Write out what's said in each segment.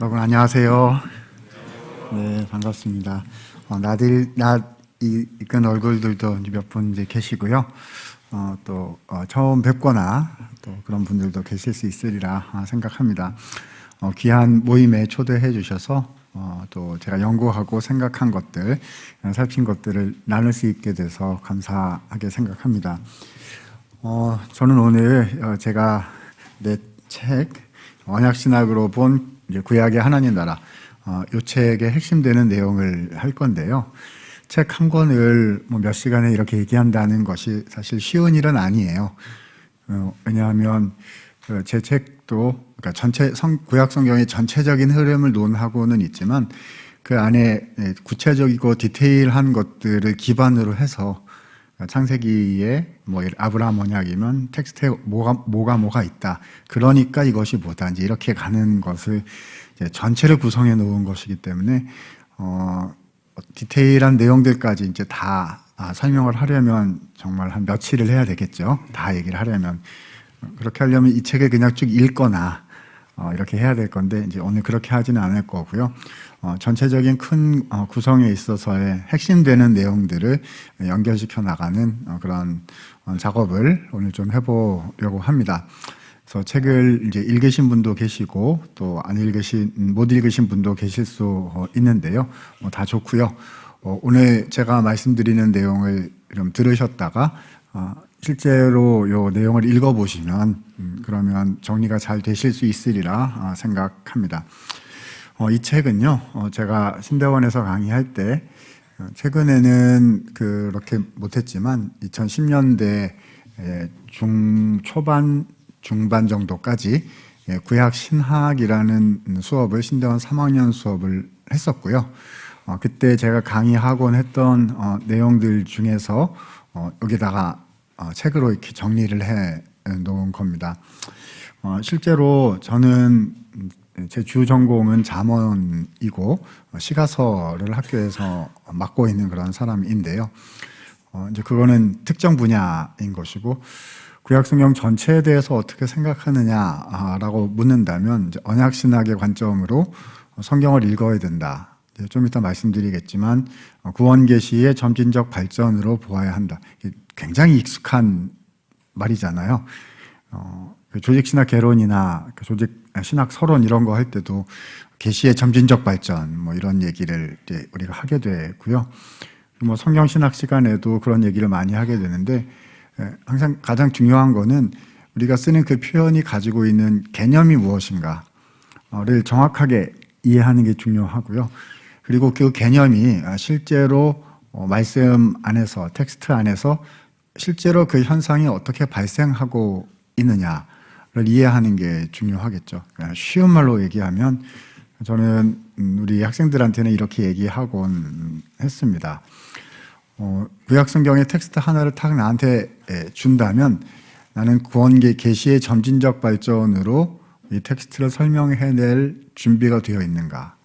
여러분 안녕하세요. 네, 반갑습니다. 이끈 얼굴들도 몇 분 이제 계시고요. 처음 뵙거나 또 그런 분들도 계실 수 있으리라 생각합니다. 귀한 모임에 초대해 주셔서 또 제가 연구하고 생각한 것들, 살핀 것들을 나눌 수 있게 돼서 감사하게 생각합니다. 저는 오늘 제가 내 책 언약신학으로 본 이제 구약의 하나님 나라 이 책의 핵심되는 내용을 할 건데요. 책 한 권을 몇 시간에 이렇게 얘기한다는 것이 사실 쉬운 일은 아니에요. 왜냐하면 제 책도 그러니까 전체 구약 성경의 전체적인 흐름을 논하고는 있지만 그 안에 구체적이고 디테일한 것들을 기반으로 해서 창세기에 아브라함 언약이면 텍스트에 뭐가 있다. 그러니까 이것이 뭐다. 이제 이렇게 가는 것을 이제 전체를 구성해 놓은 것이기 때문에 디테일한 내용들까지 이제 다 설명을 하려면 정말 한 며칠을 해야 되겠죠. 다 얘기를 하려면. 그렇게 하려면 이 책을 그냥 쭉 읽거나 이렇게 해야 될 건데 이제 오늘 그렇게 하지는 않을 거고요. 전체적인 큰 구성에 있어서의 핵심되는 내용들을 연결시켜 나가는 그런 작업을 오늘 좀 해보려고 합니다. 그래서 책을 이제 읽으신 분도 계시고 또 못 읽으신 분도 계실 수 있는데요. 다 좋고요. 오늘 제가 말씀드리는 내용을 좀 들으셨다가 실제로 이 내용을 읽어보시면 그러면 정리가 잘 되실 수 있으리라 생각합니다. 이 책은요, 제가 신대원에서 강의할 때 최근에는 그렇게 못했지만 2010년대 초반, 중반 정도까지 구약 신학이라는 수업을 신대원 3학년 수업을 했었고요. 그때 제가 강의하곤 했던 내용들 중에서 여기다가 책으로 이렇게 정리를 해 놓은 겁니다. 실제로 저는 제 주 전공은 잠언이고 시가서를 학교에서 맡고 있는 그런 사람인데요. 이제 그거는 특정 분야인 것이고 구약성경 전체에 대해서 어떻게 생각하느냐라고 묻는다면 이제 언약신학의 관점으로 성경을 읽어야 된다. 좀 이따 말씀드리겠지만 구원계시의 점진적 발전으로 보아야 한다. 굉장히 익숙한 말이잖아요. 조직신학 개론이나 조직신학 서론 이런 거 할 때도 계시의 점진적 발전 이런 얘기를 이제 우리가 하게 되고요. 성경신학 시간에도 그런 얘기를 많이 하게 되는데 항상 가장 중요한 거는 우리가 쓰는 그 표현이 가지고 있는 개념이 무엇인가를 정확하게 이해하는 게 중요하고요. 그리고 그 개념이 실제로 말씀 안에서 텍스트 안에서 실제로 그 현상이 어떻게 발생하고 있느냐를 이해하는 게 중요하겠죠. 쉬운 말로 얘기하면 저는 우리 학생들한테는 이렇게 얘기하곤 했습니다. 구약성경의 텍스트 하나를 딱 나한테 준다면 나는 구원계 계시의 점진적 발전으로 이 텍스트를 설명해낼 준비가 되어 있는가?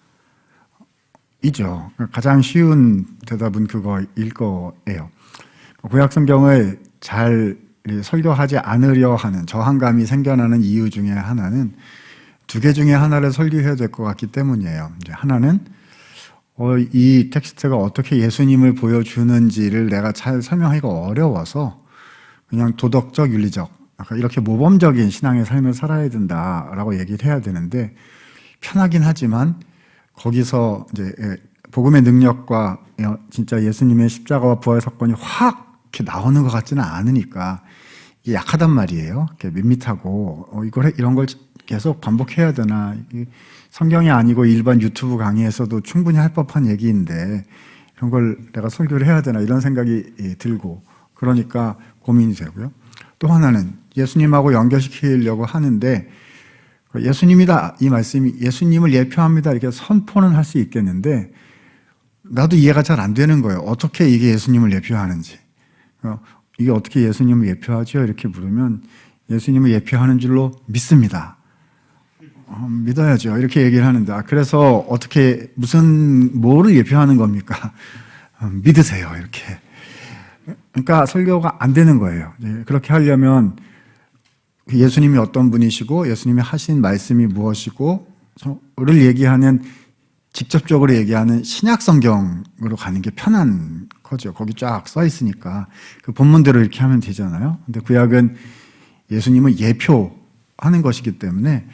이죠. 가장 쉬운 대답은 그거일 거예요. 구약성경을 잘 설교하지 않으려 하는 저항감이 생겨나는 이유 중에 하나는 두 개 중에 하나를 설교해야 될 것 같기 때문이에요. 이제 하나는 이 텍스트가 어떻게 예수님을 보여주는지를 내가 잘 설명하기가 어려워서 그냥 도덕적, 윤리적 이렇게 모범적인 신앙의 삶을 살아야 된다라고 얘기를 해야 되는데 편하긴 하지만 거기서 이제 복음의 능력과 진짜 예수님의 십자가와 부활 사건이 확 이렇게 나오는 것 같지는 않으니까 이게 약하단 말이에요. 이렇게 밋밋하고 이런 걸 계속 반복해야 되나? 성경이 아니고 일반 유튜브 강의에서도 충분히 할 법한 얘기인데 이런 걸 내가 설교를 해야 되나? 이런 생각이 들고 그러니까 고민이 되고요. 또 하나는 예수님하고 연결시키려고 하는데 예수님이다 이 말씀이 예수님을 예표합니다 이렇게 선포는 할 수 있겠는데 나도 이해가 잘 안 되는 거예요. 어떻게 이게 예수님을 예표하는지. 이게 어떻게 예수님을 예표하죠? 이렇게 물으면 예수님을 예표하는 줄로 믿습니다. 믿어야죠. 이렇게 얘기를 하는데 그래서 어떻게 뭐를 예표하는 겁니까? 믿으세요. 이렇게. 그러니까 설교가 안 되는 거예요. 그렇게 하려면 예수님이 어떤 분이시고 예수님이 하신 말씀이 무엇이고 를 얘기하는 직접적으로 얘기하는 신약 성경으로 가는 게 편한 거죠. 거기 쫙 써 있으니까 그 본문대로 이렇게 하면 되잖아요. 근데 구약은 예수님을 예표하는 것이기 때문에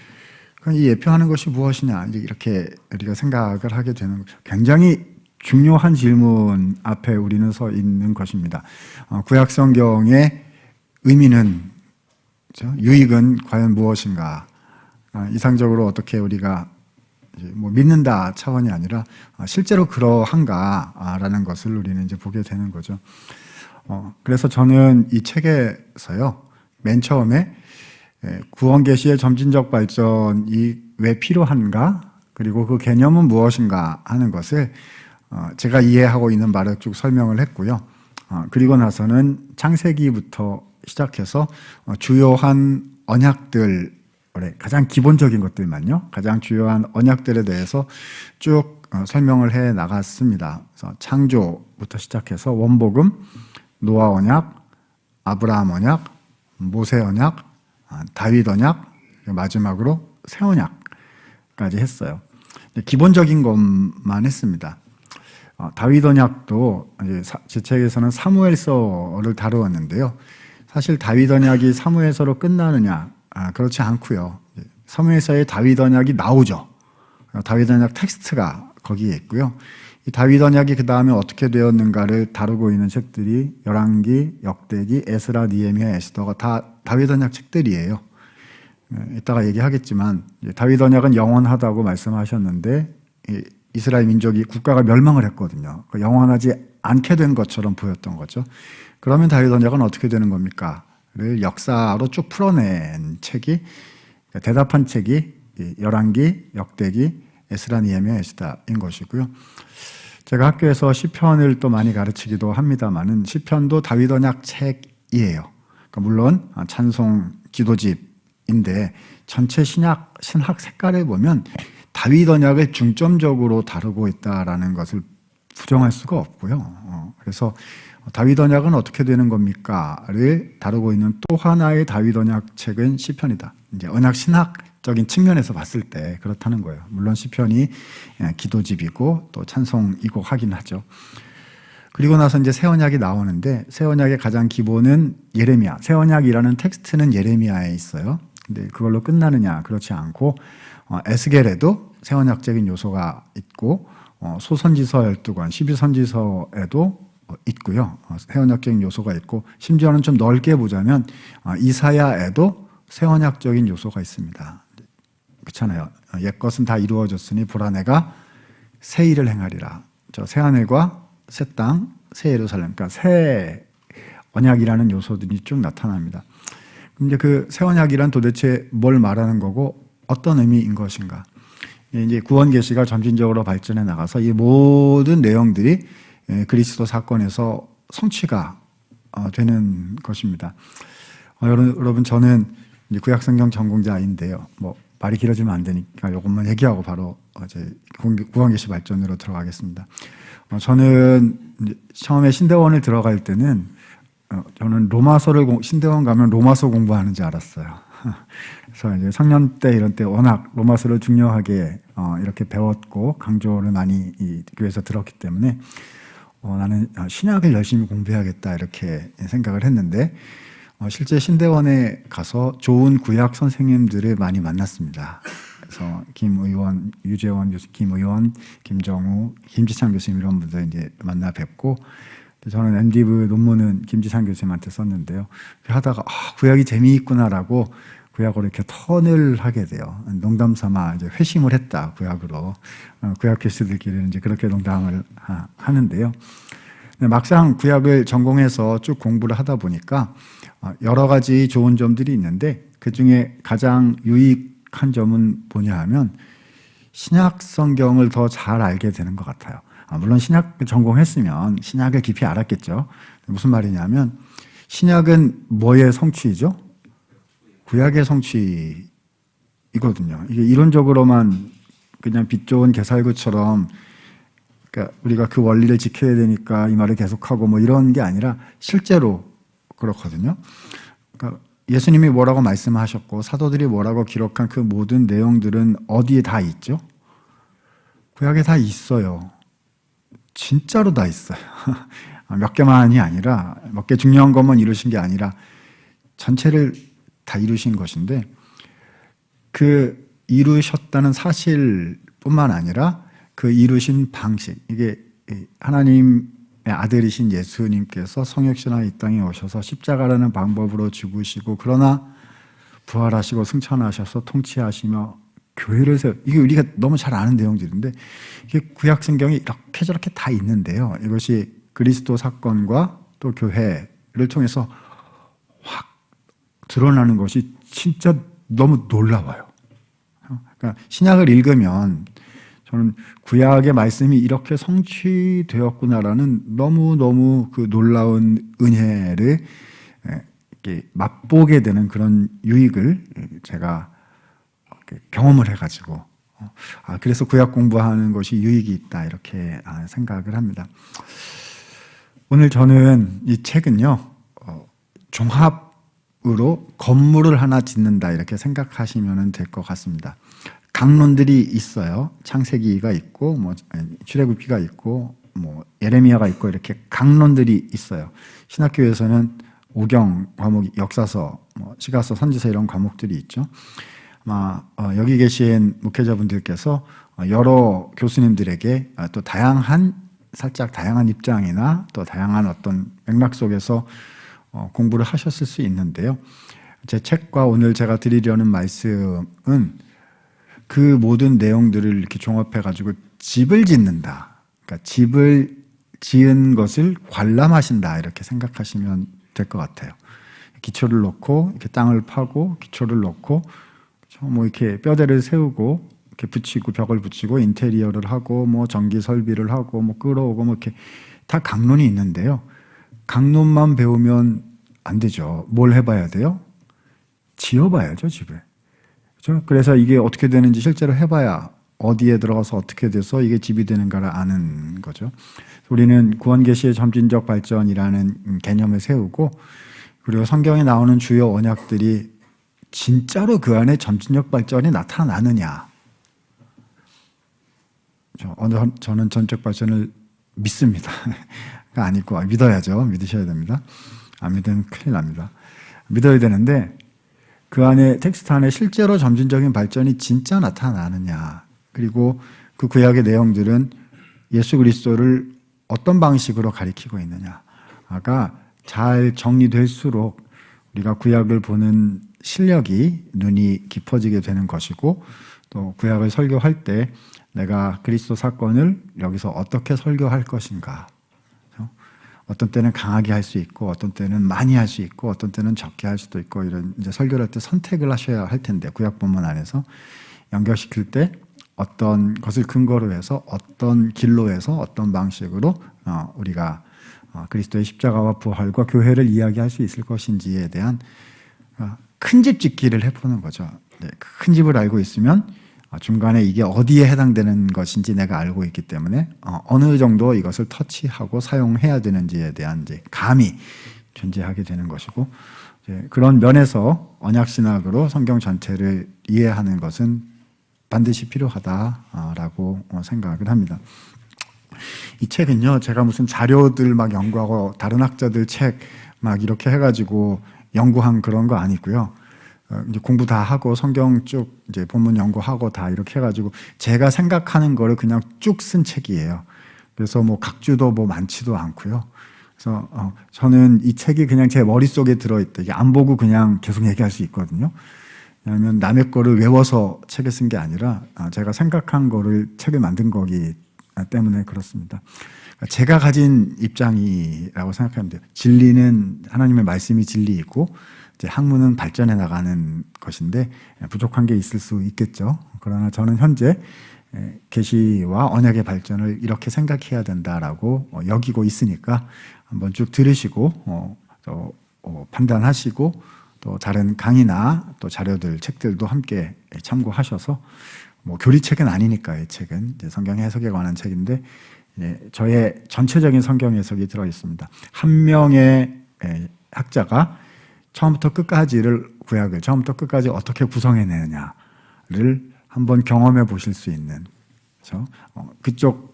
이 예표하는 것이 무엇이냐 이렇게 우리가 생각을 하게 되는 거죠. 굉장히 중요한 질문 앞에 우리는 서 있는 것입니다. 구약 성경의 의미는, 그렇죠? 유익은 과연 무엇인가? 이상적으로 어떻게 우리가 뭐 믿는다 차원이 아니라 실제로 그러한가라는 것을 우리는 이제 보게 되는 거죠. 그래서 저는 이 책에서요, 맨 처음에 구원 계시의 점진적 발전이 왜 필요한가, 그리고 그 개념은 무엇인가 하는 것을 제가 이해하고 있는 말을 쭉 설명을 했고요. 그리고 나서는 창세기부터 시작해서 주요한 언약들, 가장 기본적인 것들만요, 가장 주요한 언약들에 대해서 쭉 설명을 해 나갔습니다. 그래서 창조부터 시작해서 원복음, 노아 언약, 아브라함 언약, 모세 언약, 다윗 언약, 마지막으로 새 언약까지 했어요. 기본적인 것만 했습니다. 다윗 언약도 제 책에서는 사무엘서를 다루었는데요. 사실 다윗 언약이 사무엘서로 끝나느냐? 그렇지 않고요. 사무엘서에 다윗 언약이 나오죠. 다윗 언약 텍스트가 거기에 있고요. 이 다윗 언약이 그 다음에 어떻게 되었는가를 다루고 있는 책들이 열왕기, 역대기, 에스라, 니에미야, 에스더가 다 다윗 언약 책들이에요. 이따가 얘기하겠지만 다윗 언약은 영원하다고 말씀하셨는데 이스라엘 민족이 국가가 멸망을 했거든요. 영원하지 않게 된 것처럼 보였던 거죠. 그러면 다윗 언약은 어떻게 되는 겁니까? 를 역사로 쭉 풀어낸 책이, 대답한 책이 열왕기, 역대기, 에스라, 니에미야, 에스더인 것이고요. 제가 학교에서 시편을 또 많이 가르치기도 합니다만은 시편도 다윗 언약 책이에요. 그러니까 물론 찬송 기도집인데 전체 신학 색깔을 보면 다윗 언약을 중점적으로 다루고 있다라는 것을 부정할 수가 없고요. 그래서 다윗 언약은 어떻게 되는 겁니까?를 다루고 있는 또 하나의 다윗 언약 책은 시편이다. 이제 언약 신학적인 측면에서 봤을 때 그렇다는 거예요. 물론 시편이 기도집이고 또 찬송이고 하긴 하죠. 그리고 나서 이제 새 언약이 나오는데 새 언약의 가장 기본은 예레미야. 새 언약이라는 텍스트는 예레미야에 있어요. 근데 그걸로 끝나느냐? 그렇지 않고 에스겔에도 새 언약적인 요소가 있고 소선지서 12권, 12선지서에도 있고요. 새 언약적인 요소가 있고 심지어는 좀 넓게 보자면 이사야에도 새 언약적인 요소가 있습니다. 그렇잖아요. 옛것은 다 이루어졌으니 보라 내가 새 일을 행하리라. 저 새 하늘과 새 땅, 새 예루살렘, 그러니까 새 언약이라는 요소들이 쭉 나타납니다. 근데 그 새 언약이란 도대체 뭘 말하는 거고 어떤 의미인 것인가? 이제 구원 계시가 점진적으로 발전해 나가서 이 모든 내용들이 그리스도 사건에서 성취가 되는 것입니다. 여러분 저는 구약 성경 전공자인데요. 뭐 말이 길어지면 안 되니까 이것만 얘기하고 바로 이제 구원 계시 발전으로 들어가겠습니다. 저는 처음에 신대원을 들어갈 때는 저는 신대원 가면 로마서 공부하는 줄 알았어요. 그래서 이제 성년 때 이런 때 워낙 로마서를 중요하게 이렇게 배웠고 강조를 많이 이 교회에서 들었기 때문에 나는 신약을 열심히 공부해야겠다 이렇게 생각을 했는데 실제 신대원에 가서 좋은 구약 선생님들을 많이 만났습니다. 그래서 김의원, 유재원 교수, 김의원, 김정우, 김지창 교수님 이런 분들 이제 만나 뵙고 저는 MDiv 논문은 김지창 교수님한테 썼는데요. 하다가 구약이 재미있구나라고 구약으로 이렇게 턴을 하게 돼요. 농담 삼아 이제 회심을 했다 구약으로. 구약 교수들끼리는 이제 그렇게 농담을 하는데요. 막상 구약을 전공해서 쭉 공부를 하다 보니까 여러 가지 좋은 점들이 있는데 그 중에 가장 유익한 점은 뭐냐 하면 신약 성경을 더 잘 알게 되는 것 같아요. 물론 신약 전공했으면 신약을 깊이 알았겠죠. 무슨 말이냐면 신약은 뭐의 성취이죠? 구약의 성취이거든요. 이게 이론적으로만 그냥 빛 좋은 개살구처럼 그러니까 우리가 그 원리를 지켜야 되니까 이 말을 계속하고 뭐 이런 게 아니라 실제로 그렇거든요. 그러니까 예수님이 뭐라고 말씀하셨고 사도들이 뭐라고 기록한 그 모든 내용들은 어디에 다 있죠? 구약에 다 있어요. 진짜로 다 있어요. 몇 개만이 아니라, 몇 개 중요한 것만 이루신 게 아니라 전체를 다 이루신 것인데, 그 이루셨다는 사실뿐만 아니라 그 이루신 방식, 이게 하나님의 아들이신 예수님께서 성육신화 이 땅에 오셔서 십자가라는 방법으로 죽으시고, 그러나 부활하시고 승천하셔서 통치하시며 교회를 이게 우리가 너무 잘 아는 내용들인데, 이게 구약 성경에 이렇게 저렇게 다 있는데요. 이것이 그리스도 사건과 또 교회를 통해서 확 드러나는 것이 진짜 너무 놀라워요. 그러니까 신약을 읽으면 저는 구약의 말씀이 이렇게 성취되었구나라는 너무너무 그 놀라운 은혜를 이렇게 맛보게 되는 그런 유익을 제가 경험을 해가지고, 그래서 구약 공부하는 것이 유익이 있다, 이렇게 생각을 합니다. 오늘 저는 이 책은요, 종합으로 건물을 하나 짓는다, 이렇게 생각하시면 될 것 같습니다. 강론들이 있어요. 창세기가 있고, 출애굽기가 있고, 예레미야가 있고, 이렇게 강론들이 있어요. 신학교에서는 오경 과목, 역사서, 시가서, 선지서 이런 과목들이 있죠. 아마 여기 계신 목회자분들께서 여러 교수님들에게 또 살짝 다양한 입장이나 또 다양한 어떤 맥락 속에서 공부를 하셨을 수 있는데요. 제 책과 오늘 제가 드리려는 말씀은 그 모든 내용들을 이렇게 종합해가지고 집을 짓는다. 그러니까 집을 지은 것을 관람하신다, 이렇게 생각하시면 될 것 같아요. 기초를 놓고, 이렇게 땅을 파고, 기초를 놓고, 이렇게 뼈대를 세우고, 이렇게 붙이고, 벽을 붙이고, 인테리어를 하고, 전기 설비를 하고, 끌어오고, 이렇게 다 강론이 있는데요. 강론만 배우면 안 되죠. 뭘 해봐야 돼요? 지어봐야죠, 집을. 그렇죠? 그래서 이게 어떻게 되는지 실제로 해봐야 어디에 들어가서 어떻게 돼서 이게 집이 되는가를 아는 거죠. 우리는 구원계시의 점진적 발전이라는 개념을 세우고, 그리고 성경에 나오는 주요 언약들이 진짜로 그 안에 점진적 발전이 나타나느냐. 저는 전적 발전을 믿습니다. 아니고, 믿어야죠. 믿으셔야 됩니다. 안 믿으면 큰일 납니다. 믿어야 되는데, 그 안에, 텍스트 안에 실제로 점진적인 발전이 진짜 나타나느냐. 그리고 그 구약의 내용들은 예수 그리스도를 어떤 방식으로 가리키고 있느냐가 잘 정리될수록 우리가 구약을 보는 실력이, 눈이 깊어지게 되는 것이고, 또 구약을 설교할 때 내가 그리스도 사건을 여기서 어떻게 설교할 것인가. 어떤 때는 강하게 할 수 있고, 어떤 때는 많이 할 수 있고, 어떤 때는 적게 할 수도 있고, 이런 이제 설교를 할 때 선택을 하셔야 할 텐데, 구약 본문 안에서 연결시킬 때 어떤 것을 근거로 해서 어떤 길로 해서 어떤 방식으로 우리가 그리스도의 십자가와 부활과 교회를 이야기할 수 있을 것인지에 대한 큰 집 짓기를 해보는 거죠. 큰 집을 알고 있으면 중간에 이게 어디에 해당되는 것인지 내가 알고 있기 때문에 어느 정도 이것을 터치하고 사용해야 되는지에 대한 이제 감이 존재하게 되는 것이고, 그런 면에서 언약신학으로 성경 전체를 이해하는 것은 반드시 필요하다라고 생각을 합니다. 이 책은요, 제가 무슨 자료들 막 연구하고 다른 학자들 책 막 이렇게 해가지고 연구한 그런 거 아니고요. 이제 공부 다 하고 성경 쭉 이제 본문 연구하고 다 이렇게 해가지고 제가 생각하는 거를 그냥 쭉 쓴 책이에요. 그래서 각주도 많지도 않고요. 그래서 저는 이 책이 그냥 제 머릿속에 들어있다. 이게 안 보고 그냥 계속 얘기할 수 있거든요. 왜냐하면 남의 거를 외워서 책을 쓴 게 아니라 제가 생각한 거를 책을 만든 거기 때문에 그렇습니다. 제가 가진 입장이라고 생각하면 돼요. 진리는 하나님의 말씀이 진리이고, 이제 학문은 발전해 나가는 것인데 부족한 게 있을 수 있겠죠. 그러나 저는 현재 계시와 언약의 발전을 이렇게 생각해야 된다라고 여기고 있으니까 한번 쭉 들으시고 또 판단하시고, 또 다른 강의나 또 자료들, 책들도 함께 참고하셔서, 교리책은 아니니까 이 책은 이제 성경 해석에 관한 책인데, 저의 전체적인 성경 해석이 들어 있습니다. 한 명의 학자가 처음부터 끝까지를 구약을 처음부터 끝까지 어떻게 구성해내느냐를 한번 경험해 보실 수 있는 그렇죠? 그쪽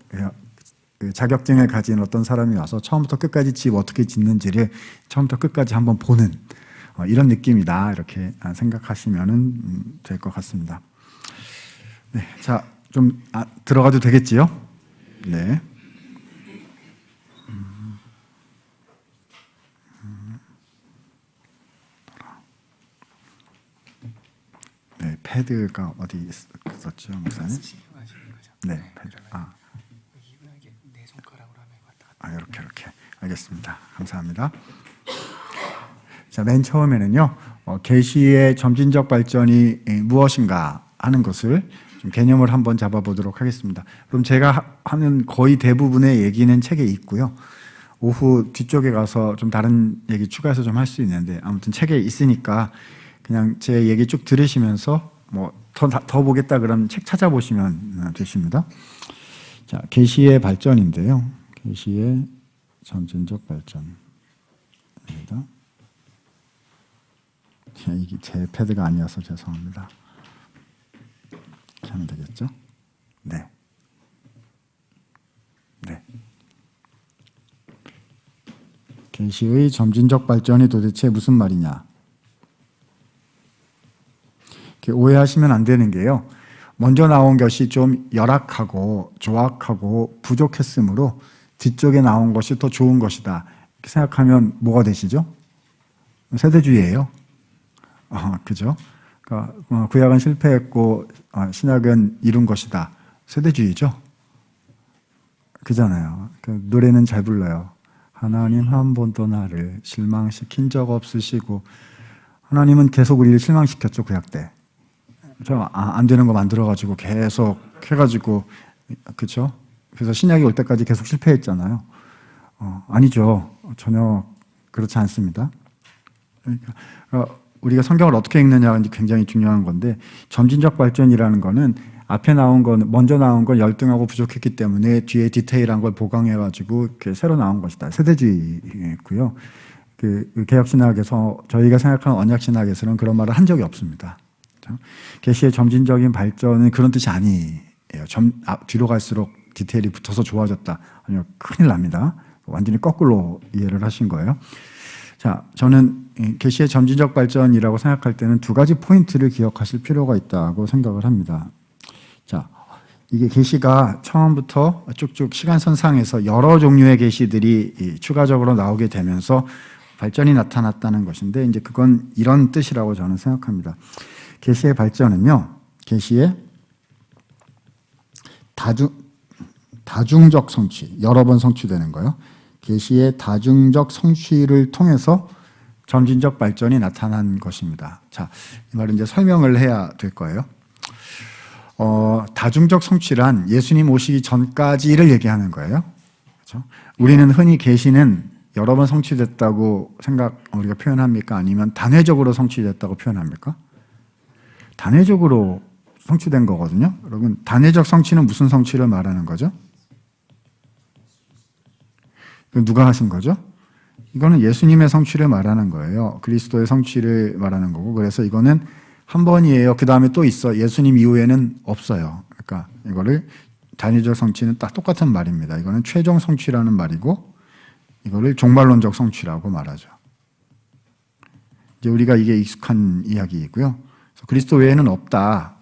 그 자격증을 가진 어떤 사람이 와서 처음부터 끝까지 집 어떻게 짓는지를 처음부터 끝까지 한번 보는 이런 느낌이다 이렇게 생각하시면 될 것 같습니다. 네, 자, 좀 들어가도 되겠지요? 네. 네, 패드가 어디 있었죠, 목사님? 네, 패드. 내 손가락으로 하면 왔다 갔다. 이렇게 알겠습니다. 감사합니다. 자, 맨 처음에는요, 계시의 점진적 발전이 무엇인가 하는 것을 좀 개념을 한번 잡아보도록 하겠습니다. 그럼 제가 하는 거의 대부분의 얘기는 책에 있고요. 오후 뒤쪽에 가서 좀 다른 얘기 추가해서 좀 할 수 있는데 아무튼 책에 있으니까 그냥 제 얘기 쭉 들으시면서 뭐 더 보겠다 그러면 책 찾아보시면 되십니다. 자, 계시의 발전인데요. 계시의 점진적 발전입니다. 이게 제 패드가 아니어서 죄송합니다. 하면 되겠죠? 네. 네. 계시의 점진적 발전이 도대체 무슨 말이냐? 오해하시면 안 되는 게요. 먼저 나온 것이 좀 열악하고 조악하고 부족했으므로 뒤쪽에 나온 것이 더 좋은 것이다. 이렇게 생각하면 뭐가 되시죠? 세대주의예요. 그죠? 그러니까 구약은 실패했고 신약은 이룬 것이다. 세대주의죠. 그잖아요. 그 노래는 잘 불러요. 하나님 한 번도 나를 실망시킨 적 없으시고 하나님은 계속 우리를 실망시켰죠. 구약 때. 안 되는 거 만들어가지고 계속 해가지고 그렇죠? 그래서 신약이 올 때까지 계속 실패했잖아요. 아니죠. 전혀 그렇지 않습니다. 그러니까 우리가 성경을 어떻게 읽느냐가 굉장히 중요한 건데 점진적 발전이라는 거는 앞에 나온 건 먼저 나온 건 열등하고 부족했기 때문에 뒤에 디테일한 걸 보강해가지고 이렇게 새로 나온 것이다. 세대주의고요. 그 개혁신학에서 저희가 생각하는 언약신학에서는 그런 말을 한 적이 없습니다. 계시의 점진적인 발전은 그런 뜻이 아니에요. 뒤로 갈수록 디테일이 붙어서 좋아졌다. 아니요, 큰일 납니다. 완전히 거꾸로 이해를 하신 거예요. 자, 저는 계시의 점진적 발전이라고 생각할 때는 두 가지 포인트를 기억하실 필요가 있다고 생각을 합니다. 자, 이게 계시가 처음부터 쭉쭉 시간선상에서 여러 종류의 계시들이 추가적으로 나오게 되면서 발전이 나타났다는 것인데 이제 그건 이런 뜻이라고 저는 생각합니다. 계시의 발전은요, 계시의 다중적 성취, 여러 번 성취되는 거요. 계시의 다중적 성취를 통해서 점진적 발전이 나타난 것입니다. 자, 이 말은 이제 설명을 해야 될 거예요. 다중적 성취란 예수님 오시기 전까지를 얘기하는 거예요. 그렇죠? 우리는 흔히 계시는 여러 번 성취됐다고 우리가 표현합니까? 아니면 단회적으로 성취됐다고 표현합니까? 단회적으로 성취된 거거든요. 여러분, 단회적 성취는 무슨 성취를 말하는 거죠? 누가 하신 거죠? 이거는 예수님의 성취를 말하는 거예요. 그리스도의 성취를 말하는 거고, 그래서 이거는 한 번이에요. 그 다음에 또 있어. 예수님 이후에는 없어요. 그러니까 이거를 단위적 성취는 딱 똑같은 말입니다. 이거는 최종 성취라는 말이고, 이거를 종말론적 성취라고 말하죠. 이제 우리가 이게 익숙한 이야기이고요. 그리스도 외에는 없다.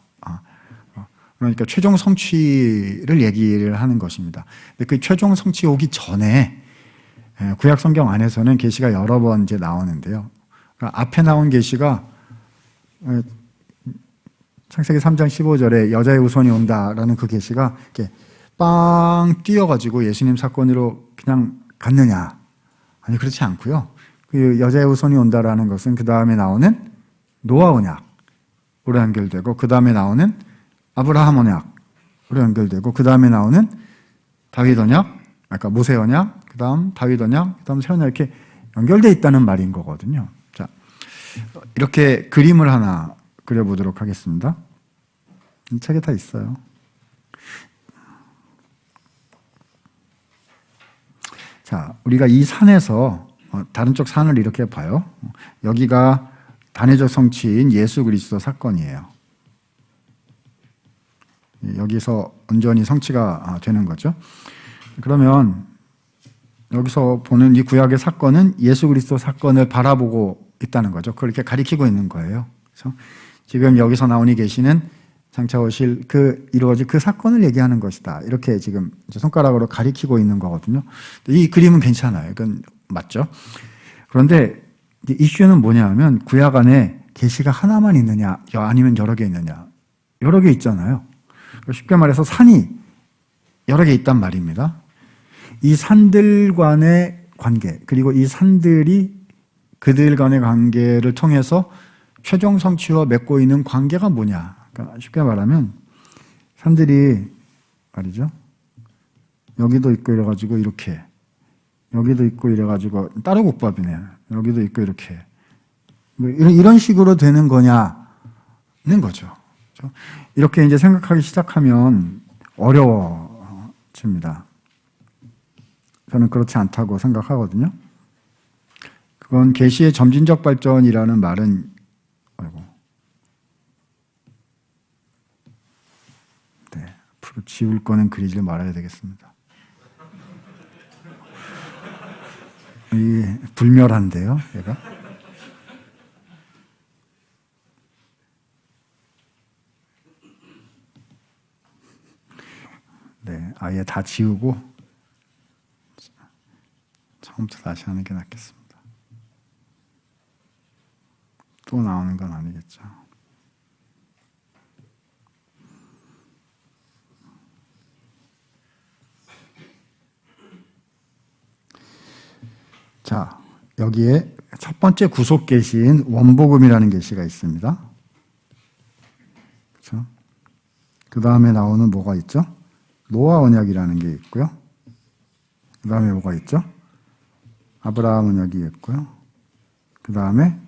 그러니까 최종 성취를 얘기를 하는 것입니다. 근데 그 최종 성취 오기 전에 구약 성경 안에서는 계시가 여러 번 이제 나오는데요. 그러니까 앞에 나온 계시가 창세기 3장 15절에 여자의 후손이 온다라는 그 계시가 이렇게 빵 뛰어가지고 예수님 사건으로 그냥 갔느냐? 아니, 그렇지 않고요. 그 여자의 후손이 온다라는 것은 그 다음에 나오는 노아 언약으로 연결되고, 그 다음에 나오는 아브라함 언약으로 연결되고, 그 다음에 나오는 다윗 언약, 그러니까 모세 언약, 그 다음 다윗 언약, 그 다음 새 언약, 이렇게 연결되어 있다는 말인 거거든요. 자, 이렇게 그림을 하나 그려보도록 하겠습니다. 책에 다 있어요. 자, 우리가 이 산에서 다른 쪽 산을 이렇게 봐요. 여기가 단회적 성취인 예수 그리스도 사건이에요. 여기서 온전히 성취가 되는 거죠. 그러면 여기서 보는 이 구약의 사건은 예수 그리스도 사건을 바라보고 있다는 거죠. 그렇게 가리키고 있는 거예요. 그래서 지금 여기서 나오는 계시는 장차 오실 이루어질 그 사건을 얘기하는 것이다. 이렇게 지금 손가락으로 가리키고 있는 거거든요. 이 그림은 괜찮아요. 이건 맞죠? 그런데 이슈는 뭐냐 하면 구약 안에 계시가 하나만 있느냐 아니면 여러 개 있느냐. 여러 개 있잖아요. 쉽게 말해서 산이 여러 개 있단 말입니다. 이 산들 간의 관계, 그리고 이 산들이 그들 간의 관계를 통해서 최종 성취와 맺고 있는 관계가 뭐냐. 그러니까 쉽게 말하면 산들이 말이죠. 여기도 있고 이래가지고 이렇게, 여기도 있고 이래가지고 따로국밥이네. 여기도 있고 이렇게 이런 식으로 되는 거냐는 거죠. 이렇게 이제 생각하기 시작하면 어려워집니다. 저는 그렇지 않다고 생각하거든요. 그건 계시의 점진적 발전이라는 말은 앞으로 지울 거는 그리지 말아야 되겠습니다. 이 불멸한데요, 얘가. 네, 아예 다 지우고 처음부터 다시 하는 게 낫겠습니다. 또 나오는 건 아니겠죠. 자, 여기에 첫 번째 구속 계시인 원복음이라는 계시가 있습니다. 그렇죠? 그 다음에 나오는 뭐가 있죠? 노아 언약이라는 게 있고요. 그 다음에 뭐가 있죠? 아브라함 언약이 있고요. 그 다음에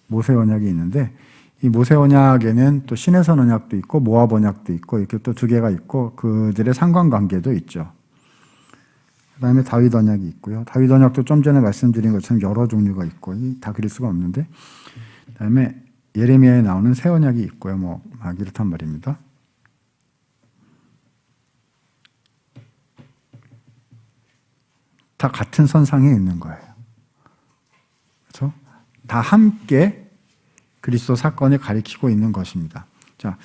모세 언약이 있는데, 이 모세 언약에는 또 시내산 언약도 있고 모압 언약도 있고 이렇게 또 두 개가 있고 그들의 상관관계도 있죠. 그 다음에 다윗 언약이 있고요. 다윗 언약도 좀 전에 말씀드린 것처럼 여러 종류가 있고 다 그릴 수가 없는데, 그 다음에 예레미야에 나오는 새 언약이 있고요. 막 이렇단 말입니다. 다 같은 선상에 있는 거예요. 그렇죠? 다 함께 그리스도 사건을 가리키고 있는 것입니다. 자,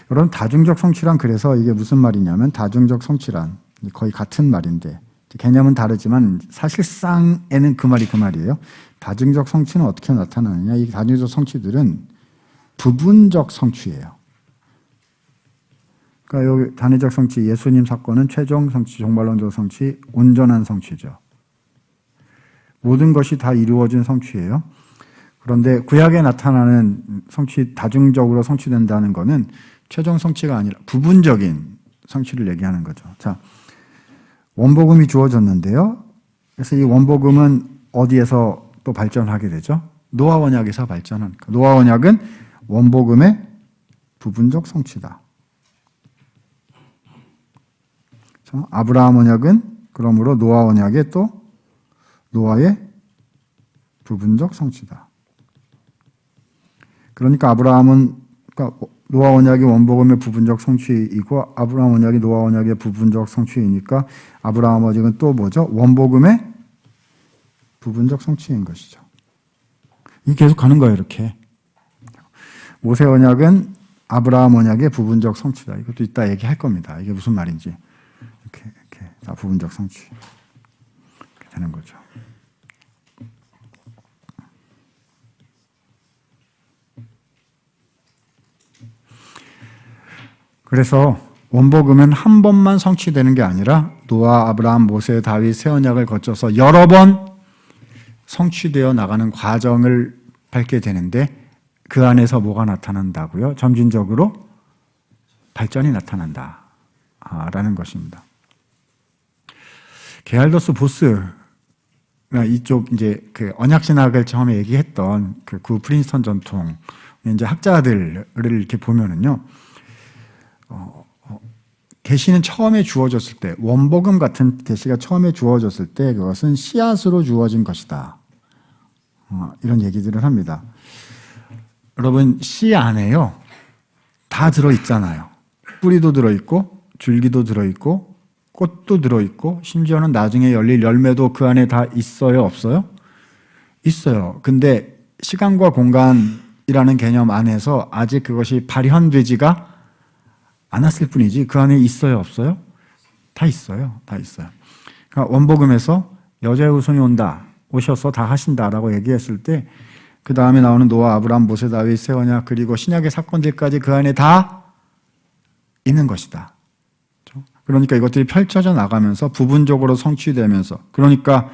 여러분 다중적 성취란 그래서 이게 무슨 말이냐면 다중적 성취란 거의 같은 말인데 개념은 다르지만 사실상에는 그 말이에요. 다중적 성취는 어떻게 나타나느냐? 이 다중적 성취들은 부분적 성취예요. 그러니까 여기 단회적 성취, 예수님 사건은 최종 성취, 종말론적 성취, 온전한 성취죠. 모든 것이 다 이루어진 성취예요. 그런데 구약에 나타나는 성취, 다중적으로 성취된다는 것은 최종 성취가 아니라 부분적인 성취를 얘기하는 거죠. 자, 원복음이 주어졌는데요. 그래서 이 원복음은 어디에서 또 발전하게 되죠? 노아 언약에서 발전한. 노아 언약은 원복음의 부분적 성취다. 아브라함 언약은 그러므로 노아 언약의 또 노아의 부분적 성취다. 그러니까 아브라함은 그러니까 노아 언약이 원복음의 부분적 성취이고 아브라함 언약이 노아 언약의 부분적 성취이니까 아브라함 언약은 또 뭐죠? 원복음의 부분적 성취인 것이죠. 이게 계속 가는 거예요, 이렇게. 모세 언약은 아브라함 언약의 부분적 성취다. 이것도 이따 얘기할 겁니다. 이게 무슨 말인지. 이렇게 다 부분적 성취. 이렇게 되는 거죠. 그래서 원복음은 한 번만 성취되는 게 아니라 노아, 아브라함, 모세, 다윗, 새 언약을 거쳐서 여러 번 성취되어 나가는 과정을 밟게 되는데 그 안에서 뭐가 나타난다고요? 점진적으로 발전이 나타난다라는 것입니다. 게알더스 보스가 이쪽 이제 그 언약 신학을 처음에 얘기했던 그 프린스턴 전통 이제 학자들을 이렇게 보면은요. 계시는 처음에 주어졌을 때, 원복음 같은 계시가 처음에 주어졌을 때 그것은 씨앗으로 주어진 것이다. 이런 얘기들을 합니다. 여러분, 씨 안에요 다 들어있잖아요. 뿌리도 들어있고 줄기도 들어있고 꽃도 들어있고 심지어는 나중에 열릴 열매도 그 안에 다 있어요, 없어요? 있어요. 근데 시간과 공간이라는 개념 안에서 아직 그것이 발현되지가 않았을 뿐이지 그 안에 있어요, 없어요? 다 있어요. 다 있어요. 그러니까 원복음에서 여자의 후손이 온다, 오셔서 다 하신다라고 얘기했을 때 그 다음에 나오는 노아, 아브라함, 모세, 다윗, 새 언약 그리고 신약의 사건들까지 그 안에 다 있는 것이다. 그러니까 이것들이 펼쳐져 나가면서 부분적으로 성취되면서, 그러니까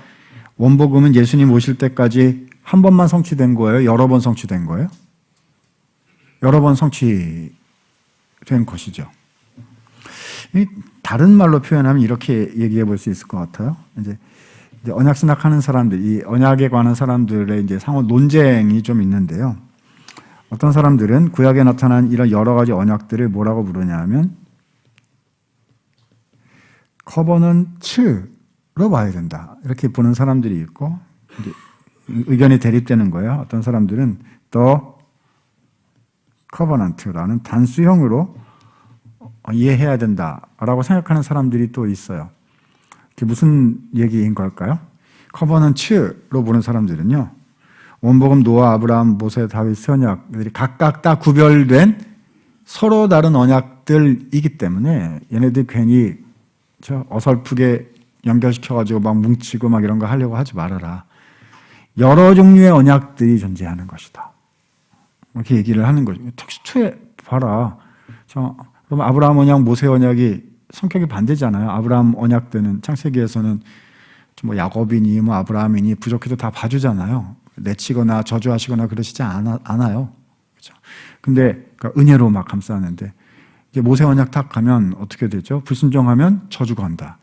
원복음은 예수님 오실 때까지 한 번만 성취된 거예요? 여러 번 성취된 거예요? 여러 번 성취된 것이죠. 다른 말로 표현하면 이렇게 얘기해 볼 수 있을 것 같아요. 이제 언약 신학하는 사람들, 이 언약에 관한 사람들의 이제 상호 논쟁이 좀 있는데요. 어떤 사람들은 구약에 나타난 이런 여러 가지 언약들을 뭐라고 부르냐면 커버넌츠로 봐야 된다, 이렇게 보는 사람들이 있고, 이제 의견이 대립되는 거예요. 어떤 사람들은 더 커버넌트라는 단수형으로 이해해야 된다라고 생각하는 사람들이 또 있어요. 그게 무슨 얘기인 걸까요? 커버넌츠로 보는 사람들은요, 원복음 노아, 아브라함, 모세, 다윗, 선약들이 각각 다 구별된 서로 다른 언약들이기 때문에 얘네들 괜히 어설프게 연결시켜가지고 막 뭉치고 막 이런 거 하려고 하지 말아라. 여러 종류의 언약들이 존재하는 것이다, 이렇게 얘기를 하는 거죠. 텍스트에 봐라. 그럼 아브라함 언약, 모세 언약이 성격이 반대잖아요. 아브라함 언약 때는 창세기에서는 뭐 야곱이니 뭐 아브라함이니 부족해도 다 봐주잖아요. 내치거나 저주하시거나 그러시지 않아요. 그렇죠? 근데 그러니까 은혜로 막 감싸는데, 이제 모세 언약 딱 가면 어떻게 되죠? 불순종하면 저주가 한다,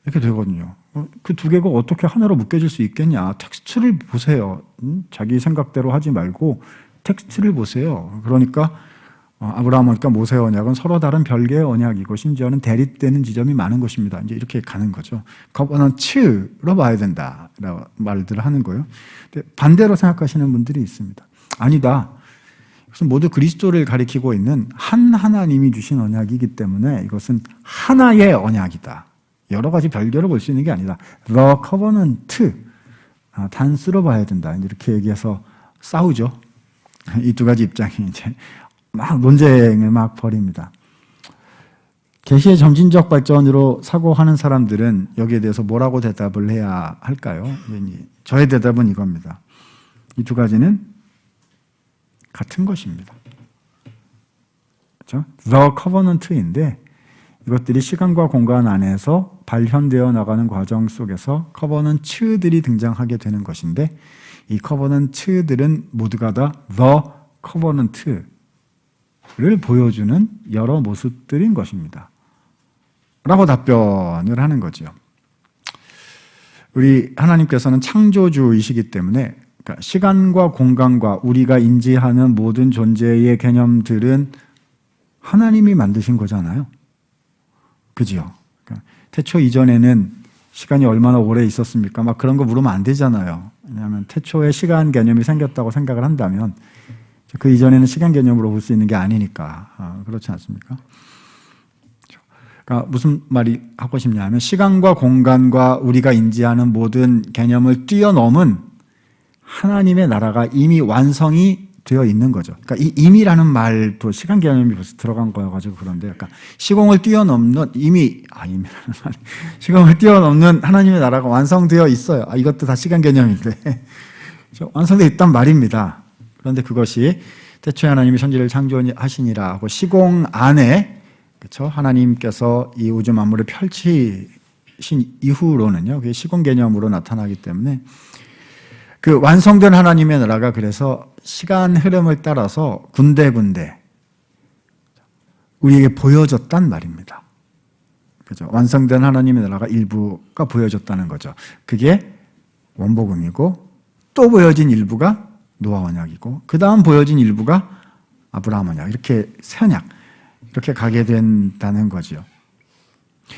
이렇게 되거든요. 그 두 개가 어떻게 하나로 묶여질 수 있겠냐? 텍스트를 보세요. 자기 생각대로 하지 말고 텍스트를 보세요. 그러니까 아브라함 언약과 모세 언약은 서로 다른 별개의 언약이고 심지어는 대립되는 지점이 많은 것입니다. 이제 이렇게 가는 거죠. 커버넌츠로 봐야 된다라고 말들을 하는 거예요. 근데 반대로 생각하시는 분들이 있습니다. 아니다. 이것은 모두 그리스도를 가리키고 있는 한 하나님이 주신 언약이기 때문에 이것은 하나의 언약이다. 여러 가지 별개로 볼 수 있는 게 아니다. The covenant, 단수로 봐야 된다. 이렇게 얘기해서 싸우죠. 이 두 가지 입장이 이제 막 논쟁을 막 벌입니다. 계시의 점진적 발전으로 사고하는 사람들은 여기에 대해서 뭐라고 대답을 해야 할까요? 저의 대답은 이겁니다. 이 두 가지는 같은 것입니다. 그렇죠? The Covenant인데 이것들이 시간과 공간 안에서 발현되어 나가는 과정 속에서 커버넌츠들이 등장하게 되는 것인데, 이 커버넌츠들은 모두가 다 The Covenant 를 보여주는 여러 모습들인 것입니다. 라고 답변을 하는 거죠. 우리 하나님께서는 창조주이시기 때문에, 그러니까 시간과 공간과 우리가 인지하는 모든 존재의 개념들은 하나님이 만드신 거잖아요. 그죠? 그러니까 태초 이전에는 시간이 얼마나 오래 있었습니까? 막 그런 거 물으면 안 되잖아요. 왜냐하면 태초에 시간 개념이 생겼다고 생각을 한다면 그 이전에는 시간 개념으로 볼 수 있는 게 아니니까. 그렇지 않습니까? 그러니까 무슨 말이 하고 싶냐면, 시간과 공간과 우리가 인지하는 모든 개념을 뛰어넘은 하나님의 나라가 이미 완성이 되어 있는 거죠. 그러니까 이 이미라는 말도 시간 개념이 벌써 들어간 거여가지고 그런데, 그러니까 시공을 뛰어넘는 이미라는 말, 시공을 뛰어넘는 하나님의 나라가 완성되어 있어요. 이것도 다 시간 개념인데 완성되어 있단 말입니다. 그런데 그것이 태초에 하나님이 천지를 창조하시니라 하고 시공 안에, 그렇죠? 하나님께서 이 우주 만물을 펼치신 이후로는요, 그게 시공 개념으로 나타나기 때문에 그 완성된 하나님의 나라가 그래서 시간 흐름을 따라서 군데군데 우리에게 보여졌단 말입니다. 그죠? 완성된 하나님의 나라가 일부가 보여졌다는 거죠. 그게 원복음이고, 또 보여진 일부가 노아 언약이고, 그 다음 보여진 일부가 아브라함 언약, 이렇게 새 언약, 이렇게 가게 된다는 거죠.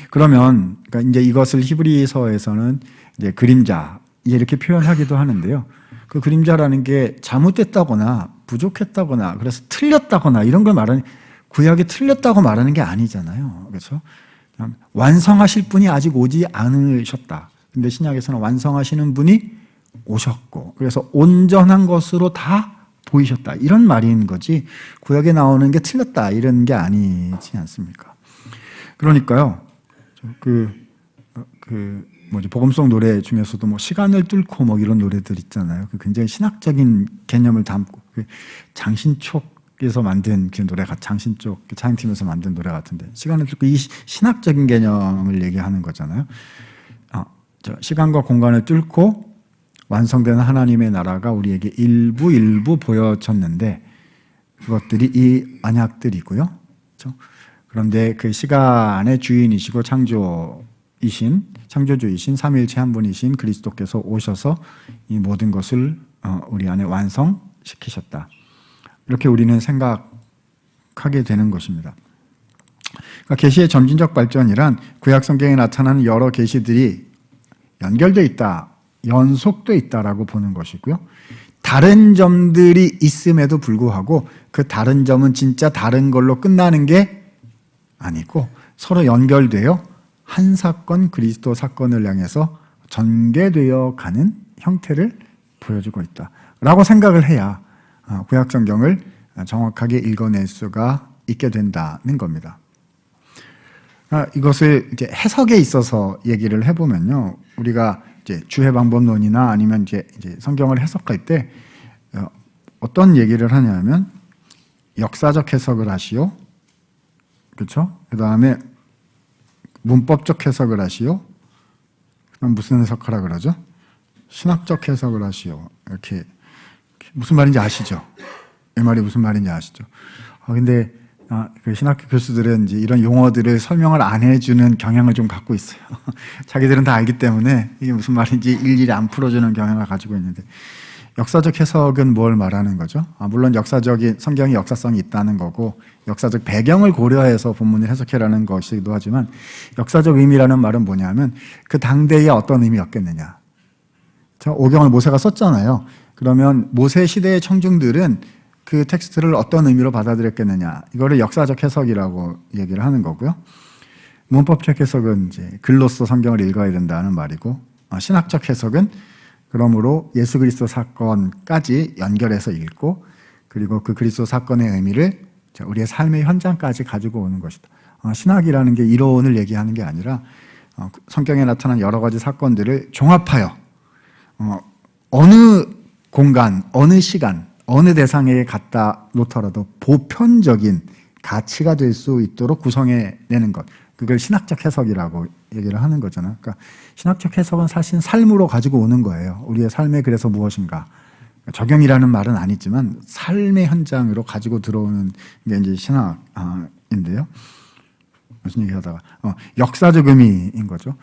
그러면 그러니까 이제 이것을 히브리서에서는 이제 그림자 이렇게 표현하기도 하는데요. 그 그림자라는 게 잘못됐다거나 부족했다거나 그래서 틀렸다거나 이런 걸 말하는 구약이 틀렸다고 말하는 게 아니잖아요. 그렇죠? 완성하실 분이 아직 오지 않으셨다. 근데 신약에서는 완성하시는 분이 오셨고 그래서 온전한 것으로 다 보이셨다. 이런 말인 거지 구약에 나오는 게 틀렸다 이런 게 아니지 않습니까? 그러니까요. 복음송 노래 중에서도 뭐 시간을 뚫고 뭐 이런 노래들 있잖아요. 굉장히 신학적인 개념을 담고 장신촉에서 만든 그 노래가 장신촉 찬양팀에서 만든 노래 같은데 시간을 뚫고 이 신학적인 개념을 얘기하는 거잖아요. 시간과 공간을 뚫고 완성되는 하나님의 나라가 우리에게 일부 보여졌는데 그것들이 이 언약들이고요. 그렇죠? 그런데 그 시간의 주인이시고 창조주이신 삼위일체 한 분이신 그리스도께서 오셔서 이 모든 것을 우리 안에 완성시키셨다. 이렇게 우리는 생각하게 되는 것입니다. 그러니까 계시의 점진적 발전이란 구약 성경에 나타나는 여러 계시들이 연결되어 있다, 연속되어 있다라고 보는 것이고요. 다른 점들이 있음에도 불구하고 그 다른 점은 진짜 다른 걸로 끝나는 게 아니고 서로 연결되어 한 사건, 그리스도 사건을 향해서 전개되어 가는 형태를 보여주고 있다라고 생각을 해야 구약 성경을 정확하게 읽어낼 수가 있게 된다는 겁니다. 이것을 이제 해석에 있어서 얘기를 해보면요, 우리가 이제 주해 방법론이나 아니면 이제 성경을 해석할 때 어떤 얘기를 하냐면 역사적 해석을 하시오, 그렇죠? 그 다음에 문법적 해석을 하시오. 그럼 무슨 해석하라 그러죠? 신학적 해석을 하시오. 이렇게 무슨 말인지 아시죠? 이 말이 무슨 말인지 아시죠? 근데 그 신학교 교수들은 이제 이런 용어들을 설명을 안 해주는 경향을 좀 갖고 있어요. 자기들은 다 알기 때문에 이게 무슨 말인지 일일이 안 풀어주는 경향을 가지고 있는데 역사적 해석은 뭘 말하는 거죠? 물론 역사적인 성경이 역사성이 있다는 거고 역사적 배경을 고려해서 본문을 해석해라는 것이기도 하지만 역사적 의미라는 말은 뭐냐면 그 당대에 어떤 의미였겠느냐. 오경을 모세가 썼잖아요. 그러면 모세 시대의 청중들은 그 텍스트를 어떤 의미로 받아들였겠느냐. 이거를 역사적 해석이라고 얘기를 하는 거고요. 문법적 해석은 이제 글로써 성경을 읽어야 된다는 말이고, 신학적 해석은 그러므로 예수 그리스도 사건까지 연결해서 읽고, 그리고 그 그리스도 사건의 의미를 우리의 삶의 현장까지 가지고 오는 것이다. 신학이라는 게 이론을 얘기하는 게 아니라 성경에 나타난 여러 가지 사건들을 종합하여 어느 공간, 어느 시간, 어느 대상에 갖다 놓더라도 보편적인 가치가 될 수 있도록 구성해내는 것. 그걸 신학적 해석이라고 얘기를 하는 거잖아요. 그러니까 신학적 해석은 사실 삶으로 가지고 오는 거예요. 우리의 삶에 그래서 무엇인가. 적용이라는 말은 아니지만 삶의 현장으로 가지고 들어오는 게 이제 신학인데요. 무슨 얘기 하다가 역사적 의미인 거죠.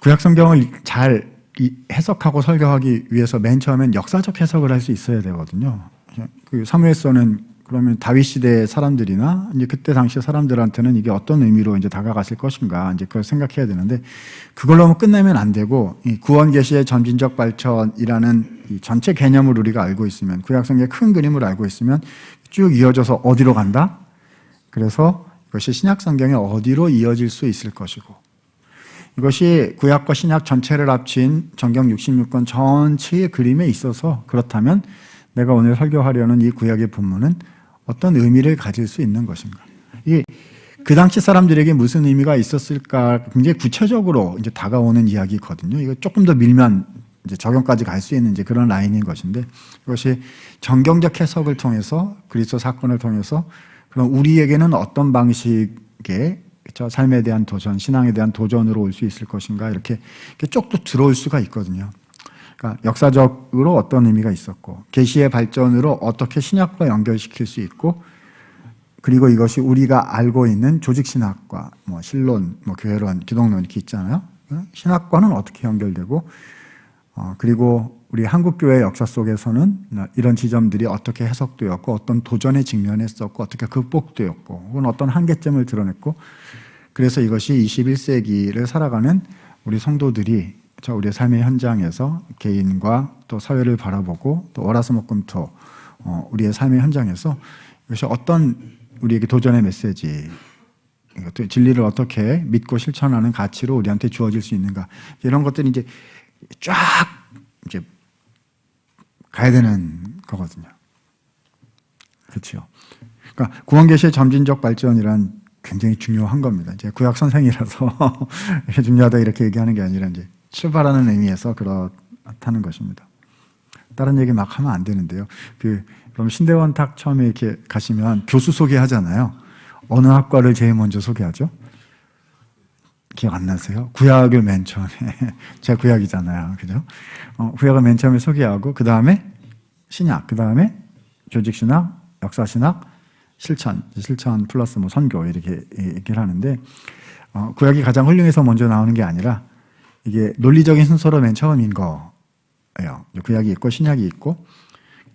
구약 성경을 잘 해석하고 설교하기 위해서 맨 처음엔 역사적 해석을 할 수 있어야 되거든요. 그 사무엘서는 그러면 다윗 시대 사람들이나 이제 그때 당시 사람들한테는 이게 어떤 의미로 이제 다가갔을 것인가 이제 그걸 생각해야 되는데 그걸로 끝내면 안 되고 이 구원 계시의 점진적 발전이라는 이 전체 개념을 우리가 알고 있으면 구약 성경의 큰 그림을 알고 있으면 쭉 이어져서 어디로 간다? 그래서 이것이 신약 성경에 어디로 이어질 수 있을 것이고 이것이 구약과 신약 전체를 합친 정경 66권 전체의 그림에 있어서 그렇다면 내가 오늘 설교하려는 이 구약의 본문은 어떤 의미를 가질 수 있는 것인가? 이게 그 당시 사람들에게 무슨 의미가 있었을까? 굉장히 구체적으로 이제 다가오는 이야기거든요. 이거 조금 더 밀면 이제 적용까지 갈 수 있는 이제 그런 라인인 것인데 이것이 정경적 해석을 통해서 그리스도 사건을 통해서 그럼 우리에게는 어떤 방식의 삶에 대한 도전, 신앙에 대한 도전으로 올 수 있을 것인가 이렇게 쪽도 들어올 수가 있거든요. 그러니까 역사적으로 어떤 의미가 있었고 계시의 발전으로 어떻게 신약과 연결시킬 수 있고 그리고 이것이 우리가 알고 있는 조직신학과 뭐 신론, 뭐 교회론, 기독론 이렇게 있잖아요. 신학과는 어떻게 연결되고 그리고 우리 한국교회 역사 속에서는 이런 지점들이 어떻게 해석되었고 어떤 도전에 직면했었고 어떻게 극복되었고 혹은 어떤 한계점을 드러냈고 그래서 이것이 21세기를 살아가는 우리 성도들이 우리의 삶의 현장에서 개인과 또 사회를 바라보고 또 월화수목금토 우리의 삶의 현장에서 이것이 어떤 우리에게 도전의 메시지, 진리를 어떻게 믿고 실천하는 가치로 우리한테 주어질 수 있는가, 이런 것들이 이제 쫙 이제 가야 되는 거거든요. 그렇죠. 그러니까 구원계시의 점진적 발전이란 굉장히 중요한 겁니다. 이제 구약 선생이라서 중요하다 이렇게 얘기하는 게 아니라 이제 출발하는 의미에서 그렇다는 것입니다. 다른 얘기 막 하면 안 되는데요. 그럼 신대원탁 처음에 이렇게 가시면 교수 소개하잖아요. 어느 학과를 제일 먼저 소개하죠? 기억 안 나세요? 구약을 맨 처음에. 제가 구약이잖아요. 그죠? 구약을 맨 처음에 소개하고, 그 다음에 신약, 그 다음에 조직신학, 역사신학, 실천 플러스 뭐 선교 이렇게 얘기를 하는데, 구약이 가장 훌륭해서 먼저 나오는 게 아니라 이게 논리적인 순서로 맨 처음인 거예요. 구약이 있고 신약이 있고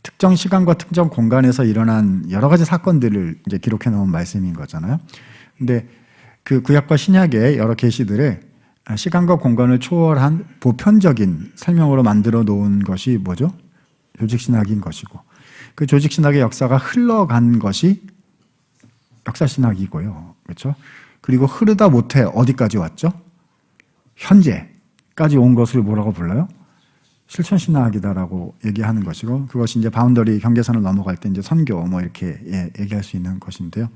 특정 시간과 특정 공간에서 일어난 여러 가지 사건들을 이제 기록해 놓은 말씀인 거잖아요. 근데 그 구약과 신약의 여러 계시들을 시간과 공간을 초월한 보편적인 설명으로 만들어 놓은 것이 뭐죠? 조직신학인 것이고, 그 조직신학의 역사가 흘러간 것이 역사신학이고요. 그렇죠? 그리고 흐르다 못해 어디까지 왔죠? 현재까지 온 것을 뭐라고 불러요? 실천신학이다라고 얘기하는 것이고, 그것이 이제 바운더리 경계선을 넘어갈 때 이제 선교 뭐 이렇게 얘기할 수 있는 것인데요.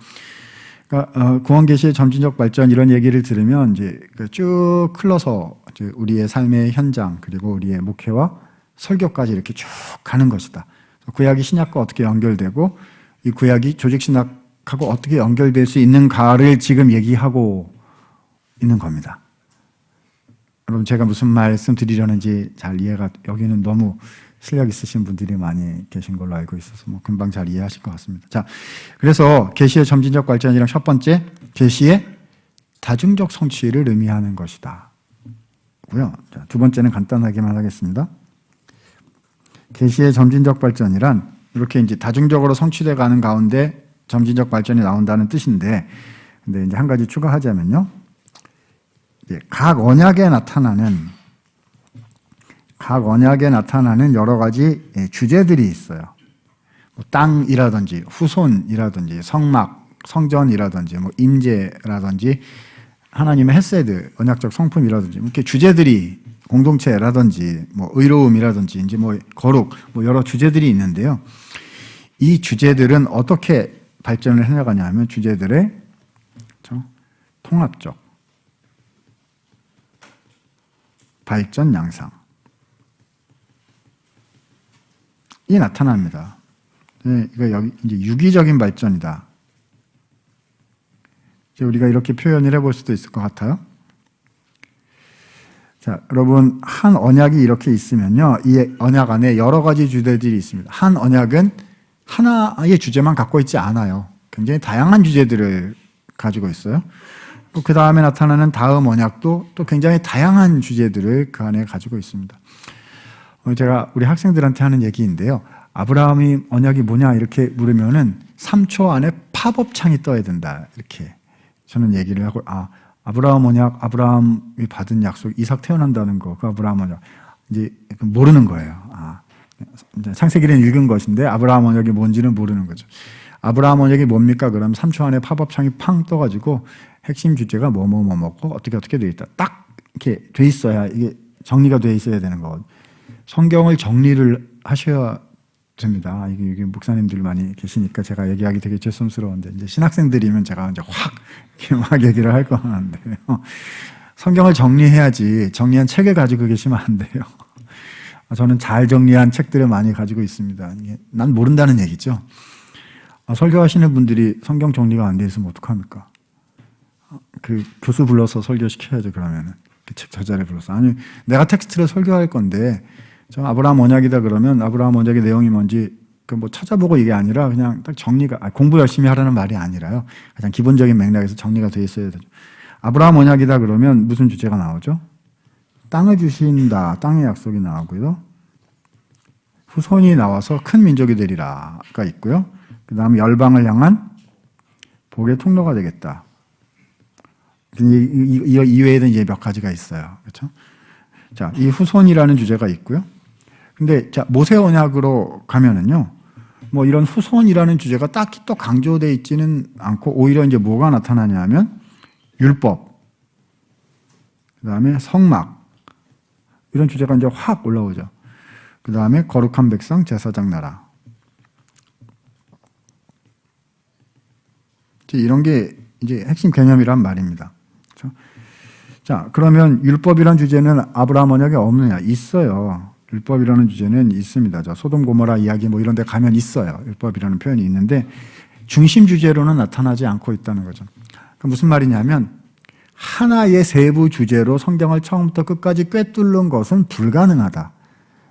그러니까 구원계시의 점진적 발전 이런 얘기를 들으면 이제 쭉 흘러서 이제 우리의 삶의 현장 그리고 우리의 목회와 설교까지 이렇게 쭉 가는 것이다. 구약이 신약과 어떻게 연결되고 이 구약이 조직신학하고 어떻게 연결될 수 있는가를 지금 얘기하고 있는 겁니다. 여러분, 제가 무슨 말씀 드리려는지 잘 이해가, 여기는 너무 실력 있으신 분들이 많이 계신 걸로 알고 있어서 뭐 금방 잘 이해하실 것 같습니다. 자, 그래서 계시의 점진적 발전이랑 첫 번째, 계시의 다중적 성취를 의미하는 것이다. 고요. 자, 두 번째는 간단하게만 하겠습니다. 계시의 점진적 발전이란 이렇게 이제 다중적으로 성취돼 가는 가운데 점진적 발전이 나온다는 뜻인데, 근데 이제 한 가지 추가하자면요. 각 언약에 나타나는 여러 가지 주제들이 있어요. 뭐 땅이라든지 후손이라든지 성막, 성전이라든지 뭐 임재라든지 하나님의 헤세드, 언약적 성품이라든지 이렇게 주제들이 공동체라든지 뭐 의로움이라든지 이제 뭐 거룩 뭐 여러 주제들이 있는데요. 이 주제들은 어떻게 발전을 해나가냐 하면 주제들의 통합적 발전 양상 이 나타납니다. 이거 여기 이제 유기적인 발전이다. 이제 우리가 이렇게 표현을 해볼 수도 있을 것 같아요. 자, 여러분, 한 언약이 이렇게 있으면요, 이 언약 안에 여러 가지 주제들이 있습니다. 한 언약은 하나의 주제만 갖고 있지 않아요. 굉장히 다양한 주제들을 가지고 있어요. 그 다음에 나타나는 다음 언약도 또 굉장히 다양한 주제들을 그 안에 가지고 있습니다. 제가 우리 학생들한테 하는 얘기인데요. 아브라함이 언약이 뭐냐 이렇게 물으면은 3초 안에 팝업 창이 떠야 된다. 이렇게 저는 얘기를 하고, 아브라함 언약, 아브라함이 받은 약속, 이삭 태어난다는 거, 그 아브라함 언약 이제 모르는 거예요. 이제 창세기는 읽은 것인데 아브라함 언약이 뭔지는 모르는 거죠. 아브라함 언약이 뭡니까? 그럼 3초 안에 팝업 창이 팡 떠가지고 핵심 주제가 뭐뭐 먹고 어떻게 돼 있다. 딱 이렇게 돼 있어야 이게 정리가 돼 있어야 되는 거. 성경을 정리를 하셔야 됩니다. 이게 목사님들 많이 계시니까 제가 얘기하기 되게 죄송스러운데 이제 신학생들이면 제가 이제 확 이렇게 막 얘기를 할 거 같은데요. 성경을 정리해야지 정리한 책을 가지고 계시면 안 돼요. 저는 잘 정리한 책들을 많이 가지고 있습니다. 이게 난 모른다는 얘기죠. 설교하시는 분들이 성경 정리가 안 돼 있으면 어떡합니까? 그 교수 불러서 설교시켜야죠. 그러면은 그 책 저자를 불러서. 아니, 내가 텍스트를 설교할 건데 저 아브라함 언약이다 그러면 아브라함 언약의 내용이 뭔지 그 뭐 찾아보고 이게 아니라 그냥 딱 정리가, 공부 열심히 하라는 말이 아니라요. 가장 기본적인 맥락에서 정리가 돼 있어야 되죠. 아브라함 언약이다 그러면 무슨 주제가 나오죠? 땅을 주신다. 땅의 약속이 나오고요. 후손이 나와서 큰 민족이 되리라가 있고요. 그 다음에 열방을 향한 복의 통로가 되겠다. 이 이외에는 이제 몇 가지가 있어요. 그렇죠? 자, 이 후손이라는 주제가 있고요. 근데 자, 모세 언약으로 가면은요. 뭐 이런 후손이라는 주제가 딱히 또 강조되어 있지는 않고 오히려 이제 뭐가 나타나냐면 율법, 그다음에 성막 이런 주제가 이제 확 올라오죠. 그다음에 거룩한 백성, 제사장 나라. 이런 게 이제 핵심 개념이란 말입니다. 그렇죠? 자, 그러면 율법이란 주제는 아브라함 언약에 없느냐? 있어요. 율법이라는 주제는 있습니다. 저 소돔 고모라 이야기 뭐 이런 데 가면 있어요. 율법이라는 표현이 있는데 중심 주제로는 나타나지 않고 있다는 거죠. 그러니까 무슨 말이냐면 하나의 세부 주제로 성경을 처음부터 끝까지 꿰뚫는 것은 불가능하다.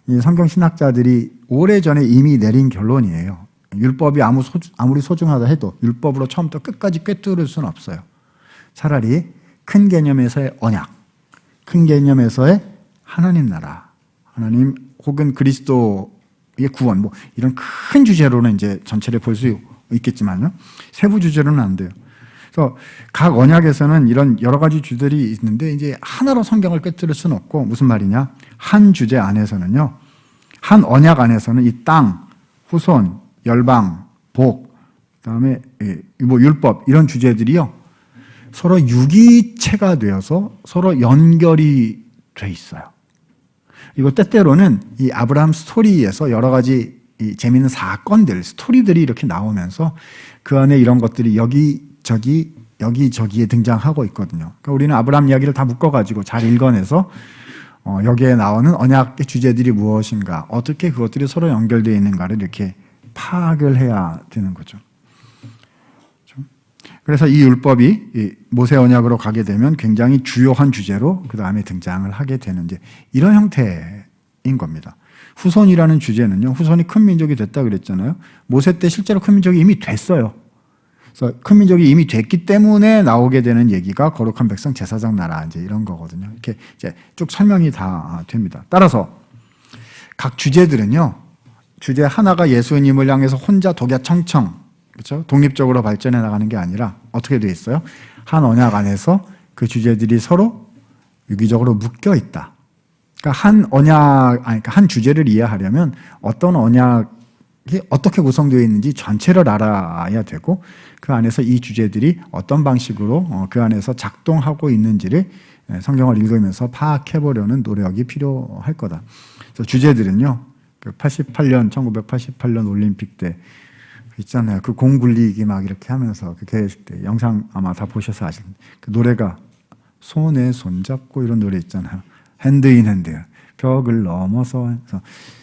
이 성경 신학자들이 오래전에 이미 내린 결론이에요. 율법이 아무리 소중하다 해도 율법으로 처음부터 끝까지 꿰뚫을 수는 없어요. 차라리 큰 개념에서의 언약, 큰 개념에서의 하나님 나라, 하나님 혹은 그리스도의 구원, 뭐 이런 큰 주제로는 이제 전체를 볼 수 있겠지만요. 세부 주제로는 안 돼요. 그래서 각 언약에서는 이런 여러 가지 주들이 있는데 이제 하나로 성경을 꿰뚫을 수는 없고 무슨 말이냐? 한 주제 안에서는요. 한 언약 안에서는 이 땅, 후손, 열방, 복, 그다음에 뭐 율법 이런 주제들이요. 서로 유기체가 되어서 서로 연결이 돼 있어요. 이거 때때로는 이 아브라함 스토리에서 여러 가지 이 재미있는 사건들, 스토리들이 이렇게 나오면서 그 안에 이런 것들이 여기저기에 등장하고 있거든요. 그러니까 우리는 아브라함 이야기를 다 묶어가지고 잘 읽어내서 여기에 나오는 언약의 주제들이 무엇인가, 어떻게 그것들이 서로 연결되어 있는가를 이렇게 파악을 해야 되는 거죠. 그래서 이 율법이 모세 언약으로 가게 되면 굉장히 주요한 주제로 그 다음에 등장을 하게 되는 이제 이런 형태인 겁니다. 후손이라는 주제는요. 후손이 큰 민족이 됐다 그랬잖아요. 모세 때 실제로 큰 민족이 이미 됐어요. 그래서 큰 민족이 이미 됐기 때문에 나오게 되는 얘기가 거룩한 백성, 제사장 나라 이제 이런 거거든요. 이렇게 이제 쭉 설명이 다 됩니다. 따라서 각 주제들은요. 주제 하나가 예수님을 향해서 혼자 독야청청 그렇죠? 독립적으로 발전해 나가는 게 아니라 어떻게 되어 있어요? 한 언약 안에서 그 주제들이 서로 유기적으로 묶여 있다. 그러니까 한 주제를 이해하려면 어떤 언약이 어떻게 구성되어 있는지 전체를 알아야 되고 그 안에서 이 주제들이 어떤 방식으로 그 안에서 작동하고 있는지를 성경을 읽으면서 파악해 보려는 노력이 필요할 거다. 그래서 주제들은요. 1988년 올림픽 때 있잖아요. 그 공 굴리기 막 이렇게 하면서 그 개회식 때 영상 아마 다 보셔서 아시는 그 노래가 손에 손 잡고 이런 노래 있잖아요. 핸드 인 핸드 벽을 넘어서 해서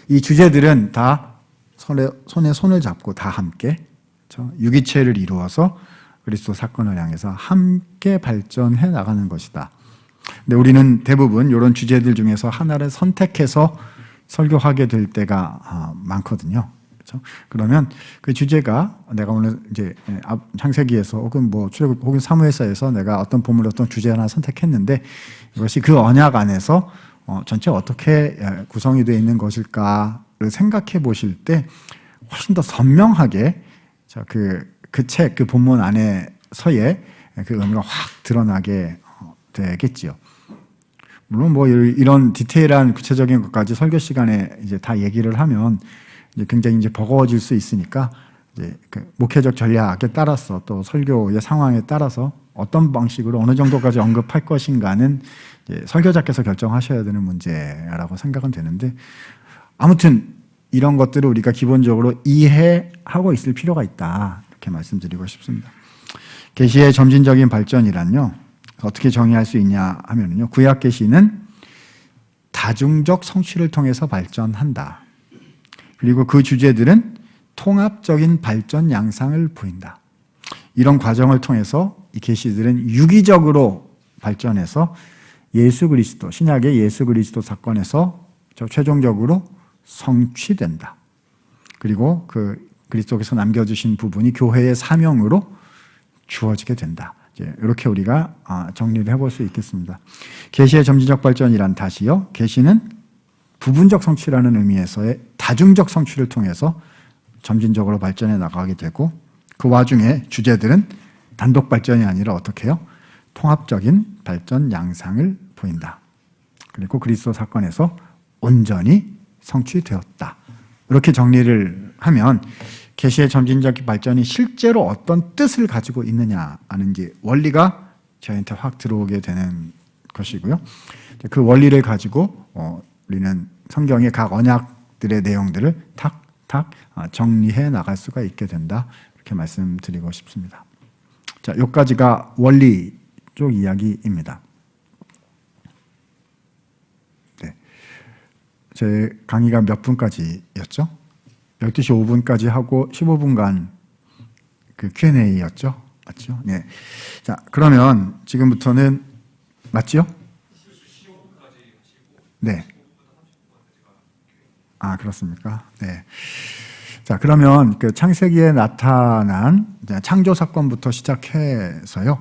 이 주제들은 다 손에 손을 잡고 다 함께 그렇죠? 유기체를 이루어서 그리스도 사건을 향해서 함께 발전해 나가는 것이다. 근데 우리는 대부분 이런 주제들 중에서 하나를 선택해서 설교하게 될 때가 많거든요. 그렇죠? 그러면 그 주제가 내가 오늘 이제 창세기에서 혹은 뭐 출애굽 혹은 사무엘서에서 내가 어떤 본문 어떤 주제 하나 선택했는데 이것이 그 언약 안에서 전체 어떻게 구성이 되어 있는 것일까를 생각해 보실 때 훨씬 더 선명하게 그 책, 그 본문 안에서의 그 의미가 확 드러나게 되겠지요. 물론 뭐 이런 디테일한 구체적인 것까지 설교 시간에 이제 다 얘기를 하면 이제 굉장히 이제 버거워질 수 있으니까 이제 그 목회적 전략에 따라서 또 설교의 상황에 따라서 어떤 방식으로 어느 정도까지 언급할 것인가는 이제 설교자께서 결정하셔야 되는 문제라고 생각은 되는데 아무튼 이런 것들을 우리가 기본적으로 이해하고 있을 필요가 있다 이렇게 말씀드리고 싶습니다. 계시의 점진적인 발전이란요 어떻게 정의할 수 있냐 하면요 구약 계시는 다중적 성취를 통해서 발전한다. 그리고 그 주제들은 통합적인 발전 양상을 보인다. 이런 과정을 통해서 이 계시들은 유기적으로 발전해서 예수 그리스도, 신약의 예수 그리스도 사건에서 최종적으로 성취된다. 그리고 그 그리스도께서 남겨주신 부분이 교회의 사명으로 주어지게 된다. 이렇게 우리가 정리를 해볼 수 있겠습니다. 계시의 점진적 발전이란 다시요. 계시는 부분적 성취라는 의미에서의 다중적 성취를 통해서 점진적으로 발전해 나가게 되고 그 와중에 주제들은 단독 발전이 아니라 어떻게 해요? 통합적인 발전 양상을 보인다. 그리고 그리스도 사건에서 온전히 성취되었다. 이렇게 정리를 하면 계시의 점진적 발전이 실제로 어떤 뜻을 가지고 있느냐 하는 이제 원리가 저희한테 확 들어오게 되는 것이고요. 그 원리를 가지고 우리는 성경의 각 언약들의 내용들을 탁탁 정리해 나갈 수가 있게 된다. 이렇게 말씀드리고 싶습니다. 자, 여기까지가 원리 쪽 이야기입니다. 네. 제 강의가 몇 분까지였죠? 12시 5분까지 하고 15분간 그 Q&A였죠? 맞죠? 네. 자, 그러면 지금부터는 맞지요? 네. 아, 그렇습니까? 네. 자, 그러면 그 창세기에 나타난 창조 사건부터 시작해서요.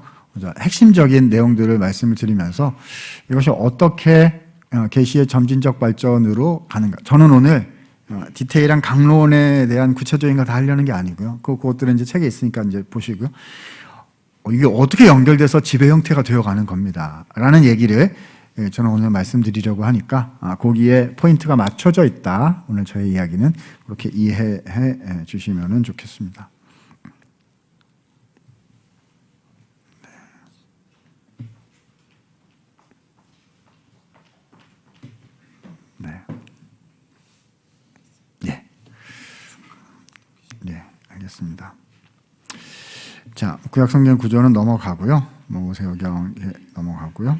핵심적인 내용들을 말씀을 드리면서 이것이 어떻게 계시의 점진적 발전으로 가는가. 저는 오늘 디테일한 강론에 대한 구체적인 걸 다 하려는 게 아니고요. 그것들은 이제 책에 있으니까 이제 보시고요. 이게 어떻게 연결돼서 지배 형태가 되어가는 겁니다. 라는 얘기를 저는 오늘 말씀드리려고 하니까 거기에 포인트가 맞춰져 있다. 오늘 저의 이야기는 그렇게 이해해 주시면 좋겠습니다. 네. 네. 네, 알겠습니다. 자, 구약성경 구조는 넘어가고요. 모세오경에 넘어가고요.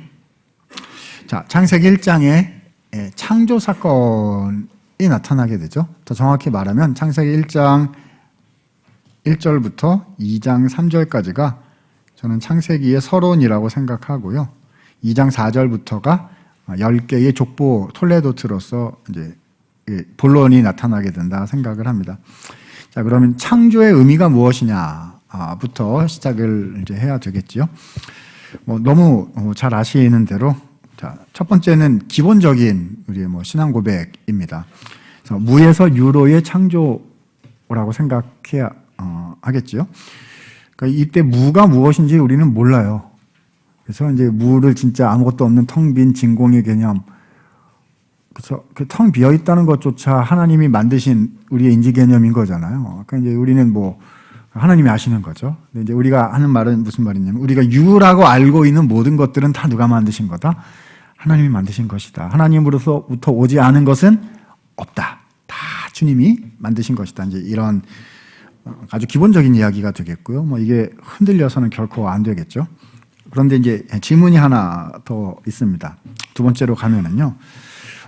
자, 창세기 1장에 창조 사건이 나타나게 되죠. 더 정확히 말하면 창세기 1장 1절부터 2장 3절까지가 저는 창세기의 서론이라고 생각하고요. 2장 4절부터가 10개의 족보 톨레도트로서 이제 본론이 나타나게 된다 생각을 합니다. 자, 그러면 창조의 의미가 무엇이냐부터 시작을 이제 해야 되겠지요. 너무 잘 아시는 대로 자, 첫 번째는 기본적인 우리의 신앙 고백입니다. 그래서 무에서 유로의 창조라고 생각해야 하겠지요. 그러니까 이때 무가 무엇인지 우리는 몰라요. 그래서 이제 무를 진짜 아무것도 없는 텅 빈 진공의 개념. 그래서 그 텅 비어 있다는 것조차 하나님이 만드신 우리의 인지 개념인 거잖아요. 그러니까 이제 우리는 하나님이 아시는 거죠. 근데 이제 우리가 하는 말은 무슨 말이냐면 우리가 유라고 알고 있는 모든 것들은 다 누가 만드신 거다? 하나님이 만드신 것이다. 하나님으로부터 오지 않은 것은 없다. 다 주님이 만드신 것이다. 이제 이런 아주 기본적인 이야기가 되겠고요. 이게 흔들려서는 결코 안 되겠죠. 그런데 이제 질문이 하나 더 있습니다. 두 번째로 가면은요.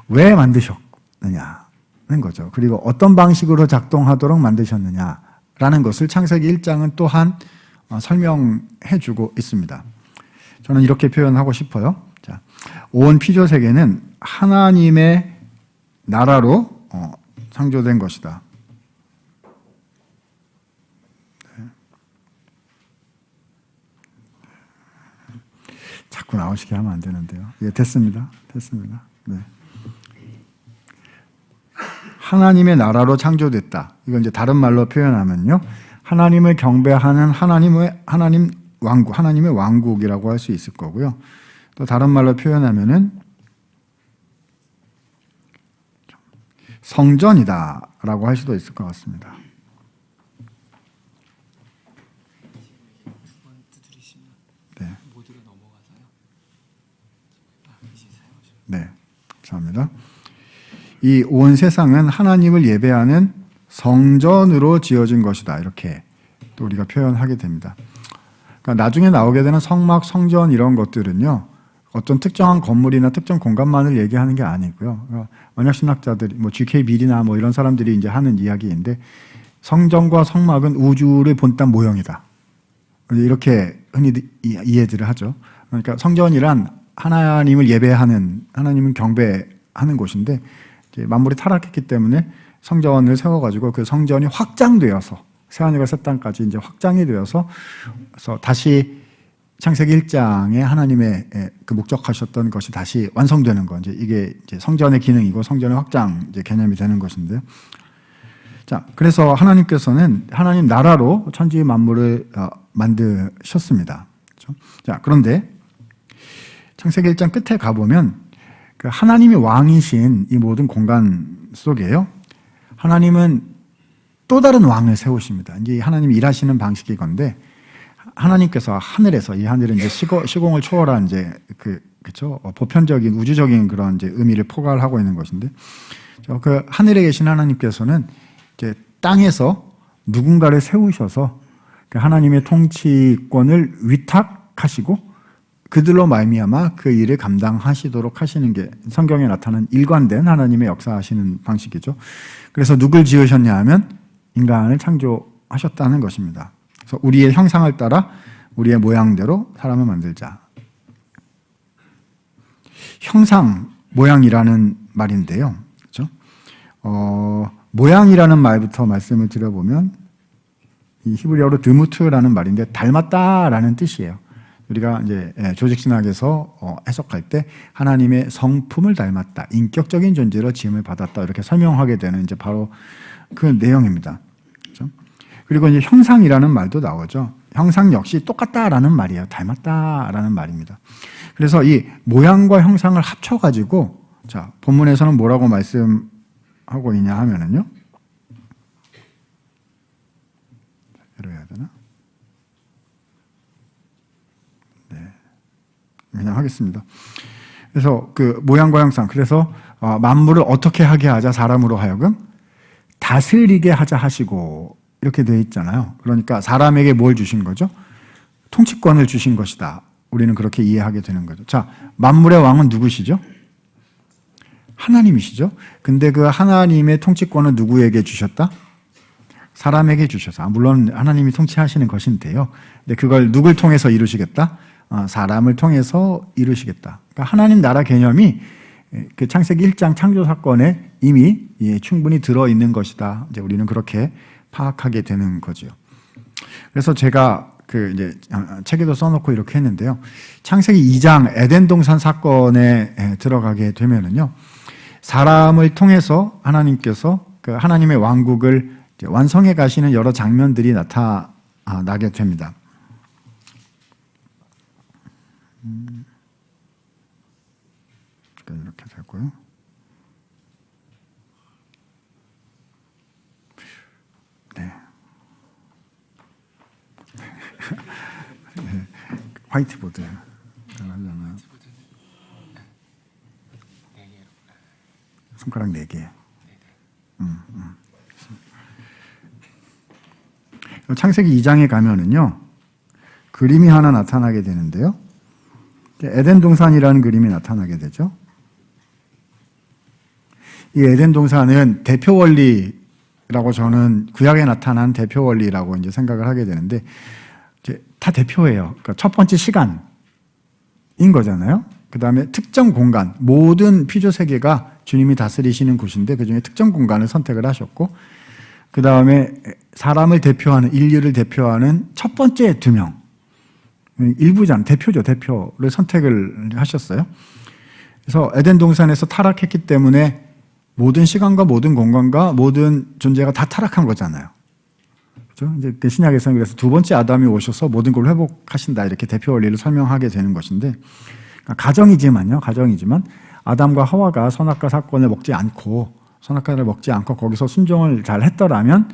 왜 만드셨느냐는 거죠. 그리고 어떤 방식으로 작동하도록 만드셨느냐라는 것을 창세기 1장은 또한 설명해 주고 있습니다. 저는 이렇게 표현하고 싶어요. 자, 온 피조 세계는 하나님의 나라로 창조된 것이다. 자꾸 나오시게 하면 안 되는데요. 예, 됐습니다. 네. 하나님의 나라로 창조됐다. 이건 이제 다른 말로 표현하면요. 하나님을 경배하는 하나님의 왕국이라고 할 수 있을 거고요. 또 다른 말로 표현하면은 성전이다라고 할 수도 있을 것 같습니다. 네. 네, 감사합니다. 이 온 세상은 하나님을 예배하는 성전으로 지어진 것이다. 이렇게 또 우리가 표현하게 됩니다. 그러니까 나중에 나오게 되는 성막, 성전 이런 것들은요. 어떤 특정한 건물이나 특정 공간만을 얘기하는 게 아니고요. 언약신학자들이 G.K. 빌이나 이런 사람들이 이제 하는 이야기인데 성전과 성막은 우주를 본딴 모형이다. 이렇게 흔히 이해들을 하죠. 그러니까 성전이란 하나님을 예배하는, 하나님을 경배하는 곳인데 이제 만물이 타락했기 때문에 성전을 세워가지고 그 성전이 확장되어서 새하늘과 새 땅까지 이제 확장이 되어서 그래서 다시 창세기 1장에 하나님의 그 목적하셨던 것이 다시 완성되는 거. 이게 이제 성전의 기능이고 성전의 확장 이제 개념이 되는 것인데요. 자, 그래서 하나님께서는 하나님 나라로 천지 만물을 만드셨습니다. 그렇죠? 자, 그런데 창세기 1장 끝에 가보면 그 하나님이 왕이신 이 모든 공간 속에요. 하나님은 또 다른 왕을 세우십니다. 이제 하나님이 일하시는 방식이 건데 하나님께서 하늘에서 이 하늘은 이제 시공을 초월한 이제 그렇죠? 보편적인 우주적인 그런 이제 의미를 포괄하고 있는 것인데 그 하늘에 계신 하나님께서는 이제 땅에서 누군가를 세우셔서 그 하나님의 통치권을 위탁하시고 그들로 말미암아 그 일을 감당하시도록 하시는 게 성경에 나타난 일관된 하나님의 역사하시는 방식이죠. 그래서 누굴 지으셨냐 하면 인간을 창조하셨다는 것입니다. 그래서 우리의 형상을 따라 우리의 모양대로 사람을 만들자. 형상, 모양이라는 말인데요. 그렇죠? 모양이라는 말부터 말씀을 드려보면 이 히브리어로 드무트라는 말인데 닮았다라는 뜻이에요. 우리가 이제 조직신학에서 해석할 때 하나님의 성품을 닮았다, 인격적인 존재로 지음을 받았다 이렇게 설명하게 되는 이제 바로 그 내용입니다. 그렇죠? 그리고 이제 형상이라는 말도 나오죠. 형상 역시 똑같다라는 말이에요. 닮았다라는 말입니다. 그래서 이 모양과 형상을 합쳐가지고 자 본문에서는 뭐라고 말씀하고 있냐 하면은요. 이래야 되나? 그냥 하겠습니다. 그래서 그 모양과 형상, 그래서 만물을 어떻게 하게 하자 사람으로 하여금 다스리게 하자 하시고 이렇게 되어 있잖아요. 그러니까 사람에게 뭘 주신 거죠? 통치권을 주신 것이다. 우리는 그렇게 이해하게 되는 거죠. 자, 만물의 왕은 누구시죠? 하나님이시죠. 근데 그 하나님의 통치권을 누구에게 주셨다? 사람에게 주셔서 물론 하나님이 통치하시는 것인데요. 근데 그걸 누굴 통해서 이루시겠다? 사람을 통해서 이루시겠다. 그러니까 하나님 나라 개념이 그 창세기 1장 창조 사건에 이미 충분히 들어 있는 것이다. 이제 우리는 그렇게 파악하게 되는 거죠. 그래서 제가 그 이제 책에도 써놓고 이렇게 했는데요. 창세기 2장 에덴 동산 사건에 들어가게 되면은요, 사람을 통해서 하나님께서 그 하나님의 왕국을 완성해 가시는 여러 장면들이 나타나게 됩니다. 이렇게 되고요. 네. 네. 화이트보드 하려면 손가락 4개. 창세기 2장에 가면은요, 그림이 하나 나타나게 되는데요. 에덴 동산이라는 그림이 나타나게 되죠. 이 에덴 동산은 대표 원리라고 저는 구약에 나타난 대표 원리라고 이제 생각을 하게 되는데, 이제 다 대표예요. 그러니까 첫 번째 시간인 거잖아요. 그 다음에 특정 공간, 모든 피조 세계가 주님이 다스리시는 곳인데 그 중에 특정 공간을 선택을 하셨고, 그 다음에 사람을 대표하는, 인류를 대표하는 첫 번째 2명, 일부장, 대표를 선택을 하셨어요. 그래서 에덴 동산에서 타락했기 때문에 모든 시간과 모든 공간과 모든 존재가 다 타락한 거잖아요. 그렇죠? 이제 그 신약에서는 그래서 두 번째 아담이 오셔서 모든 걸 회복하신다, 이렇게 대표 원리를 설명하게 되는 것인데, 가정이지만 아담과 하와가 선악과 사건을 먹지 않고 거기서 순종을 잘 했더라면,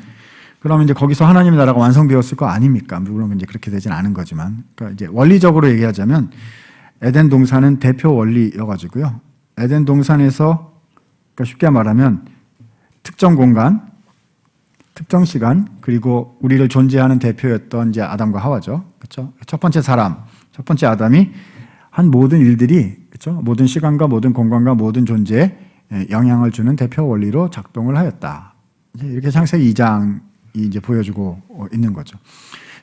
그러면 이제 거기서 하나님의 나라가 완성되었을 거 아닙니까? 물론 이제 그렇게 되진 않은 거지만, 그러니까 이제 원리적으로 얘기하자면 에덴 동산은 대표 원리여가지고요. 에덴 동산에서, 그러니까 쉽게 말하면 특정 공간, 특정 시간, 그리고 우리를 존재하는 대표였던 이제 아담과 하와죠. 그렇죠? 첫 번째 사람, 첫 번째 아담이 한 모든 일들이, 그렇죠? 모든 시간과 모든 공간과 모든 존재에 영향을 주는 대표 원리로 작동을 하였다. 이렇게 창세기 2장이 이제 보여주고 있는 거죠.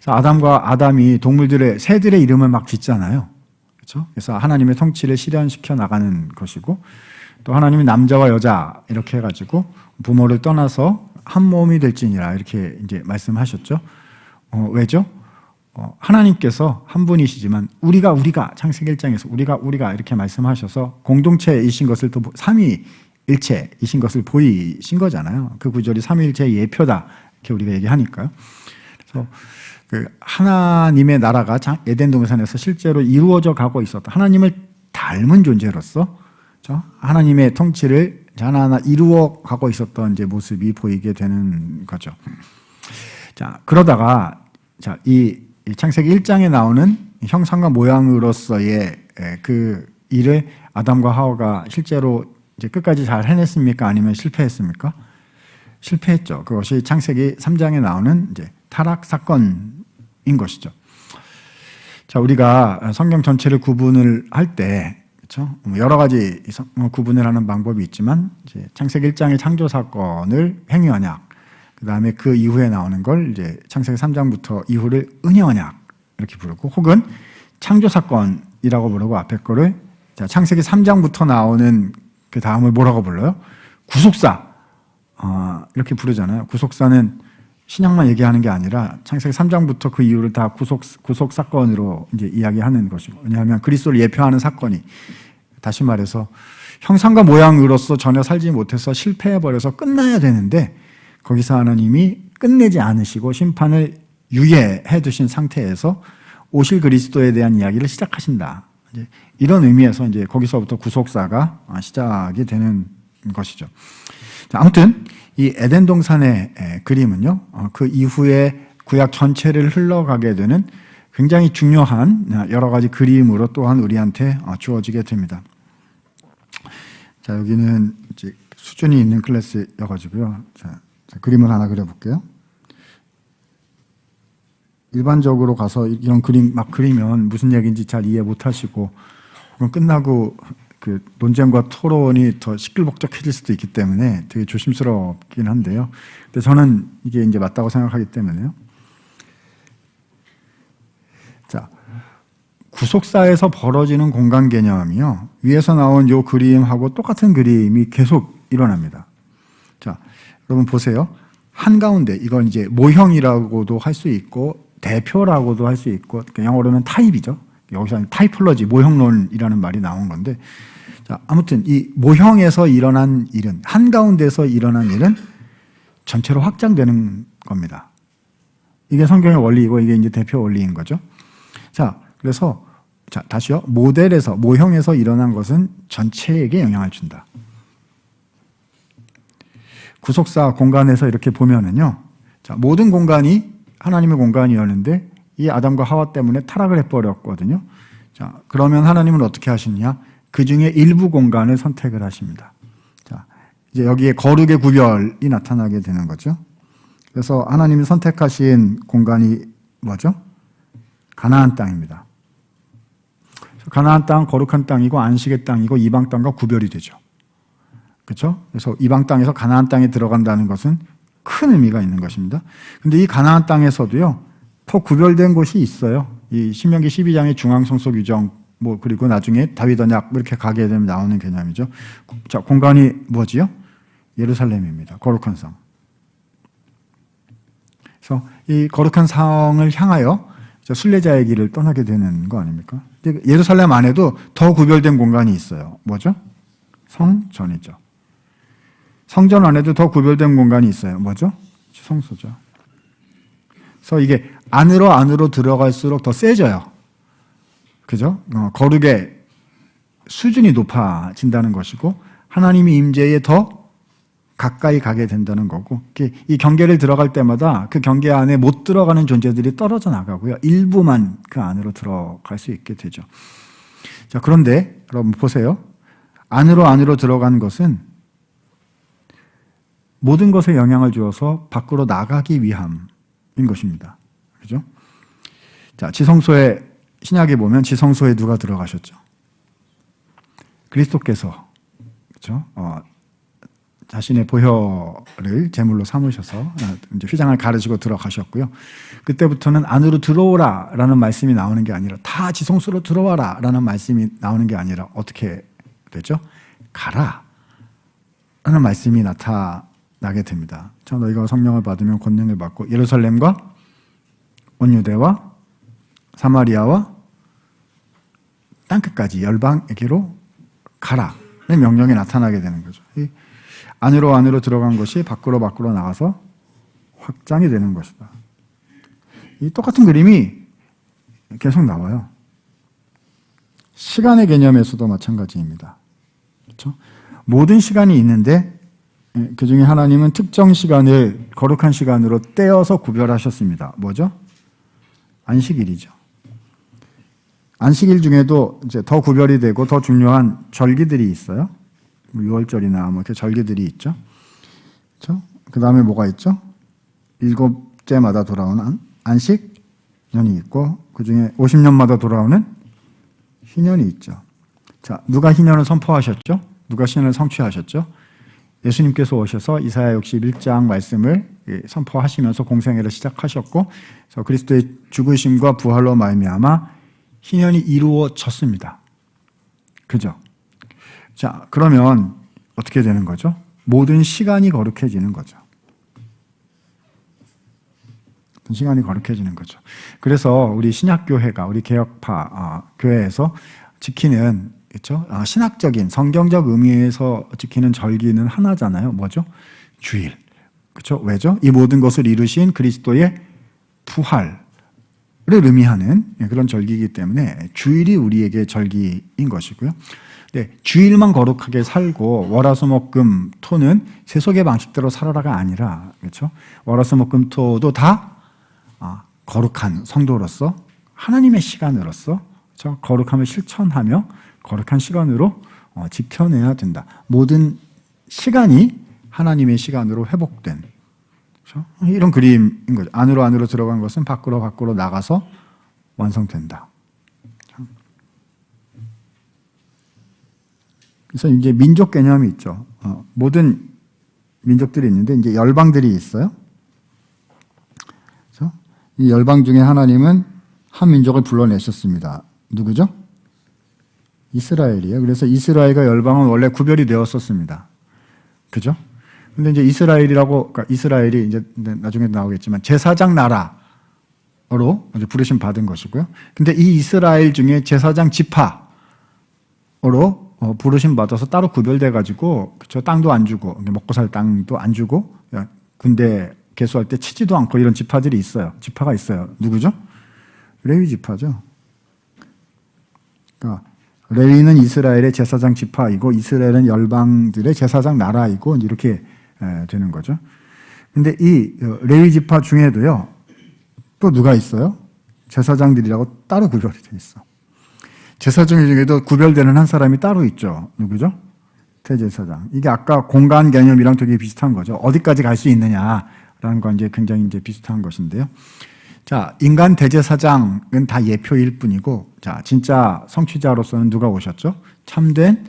그래서 아담이 새들의 이름을 막 짓잖아요. 그렇죠? 그래서 하나님의 통치를 실현시켜 나가는 것이고, 또 하나님이 남자와 여자 이렇게 해가지고 부모를 떠나서 한 몸이 될지니라 이렇게 이제 말씀하셨죠. 왜죠? 하나님께서 한 분이시지만 우리가 창세기 1장에서 우리가 이렇게 말씀하셔서 공동체이신 것을 또 삼위일체이신 것을 보이신 거잖아요. 그 구절이 삼위일체의 예표다 이렇게 우리가 얘기하니까요. 그래서 그 하나님의 나라가 에덴 동산에서 실제로 이루어져 가고 있었다. 하나님을 닮은 존재로서 하나님의 통치를 하나하나 이루어 가고 있었던 이제 모습이 보이게 되는 거죠. 자, 그러다가 이 창세기 1장에 나오는 형상과 모양으로서의 그 일을 아담과 하와가 실제로 이제 끝까지 잘 해냈습니까? 아니면 실패했습니까? 실패했죠. 그것이 창세기 3장에 나오는 이제 타락 사건인 것이죠. 자, 우리가 성경 전체를 구분을 할 때, 그렇죠? 여러 가지 구분을 하는 방법이 있지만, 이제 창세기 1장의 창조 사건을 행위언약, 그 다음에 그 이후에 나오는 걸 이제 창세기 3장부터 이후를 은혜언약 이렇게 부르고, 혹은 창조 사건이라고 부르고 앞에 거를 창세기 3장부터 나오는 그 다음을 뭐라고 불러요? 구속사. 이렇게 부르잖아요. 구속사는 신약만 얘기하는 게 아니라 창세기 3장부터 그 이후를 다 구속 사건으로 이제 이야기하는 것이고, 왜냐하면 그리스도를 예표하는 사건이, 다시 말해서 형상과 모양으로서 전혀 살지 못해서 실패해버려서 끝나야 되는데 거기서 하나님이 끝내지 않으시고 심판을 유예해 두신 상태에서 오실 그리스도에 대한 이야기를 시작하신다. 이제 이런 의미에서 이제 거기서부터 구속사가 시작이 되는 것이죠. 자, 아무튼 이 에덴 동산의 그림은요, 그 이후에 구약 전체를 흘러가게 되는 굉장히 중요한 여러 가지 그림으로 또한 우리한테 주어지게 됩니다. 자, 여기는 이제 수준이 있는 클래스여가지고요. 자, 그림을 하나 그려볼게요. 일반적으로 가서 이런 그림 막 그리면 무슨 얘기인지 잘 이해 못하시고, 그럼 끝나고 그 논쟁과 토론이 더 시끌벅적해질 수도 있기 때문에 되게 조심스럽긴 한데요. 근데 저는 이게 이제 맞다고 생각하기 때문에요. 자, 구속사에서 벌어지는 공간 개념이요, 위에서 나온 요 그림하고 똑같은 그림이 계속 일어납니다. 자, 여러분 보세요. 한가운데, 이건 이제 모형이라고도 할 수 있고 대표라고도 할 수 있고, 영어로는 타입이죠. 여기서 타이폴로지, 모형론이라는 말이 나온 건데, 자, 아무튼 이 모형에서 일어난 일은, 한가운데서 일어난 일은 전체로 확장되는 겁니다. 이게 성경의 원리이고 이게 이제 대표 원리인 거죠. 자, 그래서 자, 다시요. 모델에서, 모형에서 일어난 것은 전체에게 영향을 준다. 구속사 공간에서 이렇게 보면은요, 자, 모든 공간이 하나님의 공간이었는데 이 아담과 하와 때문에 타락을 해버렸거든요. 자, 그러면 하나님은 어떻게 하시느냐? 그 중에 일부 공간을 선택을 하십니다. 자, 이제 여기에 거룩의 구별이 나타나게 되는 거죠. 그래서 하나님이 선택하신 공간이 뭐죠? 가나안 땅입니다. 가나안 땅, 거룩한 땅이고 안식의 땅이고 이방 땅과 구별이 되죠. 그렇죠? 그래서 이방 땅에서 가나안 땅에 들어간다는 것은 큰 의미가 있는 것입니다. 근데 이 가나안 땅에서도요, 더 구별된 곳이 있어요. 이 신명기 12장의 중앙성소 규정, 뭐 그리고 나중에 다윗 언약 이렇게 가게 되면 나오는 개념이죠. 자, 공간이 뭐지요? 예루살렘입니다. 거룩한 성. 그래서 이 거룩한 성을 향하여 순례자의 길을 떠나게 되는 거 아닙니까? 예루살렘 안에도 더 구별된 공간이 있어요. 뭐죠? 성전이죠. 성전 안에도 더 구별된 공간이 있어요. 뭐죠? 성소죠. 그래서 이게 안으로 들어갈수록 더 세져요. 그죠? 거룩의 수준이 높아진다는 것이고, 하나님의 임재에 더 가까이 가게 된다는 거고, 이 경계를 들어갈 때마다 그 경계 안에 못 들어가는 존재들이 떨어져 나가고요. 일부만 그 안으로 들어갈 수 있게 되죠. 자, 그런데 여러분 보세요. 안으로 들어간 것은 모든 것에 영향을 주어서 밖으로 나가기 위함인 것입니다. 그죠? 자, 지성소에, 신약에 보면 지성소에 누가 들어가셨죠? 그리스도께서, 그죠? 자신의 보혈을 제물로 삼으셔서 이제 휘장을 가르시고 들어가셨고요. 그때부터는 안으로 들어오라라는 말씀이 나오는 게 아니라, 다 지성소로 들어와라라는 말씀이 나오는 게 아니라 어떻게 되죠? 가라 라는 말씀이 나타나게 됩니다. 자, 너희가 성령을 받으면 권능을 받고 예루살렘과 온 유대와 사마리아와 땅끝까지 열방에게로 가라는 명령이 나타나게 되는 거죠. 안으로 들어간 것이 밖으로 나가서 확장이 되는 것이다. 이 똑같은 그림이 계속 나와요. 시간의 개념에서도 마찬가지입니다. 그렇죠? 모든 시간이 있는데 그 중에 하나님은 특정 시간을 거룩한 시간으로 떼어서 구별하셨습니다. 뭐죠? 안식일이죠. 안식일 중에도 이제 더 구별이 되고 더 중요한 절기들이 있어요. 6월절이나 뭐 이렇게 절기들이 있죠. 그렇죠? 그 다음에 뭐가 있죠? 7제마다 돌아오는 안식년이 있고 그 중에 50년마다 돌아오는 희년이 있죠. 자, 누가 희년을 선포하셨죠? 누가 희년을 성취하셨죠? 예수님께서 오셔서 이사야 61장 말씀을 선포하시면서 공생애를 시작하셨고, 그래서 그리스도의 죽으심과 부활로 말미암아 희년이 이루어졌습니다. 그죠? 자, 그러면 어떻게 되는 거죠? 모든 시간이 거룩해지는 거죠. 시간이 거룩해지는 거죠. 그래서 우리 신약교회가 우리 개혁파 교회에서 지키는 그렇죠? 신학적인 성경적 의미에서 지키는 절기는 하나잖아요. 뭐죠? 주일. 그렇죠? 왜죠? 이 모든 것을 이루신 그리스도의 부활을 의미하는 그런 절기이기 때문에 주일이 우리에게 절기인 것이고요. 네, 주일만 거룩하게 살고 월화수목금 토는 세속의 방식대로 살아라가 아니라 그렇죠? 월화수목금 토도 다 거룩한 성도로서 하나님의 시간으로서 그렇죠? 거룩함을 실천하며 거룩한 시간으로 지켜내야 된다. 모든 시간이 하나님의 시간으로 회복된 그렇죠? 이런 그림인 거죠. 안으로 들어간 것은 밖으로 나가서 완성된다. 그래서 이제 민족 개념이 있죠. 모든 민족들이 있는데 이제 열방들이 있어요. 그렇죠? 이 열방 중에 하나님은 한 민족을 불러내셨습니다. 누구죠? 이스라엘이에요. 그래서 이스라엘과 열방은 원래 구별이 되었었습니다. 그죠? 근데 이제 그러니까 이스라엘이 이제 나중에 나오겠지만 제사장 나라로 이제 부르심 받은 것이고요. 근데 이 이스라엘 중에 제사장 지파로 부르심 받아서 따로 구별돼 가지고 그쵸? 땅도 안 주고 먹고 살 땅도 안 주고 군대 개수할 때 치지도 않고 이런 지파들이 있어요. 지파가 있어요. 누구죠? 레위 지파죠. 그러니까 레위는 이스라엘의 제사장 지파이고 이스라엘은 열방들의 제사장 나라이고 이렇게 되는 거죠. 근데 이 레위 지파 중에도요. 또 누가 있어요? 제사장들이라고 따로 구별이 돼 있어. 제사장 중에도 구별되는 한 사람이 따로 있죠. 누구죠? 대제사장. 이게 아까 공간 개념이랑 되게 비슷한 거죠. 어디까지 갈 수 있느냐라는 건 이제 굉장히 이제 비슷한 것인데요. 자, 인간 대제사장은 다 예표일 뿐이고, 자, 진짜 성취자로서는 누가 오셨죠? 참된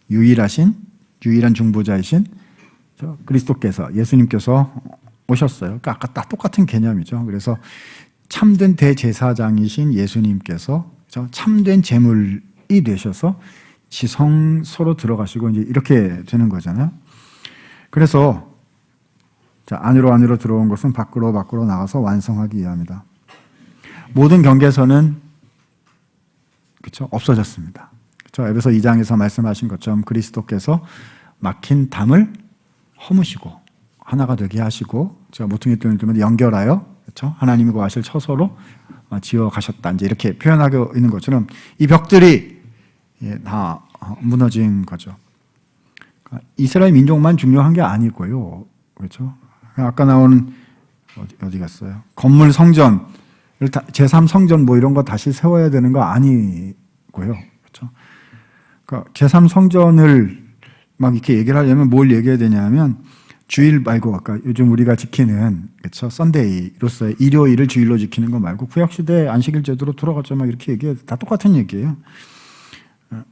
유일한 중보자이신 그리스도께서, 예수님께서 오셨어요. 그러니까 아까 딱 똑같은 개념이죠. 그래서 참된 대제사장이신 예수님께서 참된 제물이 되셔서 지성소로 들어가시고 이제 이렇게 되는 거잖아요. 그래서 자, 안으로 들어온 것은 밖으로 나가서 완성하기 위함이다. 모든 경계선은 그렇죠? 없어졌습니다. 그렇죠? 에베소 2장에서 말씀하신 것처럼 그리스도께서 막힌 담을 허무시고 하나가 되게 하시고 제가 모퉁이 뚫는 연결하여 그렇죠? 하나님이 거하실 처소로 지어 가셨다. 이제 이렇게 표현하고 있는 것처럼 이 벽들이 다 무너진 거죠. 이스라엘 민족만 중요한 게 아니고요. 그렇죠? 아까 나오는 어디 갔어요? 건물 성전, 제3성전 뭐 이런 거 다시 세워야 되는 거 아니고요. 그렇죠? 그러니까 제3성전을 막 이렇게 얘기를 하려면 뭘 얘기해야 되냐면 주일 말고 아까 요즘 우리가 지키는 그렇죠? 썬데이로서의 일요일을 주일로 지키는 거 말고 구약 시대 안식일 제도로 돌아갔죠. 막 이렇게 얘기해요. 다 똑같은 얘기예요.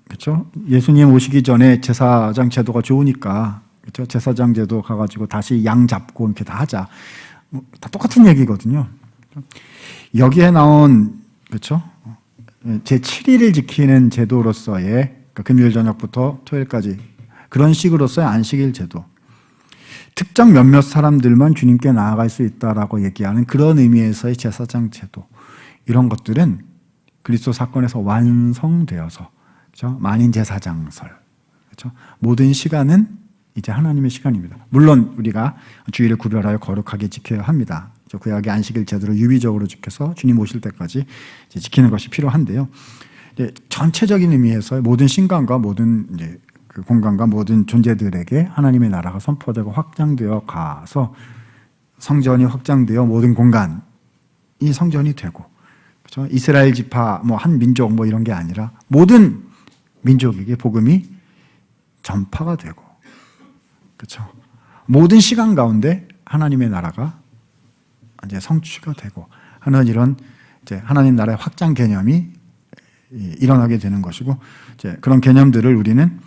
그렇죠? 예수님 오시기 전에 제사장 제도가 좋으니까 그렇죠? 제사장 제도 가가지고 다시 양 잡고 이렇게 다 하자. 다 똑같은 얘기거든요. 여기에 나온 그렇죠? 제 7일을 지키는 제도로서의 그러니까 금요일 저녁부터 토요일까지 그런 식으로서의 안식일 제도. 특정 몇몇 사람들만 주님께 나아갈 수 있다라고 얘기하는 그런 의미에서의 제사장 제도. 이런 것들은 그리스도 사건에서 완성되어서 그렇죠? 만인 제사장설. 그렇죠? 모든 시간은 이제 하나님의 시간입니다. 물론 우리가 주일을 구별하여 거룩하게 지켜야 합니다. 구약의 안식일 제대로 유비적으로 지켜서 주님 오실 때까지 이제 지키는 것이 필요한데요. 이제 전체적인 의미에서 모든 신간과 모든 이제 그 공간과 모든 존재들에게 하나님의 나라가 선포되고 확장되어 가서 성전이 확장되어 모든 공간이 성전이 되고, 그렇죠? 이스라엘 지파 뭐 한 민족 뭐 이런 게 아니라 모든 민족에게 복음이 전파가 되고, 그렇죠? 모든 시간 가운데 하나님의 나라가 이제 성취가 되고 하는 이런 이제 하나님 나라의 확장 개념이 일어나게 되는 것이고, 이제 그런 개념들을 우리는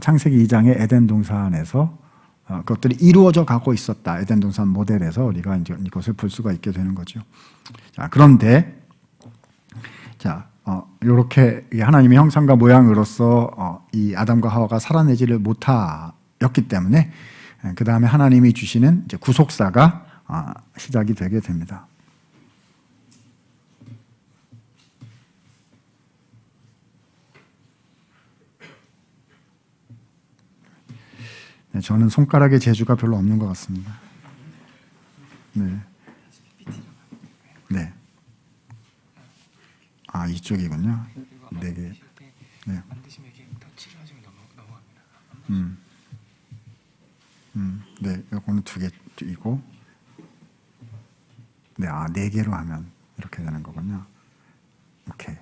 창세기 2장의 에덴 동산에서 그것들이 이루어져 가고 있었다. 에덴 동산 모델에서 우리가 이제 이것을 볼 수가 있게 되는 거죠. 자, 그런데 자, 이렇게 하나님의 형상과 모양으로서 이 아담과 하와가 살아내지를 못하였기 때문에 그 다음에 하나님이 주시는 이제 구속사가 시작이 되게 됩니다. 네, 저는 손가락의 재주가 별로 없는 것 같습니다. 네. 네. 아, 이쪽이군요. 네 개. 네. 만드시면 이렇게 터치를 하시면 넘어갑니다. 네, 이거는 2개이고, 네, 4개로 하면 이렇게 되는 거군요. 오케이,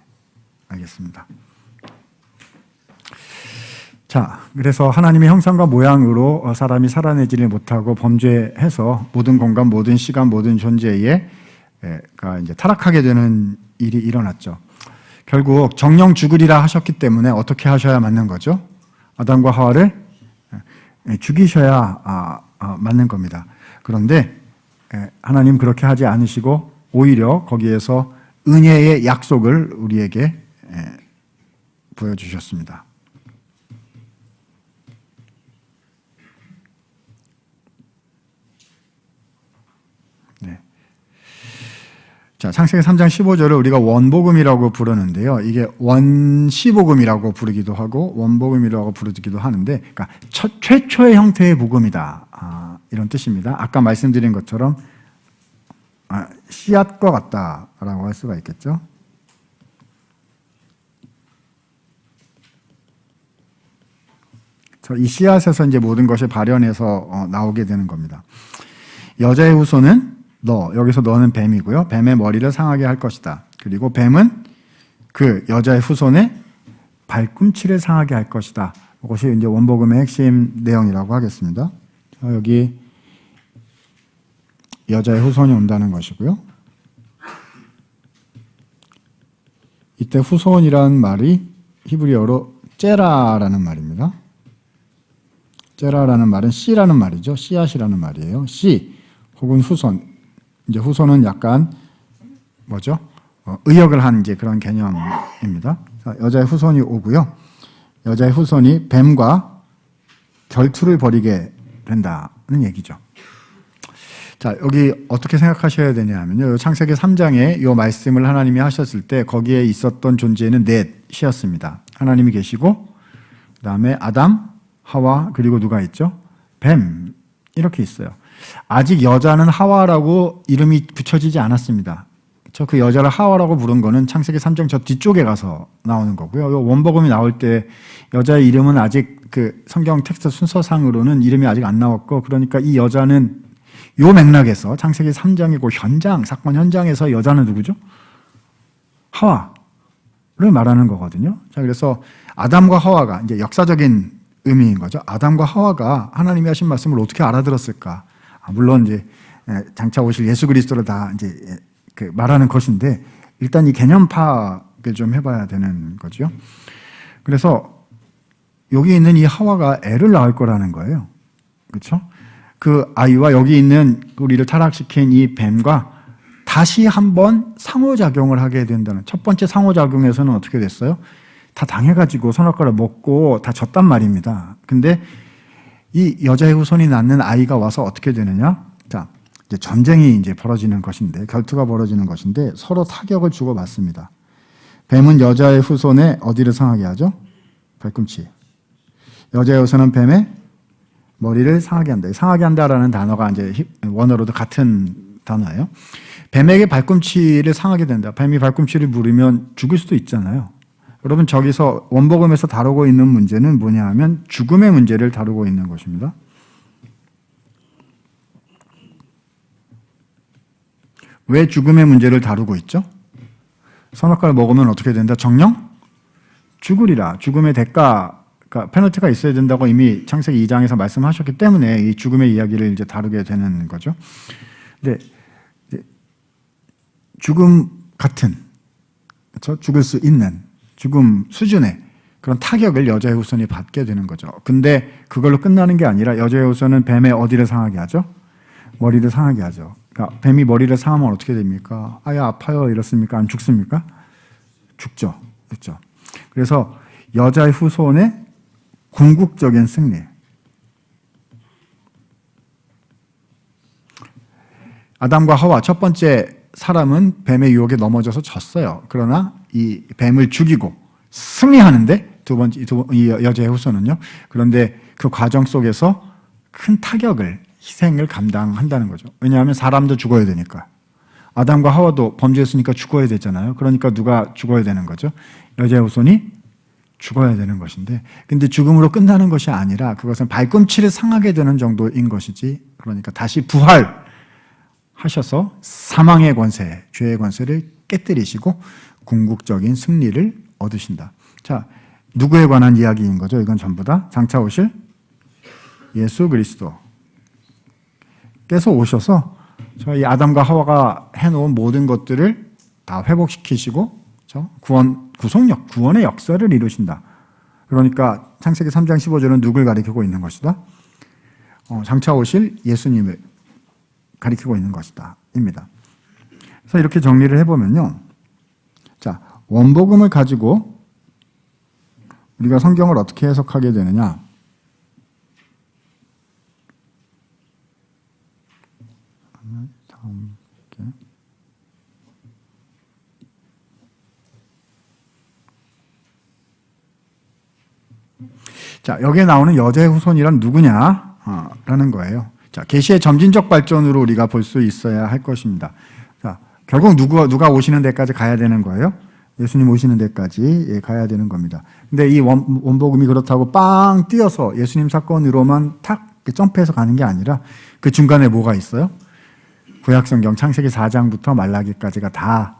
알겠습니다. 자, 그래서 하나님의 형상과 모양으로 사람이 살아내지를 못하고 범죄해서 모든 공간, 모든 시간, 모든 존재가 이제 타락하게 되는 일이 일어났죠. 결국 정령 죽으리라 하셨기 때문에 어떻게 하셔야 맞는 거죠? 아담과 하와를 죽이셔야 맞는 겁니다. 그런데 하나님 그렇게 하지 않으시고 오히려 거기에서 은혜의 약속을 우리에게 보여주셨습니다. 네. 자, 창세기 3장 15절을 우리가 원복음이라고 부르는데요. 이게 원시복음이라고 부르기도 하고 원복음이라고 부르기도 하는데, 그러니까 최초의 형태의 복음이다. 이런 뜻입니다. 아까 말씀드린 것처럼 씨앗과 같다라고 할 수가 있겠죠. 이 씨앗에서 이제 모든 것이 발현해서 나오게 되는 겁니다. 여자의 후손은 여기서 너는 뱀이고요. 뱀의 머리를 상하게 할 것이다. 그리고 뱀은 그 여자의 후손의 발꿈치를 상하게 할 것이다. 이것이 이제 원복음의 핵심 내용이라고 하겠습니다. 여기 여자의 후손이 온다는 것이고요. 이때 후손이라는 말이 히브리어로 째라라는 말입니다. 째라라는 말은 씨라는 말이죠. 씨앗이라는 말이에요. 씨 혹은 후손. 이제 후손은 약간 뭐죠? 의역을 한 이제 그런 개념입니다. 여자의 후손이 오고요. 여자의 후손이 뱀과 결투를 벌이게 된다는 얘기죠. 자, 여기 어떻게 생각하셔야 되냐면요. 창세기 3장에 이 말씀을 하나님이 하셨을 때 거기에 있었던 존재는 넷이었습니다. 하나님이 계시고, 그 다음에 아담, 하와, 그리고 누가 있죠? 뱀. 이렇게 있어요. 아직 여자는 하와라고 이름이 붙여지지 않았습니다. 그 여자를 하와라고 부른 거는 창세기 3장 저 뒤쪽에 가서 나오는 거고요. 원복음이 나올 때 여자의 이름은 아직 그 성경 텍스트 순서상으로는 이름이 아직 안 나왔고, 그러니까 이 여자는 요 맥락에서 창세기 3장의 그 현장, 사건 현장에서 여자는 누구죠? 하와를 말하는 거거든요. 자, 그래서 아담과 하와가 이제 역사적인 의미인 거죠. 아담과 하와가 하나님이 하신 말씀을 어떻게 알아들었을까? 물론 이제 장차 오실 예수 그리스도를 다 이제 그 말하는 것인데, 일단 이 개념 파악을 좀 해봐야 되는 거죠. 그래서 여기 있는 이 하와가 애를 낳을 거라는 거예요. 그렇죠? 그 아이와 여기 있는 우리를 타락시킨 이 뱀과 다시 한번 상호작용을 하게 된다는, 첫 번째 상호작용에서는 어떻게 됐어요? 다 당해가지고 선악과를 먹고 다 졌단 말입니다. 근데 이 여자의 후손이 낳는 아이가 와서 어떻게 되느냐? 자, 이제 전쟁이 이제 벌어지는 것인데, 결투가 벌어지는 것인데 서로 타격을 주고받습니다. 뱀은 여자의 후손에 어디를 상하게 하죠? 발꿈치. 여자의 후손은 뱀의 머리를 상하게 한다. 상하게 한다라는 단어가 이제 원어로도 같은 단어예요. 뱀에게 발꿈치를 상하게 된다. 뱀이 발꿈치를 물으면 죽을 수도 있잖아요. 여러분, 저기서 원복음에서 다루고 있는 문제는 뭐냐 하면 죽음의 문제를 다루고 있는 것입니다. 왜 죽음의 문제를 다루고 있죠? 선악과를 먹으면 어떻게 된다? 정령? 죽으리라. 죽음의 대가, 그러니까 페널티가 있어야 된다고 이미 창세기 2장에서 말씀하셨기 때문에 이 죽음의 이야기를 이제 다루게 되는 거죠. 근데 죽음 같은, 그렇죠? 죽을 수 있는 죽음 수준의 그런 타격을 여자의 후손이 받게 되는 거죠. 근데 그걸로 끝나는 게 아니라 여자의 후손은 뱀의 어디를 상하게 하죠? 머리를 상하게 하죠. 그러니까 뱀이 머리를 상하면 어떻게 됩니까? 아야 아파요 이렇습니까? 안 죽습니까? 죽죠. 그렇죠. 그래서 여자의 후손의 궁극적인 승리. 아담과 하와 첫 번째 사람은 뱀의 유혹에 넘어져서 졌어요. 그러나 이 뱀을 죽이고 승리하는데 이 여자의 후손은요. 그런데 그 과정 속에서 큰 타격을, 희생을 감당한다는 거죠. 왜냐하면 사람도 죽어야 되니까. 아담과 하와도 범죄했으니까 죽어야 되잖아요. 그러니까 누가 죽어야 되는 거죠? 여자의 후손이 죽어야 되는 것인데, 근데 죽음으로 끝나는 것이 아니라 그것은 발꿈치를 상하게 되는 정도인 것이지, 그러니까 다시 부활하셔서 사망의 권세, 죄의 권세를 깨뜨리시고 궁극적인 승리를 얻으신다. 자, 누구에 관한 이야기인 거죠? 이건 전부 다 장차 오실 예수 그리스도 께서 오셔서 저희 아담과 하와가 해놓은 모든 것들을 다 회복시키시고 구원의 역사를 이루신다. 그러니까 창세기 3장 15절은 누굴 가리키고 있는 것이다? 장차 오실 예수님을 가리키고 있는 것이다. 입니다. 그래서 이렇게 정리를 해보면요. 자, 원복음을 가지고 우리가 성경을 어떻게 해석하게 되느냐? 자, 여기에 나오는 여자의 후손이란 누구냐? 라는 거예요. 자, 계시의 점진적 발전으로 우리가 볼 수 있어야 할 것입니다. 자, 결국 누가 오시는 데까지 가야 되는 거예요? 예수님 오시는 데까지 가야 되는 겁니다. 근데 이 원복음이 그렇다고 빵 뛰어서 예수님 사건으로만 탁 점프해서 가는 게 아니라 그 중간에 뭐가 있어요? 구약성경 창세기 4장부터 말라기까지가 다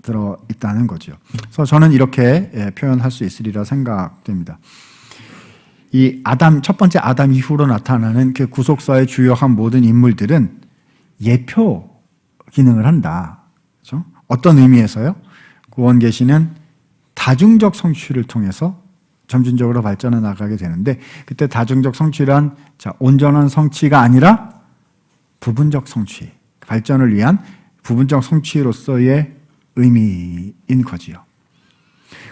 들어있다는 거죠. 그래서 저는 이렇게 표현할 수 있으리라 생각됩니다. 이 첫 번째 아담 이후로 나타나는 그 구속사의 주요한 모든 인물들은 예표 기능을 한다. 그렇죠? 어떤 의미에서요? 구원 계시는 다중적 성취를 통해서 점진적으로 발전해 나가게 되는데, 그때 다중적 성취란 온전한 성취가 아니라 부분적 성취, 발전을 위한 부분적 성취로서의 의미인 거지요.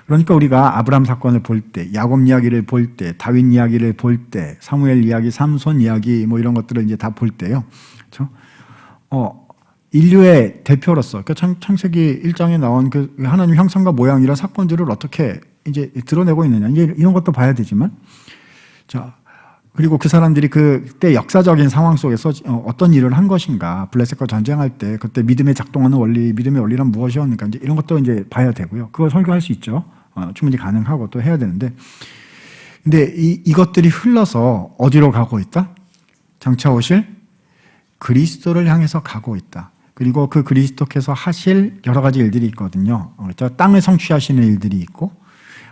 그러니까 우리가 아브라함 사건을 볼 때, 야곱 이야기를 볼 때, 다윗 이야기를 볼 때, 사무엘 이야기, 삼손 이야기 뭐 이런 것들을 이제 다 볼 때요. 그렇죠? 인류의 대표로서, 그러니까 창세기 1장에 나온 그 하나님 형상과 모양 이런 사건들을 어떻게 이제 드러내고 있느냐, 이런 것도 봐야 되지만, 자, 그리고 그 사람들이 그때 역사적인 상황 속에서 어떤 일을 한 것인가, 블레셋과 전쟁할 때 그때 믿음에 작동하는 원리, 믿음의 원리란 무엇이었는가, 이제 이런 것도 이제 봐야 되고요. 그걸 설교할 수 있죠. 충분히 가능하고 또 해야 되는데, 근데 이것들이 흘러서 어디로 가고 있다? 장차 오실 그리스도를 향해서 가고 있다. 그리고 그 그리스도께서 하실 여러 가지 일들이 있거든요. 그렇죠? 땅을 성취하시는 일들이 있고,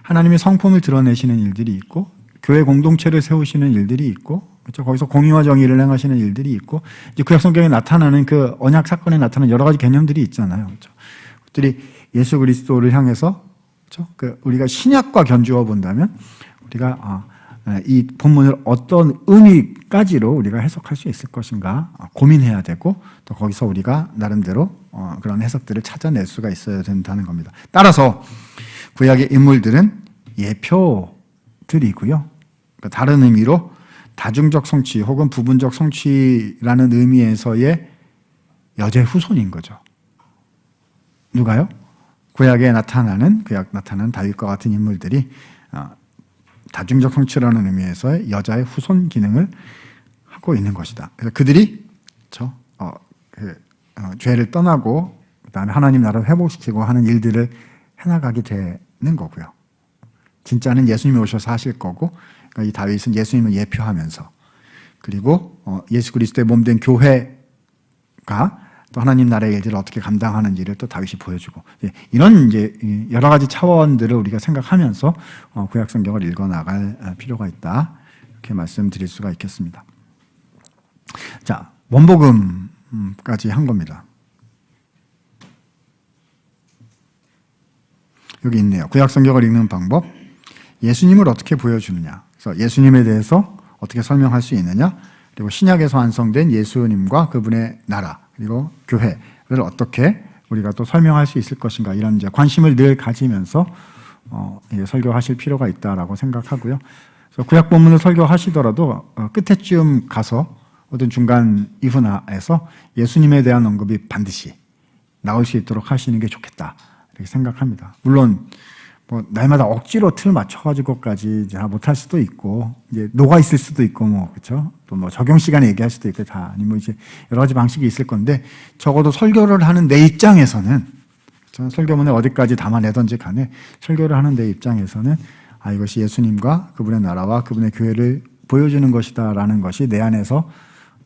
하나님의 성품을 드러내시는 일들이 있고, 교회 공동체를 세우시는 일들이 있고, 그렇죠? 거기서 공의와 정의를 행하시는 일들이 있고, 이제 구약 성경에 나타나는 그 언약 사건에 나타나는 여러 가지 개념들이 있잖아요. 그렇죠? 그것들이 예수 그리스도를 향해서, 그렇죠? 우리가 신약과 견주어 본다면 우리가 이 본문을 어떤 의미까지로 우리가 해석할 수 있을 것인가 고민해야 되고, 또 거기서 우리가 나름대로 그런 해석들을 찾아낼 수가 있어야 된다는 겁니다. 따라서 구약의 인물들은 예표들이고요. 다른 의미로 다중적 성취 혹은 부분적 성취라는 의미에서의 여자의 후손인 거죠. 누가요? 구약 나타나는 다윗과 같은 인물들이 다중적 성취라는 의미에서의 여자의 후손 기능을 하고 있는 것이다. 그래서 그들이 죄를 떠나고 그다음에 하나님 나라를 회복시키고 하는 일들을 해나가게 되는 거고요. 진짜는 예수님이 오셔서 하실 거고, 그러니까 이 다윗은 예수님을 예표하면서, 그리고 예수 그리스도의 몸된 교회가 또 하나님 나라의 일들을 어떻게 감당하는지를 또 다윗이 보여주고, 이런 이제 여러 가지 차원들을 우리가 생각하면서 구약 성경을 읽어 나갈 필요가 있다, 이렇게 말씀드릴 수가 있겠습니다. 자, 원복음까지 한 겁니다. 여기 있네요. 구약 성경을 읽는 방법. 예수님을 어떻게 보여주느냐. 그래서 예수님에 대해서 어떻게 설명할 수 있느냐. 그리고 신약에서 완성된 예수님과 그분의 나라, 그리고 교회를 어떻게 우리가 또 설명할 수 있을 것인가. 이런 이제 관심을 늘 가지면서 설교하실 필요가 있다라고 생각하고요. 그래서 구약 본문을 설교하시더라도 끝에쯤 가서 어떤 중간 이후나에서 예수님에 대한 언급이 반드시 나올 수 있도록 하시는 게 좋겠다, 이렇게 생각합니다. 물론 뭐 날마다 억지로 틀 맞춰가지고까지 못할 수도 있고, 이제 녹아 있을 수도 있고, 그렇죠? 또 뭐 적용 시간에 얘기할 수도 있고, 다 아니면 이제 여러 가지 방식이 있을 건데, 적어도 설교를 하는 내 입장에서는, 저는 설교문에 어디까지 담아내든지 간에 설교를 하는 내 입장에서는 이것이 예수님과 그분의 나라와 그분의 교회를 보여주는 것이다라는 것이 내 안에서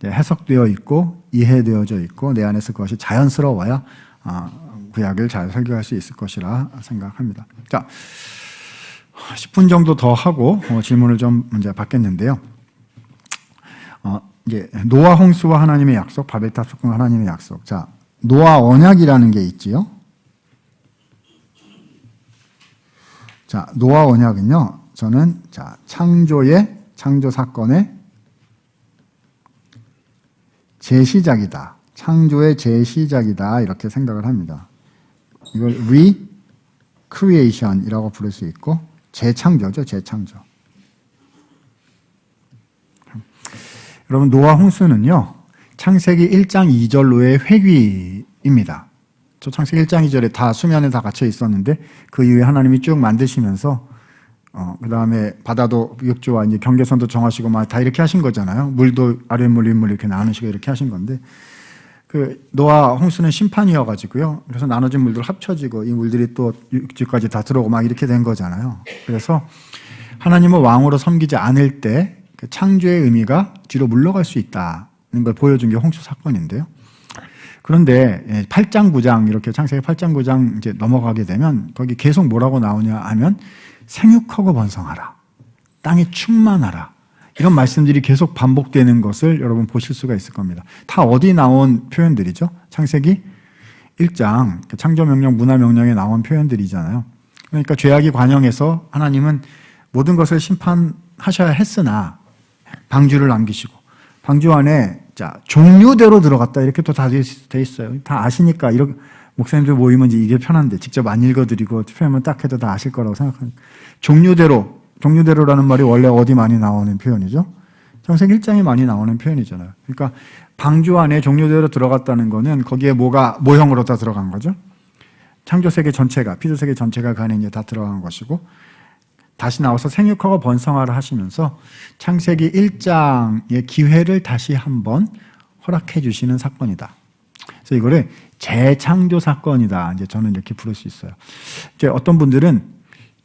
해석되어 있고 이해되어져 있고, 내 안에서 그것이 자연스러워야 구약을 잘 설교할 수 있을 것이라 생각합니다. 자, 10분 정도 더 하고 질문을 좀 먼저 받겠는데요. 이제 노아 홍수와 하나님의 약속, 바벨탑 석궁 하나님의 약속. 자, 노아 언약이라는 게 있지요. 자, 노아 언약은요, 저는 창조 사건의 재시작이다. 창조의 재시작이다, 이렇게 생각을 합니다. 이걸 recreation이라고 부를 수 있고, 재창조죠, 재창조. 여러분, 노아 홍수는요, 창세기 1장 2절로의 회귀입니다. 저 창세기 1장 2절에 다 수면에 다 갇혀 있었는데, 그 이후에 하나님이 쭉 만드시면서 그 다음에 바다도 육지와 이제 경계선도 정하시고 막 다 이렇게 하신 거잖아요. 물도 아랫물 윗물 이렇게 나누시고 이렇게 하신 건데, 그 노아 홍수는 심판이어가지고요. 그래서 나눠진 물들 합쳐지고 이 물들이 또 육지까지 다 들어오고 막 이렇게 된 거잖아요. 그래서 하나님을 왕으로 섬기지 않을 때 그 창조의 의미가 뒤로 물러갈 수 있다는 걸 보여준 게 홍수 사건인데요. 그런데 8장 9장 이렇게 창세기 8장 9장 이제 넘어가게 되면 거기 계속 뭐라고 나오냐 하면 생육하고 번성하라, 땅에 충만하라, 이런 말씀들이 계속 반복되는 것을 여러분 보실 수가 있을 겁니다. 다 어디 나온 표현들이죠? 창세기 1장 창조명령, 문화명령에 나온 표현들이잖아요. 그러니까 죄악이 관영해서 하나님은 모든 것을 심판하셔야 했으나 방주를 남기시고, 방주 안에 종류대로 들어갔다, 이렇게 또 다 돼 있어요. 다 아시니까, 이렇게 목사님들 모이면 이게 편한데 직접 안 읽어드리고 표현만 딱 해도 다 아실 거라고 생각합니다. 종류대로라는 말이 원래 어디 많이 나오는 표현이죠? 창세기 1장에 많이 나오는 표현이잖아요. 그러니까 방주 안에 종류대로 들어갔다는 거는 거기에 뭐가 모형으로 다 들어간 거죠. 창조세계 전체가, 피조세계 전체가 그 안에 이제 다 들어간 것이고, 다시 나와서 생육하고 번성하라 하시면서 창세기 1장의 기회를 다시 한번 허락해 주시는 사건이다. 그래서 이거를 재창조 사건이다, 이제 저는 이렇게 부를 수 있어요. 이제 어떤 분들은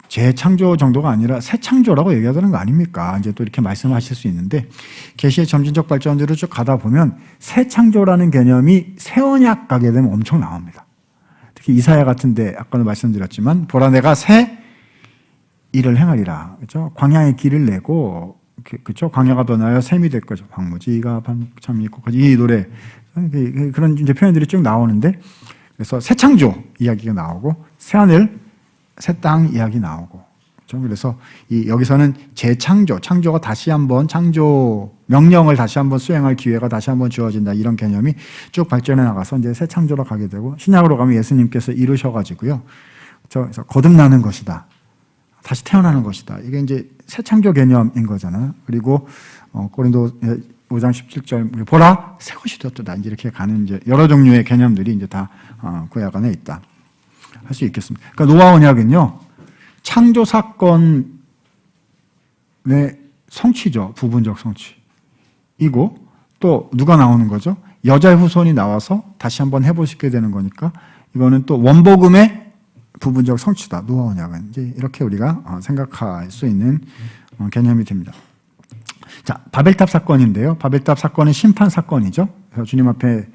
재창조 정도가 아니라 새창조라고 얘기하는 거 아닙니까? 이제 또 이렇게 말씀하실 수 있는데, 계시의 점진적 발전들을 쭉 가다 보면 새창조라는 개념이 새 언약 가게 되면 엄청 나옵니다. 특히 이사야 같은데 아까도 말씀드렸지만, 보라 내가 새 일을 행하리라, 그렇죠? 광야의 길을 내고, 그렇죠? 광야가 변하여 샘이 될 거죠. 황무지가 참 있고, 이 노래, 그런 이제 표현들이 쭉 나오는데, 그래서 새 창조 이야기가 나오고, 새 하늘, 새 땅 이야기 나오고, 그렇죠? 그래서 여기서는 재창조, 창조가 다시 한번, 창조 명령을 다시 한번 수행할 기회가 다시 한번 주어진다, 이런 개념이 쭉 발전해 나가서 이제 새 창조로 가게 되고, 신약으로 가면 예수님께서 이루셔가지고요, 그렇죠? 그래서 거듭나는 것이다, 다시 태어나는 것이다. 이게 이제 새 창조 개념인 거잖아요. 그리고 고린도 5장 17절 보라 새 것이 되었다, 이제 이렇게 가는 이제 여러 종류의 개념들이 이제 다 구약 안에 있다 할 수 있겠습니다. 그러니까 노아 언약은요, 창조 사건의 성취죠. 부분적 성취이고, 또 누가 나오는 거죠? 여자의 후손이 나와서 다시 한번 해보시게 되는 거니까 이거는 또 원복음의 부분적 성취다. 노아 언약은 이제 이렇게 우리가 생각할 수 있는 개념이 됩니다. 자, 바벨탑 사건인데요. 바벨탑 사건은 심판 사건이죠. 그래서 주님 앞에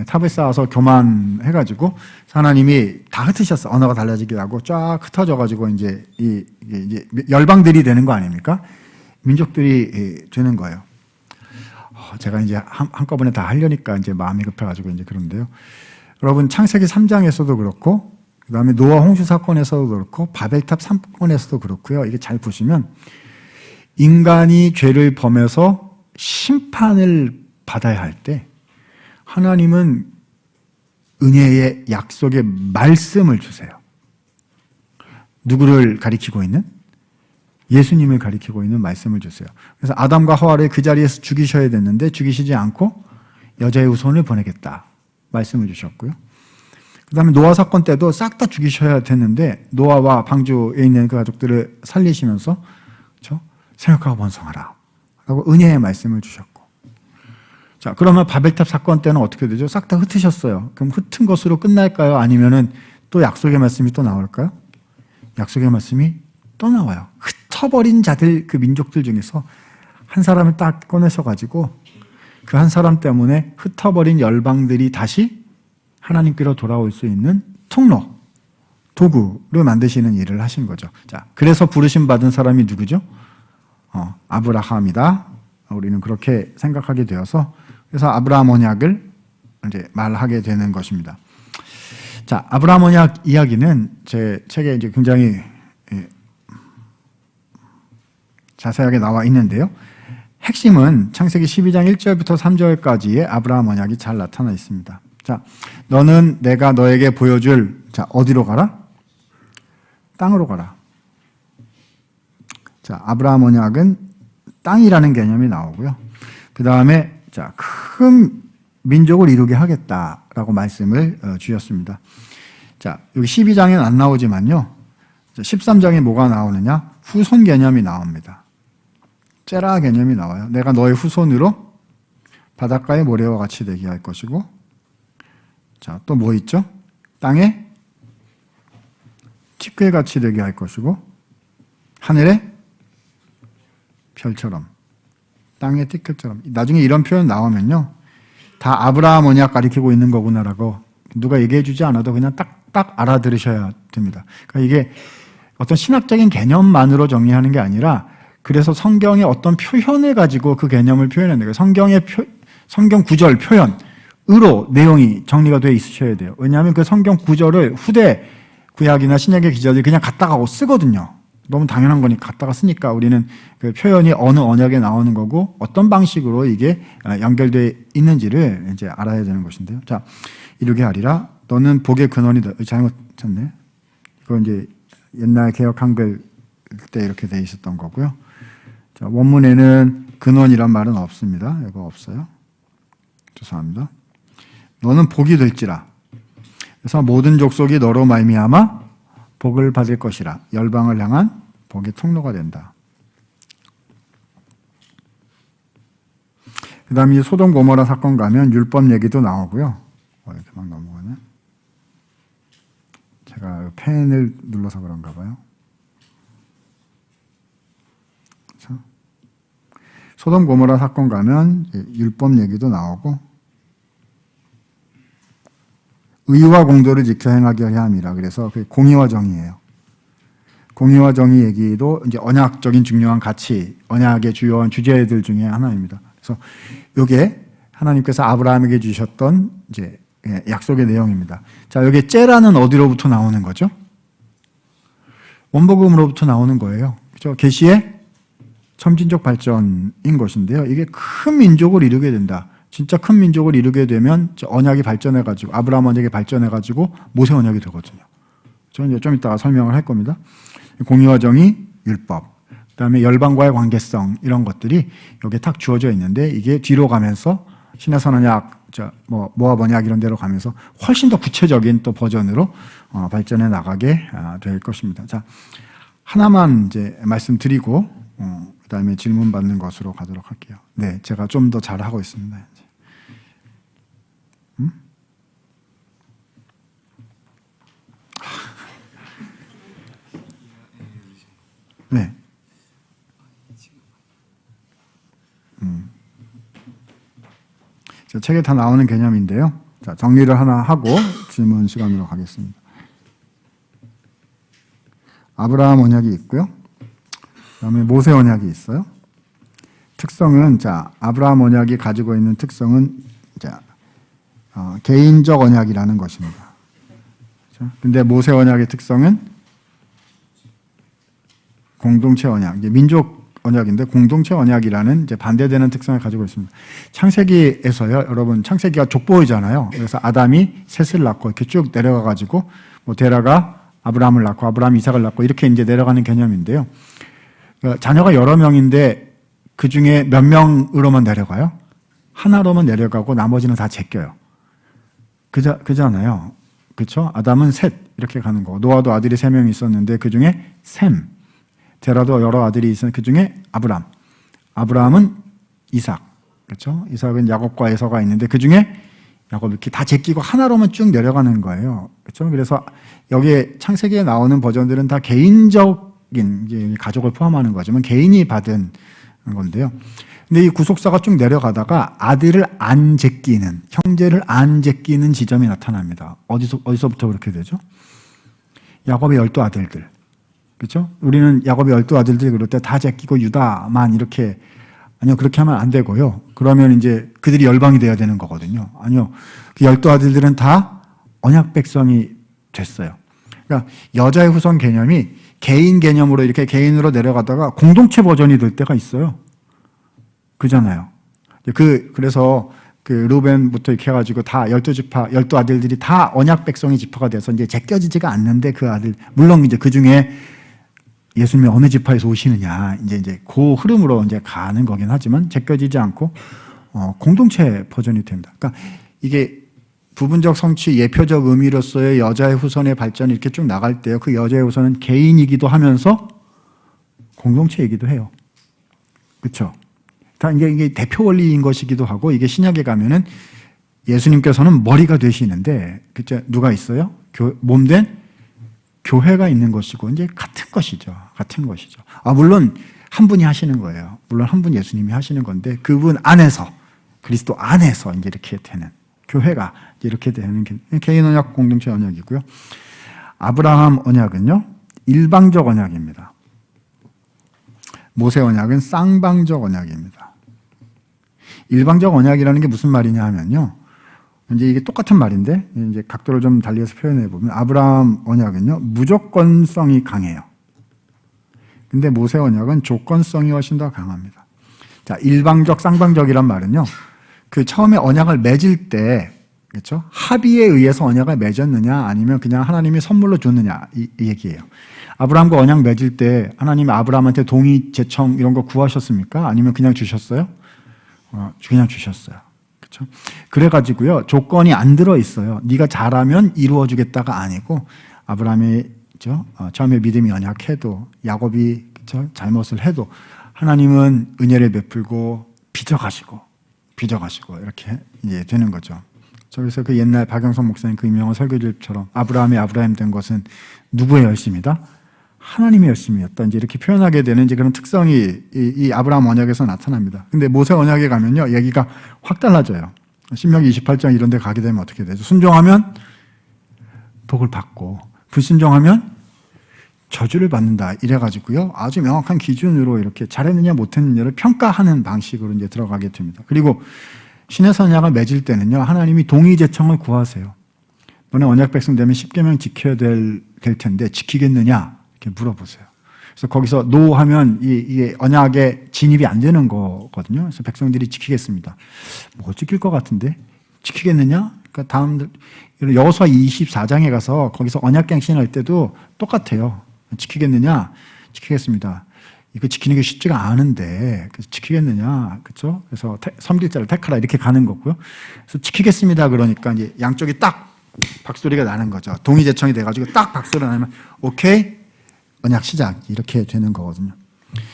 탑을 쌓아서 교만해가지고 하나님이 다 흩으셨어. 언어가 달라지기도 하고 쫙 흩어져가지고 이제 이제 열방들이 되는 거 아닙니까? 민족들이 되는 거예요. 제가 이제 한꺼번에 다 하려니까 이제 마음이 급해가지고 이제 그런데요. 여러분 창세기 3장에서도 그렇고 그다음에 노아 홍수 사건에서도 그렇고 바벨탑 사건에서도 그렇고요. 이게 잘 보시면 인간이 죄를 범해서 심판을 받아야 할 때 하나님은 은혜의 약속의 말씀을 주세요. 누구를 가리키고 있는? 예수님을 가리키고 있는 말씀을 주세요. 그래서 아담과 하와를 그 자리에서 죽이셔야 됐는데 죽이시지 않고 여자의 후손을 보내겠다 말씀을 주셨고요. 그 다음에 노아 사건 때도 싹 다 죽이셔야 됐는데 노아와 방주에 있는 그 가족들을 살리시면서 그렇죠? 생육하고 번성하라 라고 은혜의 말씀을 주셨고, 자, 그러면 바벨탑 사건 때는 어떻게 되죠? 싹 다 흩으셨어요. 그럼 흩은 것으로 끝날까요? 아니면은 또 약속의 말씀이 또 나올까요? 약속의 말씀이 또 나와요. 흩어버린 자들, 그 민족들 중에서 한 사람을 딱 꺼내셔가지고 그 한 사람 때문에 흩어버린 열방들이 다시 하나님께로 돌아올 수 있는 통로, 도구를 만드시는 일을 하신 거죠. 자, 그래서 부르심 받은 사람이 누구죠? 아브라함이다. 우리는 그렇게 생각하게 되어서 그래서 아브라함 언약을 이제 말하게 되는 것입니다. 자, 아브라함 언약 이야기는 제 책에 이제 굉장히 자세하게 나와 있는데요. 핵심은 창세기 12장 1절부터 3절까지의 아브라함 언약이 잘 나타나 있습니다. 자, 너는 내가 너에게 보여줄, 자, 어디로 가라? 땅으로 가라. 자, 아브라함 언약은 땅이라는 개념이 나오고요. 그 다음에 자, 큰 민족을 이루게 하겠다라고 말씀을 주셨습니다. 자, 여기 12장에는 안 나오지만요. 13장에 뭐가 나오느냐? 후손 개념이 나옵니다. 제라 개념이 나와요. 내가 너의 후손으로 바닷가의 모래와 같이 되게 할 것이고, 자, 또 뭐 있죠? 땅에 티끌같이 되게 할 것이고, 하늘에 별처럼, 땅의 티끌처럼. 나중에 이런 표현 나오면요, 다 아브라함 언약 가리키고 있는 거구나라고 누가 얘기해 주지 않아도 그냥 딱 알아들으셔야 됩니다. 그러니까 이게 어떤 신학적인 개념만으로 정리하는 게 아니라, 그래서 성경의 어떤 표현을 가지고 그 개념을 표현하는 거예요. 성경 구절 표현으로 내용이 정리가 되어 있으셔야 돼요. 왜냐하면 그 성경 구절을 후대 구약이나 신약의 기자들이 그냥 갖다가 쓰거든요. 너무 당연한 거니까 갖다가 쓰니까 우리는 그 표현이 어느 언약에 나오는 거고 어떤 방식으로 이게 연결되어 있는지를 이제 알아야 되는 것인데요. 자, 이루게 하리라. 너는 복의 근원이다. 잘못 쳤네. 이거 이제 옛날 개역 한글 때 이렇게 돼 있었던 거고요. 자, 원문에는 근원이란 말은 없습니다. 이거 없어요. 죄송합니다. 너는 복이 될지라. 그래서 모든 족속이 너로 말미암아 복을 받을 것이라. 열방을 향한 복의 통로가 된다. 그 다음에 소돔 고모라 사건 가면 율법 얘기도 나오고요. 이렇게 막 넘어가네. 제가 펜을 눌러서 그런가 봐요. 그렇죠? 소돔 고모라 사건 가면 율법 얘기도 나오고, 의와 공도를 지켜 행하게 하려 함이라. 그래서 그 공의와 정의예요. 공의와 정의 얘기도 이제 언약적인 중요한 가치, 언약의 주요한 주제들 중에 하나입니다. 그래서 이게 하나님께서 아브라함에게 주셨던 이제 약속의 내용입니다. 자, 여기 째라는 어디로부터 나오는 거죠? 원복음으로부터 나오는 거예요. 그렇죠? 계시의 점진적 발전인 것인데요. 이게 큰 민족을 이루게 된다. 진짜 큰 민족을 이루게 되면 언약이 발전해가지고 아브라함 언약이 발전해가지고 모세 언약이 되거든요. 저는 이제 좀 이따가 설명을 할 겁니다. 공의와 정의, 율법, 그다음에 열방과의 관계성 이런 것들이 여기에 탁 주어져 있는데 이게 뒤로 가면서 신해선 언약, 모압 언약 이런 데로 가면서 훨씬 더 구체적인 또 버전으로 발전해 나가게 될 것입니다. 자, 하나만 이제 말씀드리고 그다음에 질문 받는 것으로 가도록 할게요. 네, 제가 좀 더 잘하고 있습니다. 네. 자, 책에 다 나오는 개념인데요. 자, 정리를 하나 하고 질문 시간으로 가겠습니다. 아브라함 언약이 있고요. 그다음에 모세 언약이 있어요. 특성은 자, 아브라함 언약이 가지고 있는 특성은 자, 개인적 언약이라는 것입니다. 근데 모세 언약의 특성은 공동체 언약, 이제 민족 언약인데 공동체 언약이라는 이제 반대되는 특성을 가지고 있습니다. 창세기에서요, 여러분 창세기가 족보이잖아요. 그래서 아담이 셋을 낳고 이렇게 쭉 내려가 가지고 뭐 데라가 아브라함을 낳고 아브라함이 이삭을 낳고 이렇게 이제 내려가는 개념인데요. 자녀가 여러 명인데 그 중에 몇 명으로만 내려가요? 하나로만 내려가고 나머지는 다 제껴요. 그잖아요. 그렇죠? 아담은 셋 이렇게 가는 거고 노아도 아들이 3명이 있었는데 그 중에 셈, 데라도 여러 아들이 있었는데 그 중에 아브라함은 이삭, 그렇죠? 이삭은 야곱과 에서가 있는데 그 중에 야곱 이렇게 다 제끼고 하나로만 쭉 내려가는 거예요. 그렇죠? 그래서 여기에 창세기에 나오는 버전들은 다 개인적인 이제 가족을 포함하는 거지만 개인이 받은 건데요. 근데 이 구속사가 쭉 내려가다가 아들을 안 제끼는, 형제를 안 제끼는 지점이 나타납니다. 어디서부터 그렇게 되죠? 야곱의 12아들들. 그렇죠? 우리는 야곱의 12아들들 그럴 때 다 제끼고 유다만 이렇게, 아니요, 그렇게 하면 안 되고요. 그러면 이제 그들이 열방이 돼야 되는 거거든요. 아니요. 그 12아들들은 다 언약 백성이 됐어요. 그러니까 여자의 후손 개념이 개인 개념으로 이렇게 개인으로 내려가다가 공동체 버전이 될 때가 있어요. 그잖아요. 그래서 그 루벤부터 이렇게 해가지고 다 12지파, 12아들들이 다 언약 백성의 지파가 돼서 이제 제껴지지가 않는데 그 아들, 물론 이제 그 중에 예수님이 어느 지파에서 오시느냐, 이제 그 흐름으로 이제 가는 거긴 하지만 제껴지지 않고, 공동체 버전이 됩니다. 그러니까 이게 부분적 성취, 예표적 의미로서의 여자의 후손의 발전이 이렇게 쭉 나갈 때요. 그 여자의 후손은 개인이기도 하면서 공동체이기도 해요. 그렇죠? 다 이게 대표 원리인 것이기도 하고 이게 신약에 가면은 예수님께서는 머리가 되시는데 그때 누가 있어요? 몸된 교회가 있는 것이고 이제 같은 것이죠. 물론 한 분이 하시는 거예요. 물론 한 분 예수님이 하시는 건데 그분 안에서 그리스도 안에서 이제 이렇게 되는 교회가 이제 이렇게 되는 개인 언약, 공동체 언약이고요. 아브라함 언약은요 일방적 언약입니다. 모세 언약은 쌍방적 언약입니다. 일방적 언약이라는 게 무슨 말이냐 하면요. 이제 이게 똑같은 말인데, 이제 각도를 좀 달리해서 표현해 보면, 아브라함 언약은요, 무조건성이 강해요. 근데 모세 언약은 조건성이 훨씬 더 강합니다. 자, 일방적, 쌍방적이란 말은요, 그 처음에 언약을 맺을 때, 그렇죠? 합의에 의해서 언약을 맺었느냐, 아니면 그냥 하나님이 선물로 줬느냐, 이 얘기예요. 아브라함과 언약 맺을 때 하나님이 아브라함한테 동의, 제청 이런 거 구하셨습니까? 아니면 그냥 주셨어요? 그냥 주셨어요. 그렇죠? 그래가지고요 조건이 안 들어 있어요. 네가 잘하면 이루어주겠다가 아니고 아브라함이 처음에 믿음이 연약해도 야곱이 그렇죠? 잘못을 해도 하나님은 은혜를 베풀고 빚어가시고 이렇게 이제 되는 거죠. 그래서 그 옛날 박영선 목사님 그 유명한 설교들처럼 아브라함이 아브라함 된 것은 누구의 열심이다? 하나님의 열심이었다. 이제 이렇게 표현하게 되는 이제 그런 특성이 이 아브라함 언약에서 나타납니다. 근데 모세 언약에 가면요, 얘기가 확 달라져요. 신명기 28장 이런 데 가게 되면 어떻게 되죠? 순종하면 복을 받고, 불순종하면 저주를 받는다. 이래가지고요, 아주 명확한 기준으로 이렇게 잘했느냐, 못했느냐를 평가하는 방식으로 이제 들어가게 됩니다. 그리고 신의 언약을 맺을 때는요, 하나님이 동의 제청을 구하세요. 너네 언약 백성 되면 10계명 지켜야 될 텐데, 지키겠느냐? 이렇게 물어보세요. 그래서 거기서 노 하면 이게 언약에 진입이 안 되는 거거든요. 그래서 백성들이 지키겠습니다. 뭐 지킬 것 같은데 지키겠느냐? 그러니까 다음 여호수아 24장에 가서 거기서 언약갱신 할 때도 똑같아요. 지키겠느냐? 지키겠습니다. 이거 지키는 게 쉽지가 않은데 그래서 지키겠느냐? 그렇죠? 그래서 섬길 자를 택하라 이렇게 가는 거고요. 그래서 지키겠습니다. 그러니까 이제 양쪽이 딱 박수리가 나는 거죠. 동의 제청이 돼가지고 딱 박수를 나면 오케이. 언약 시작 이렇게 되는 거거든요.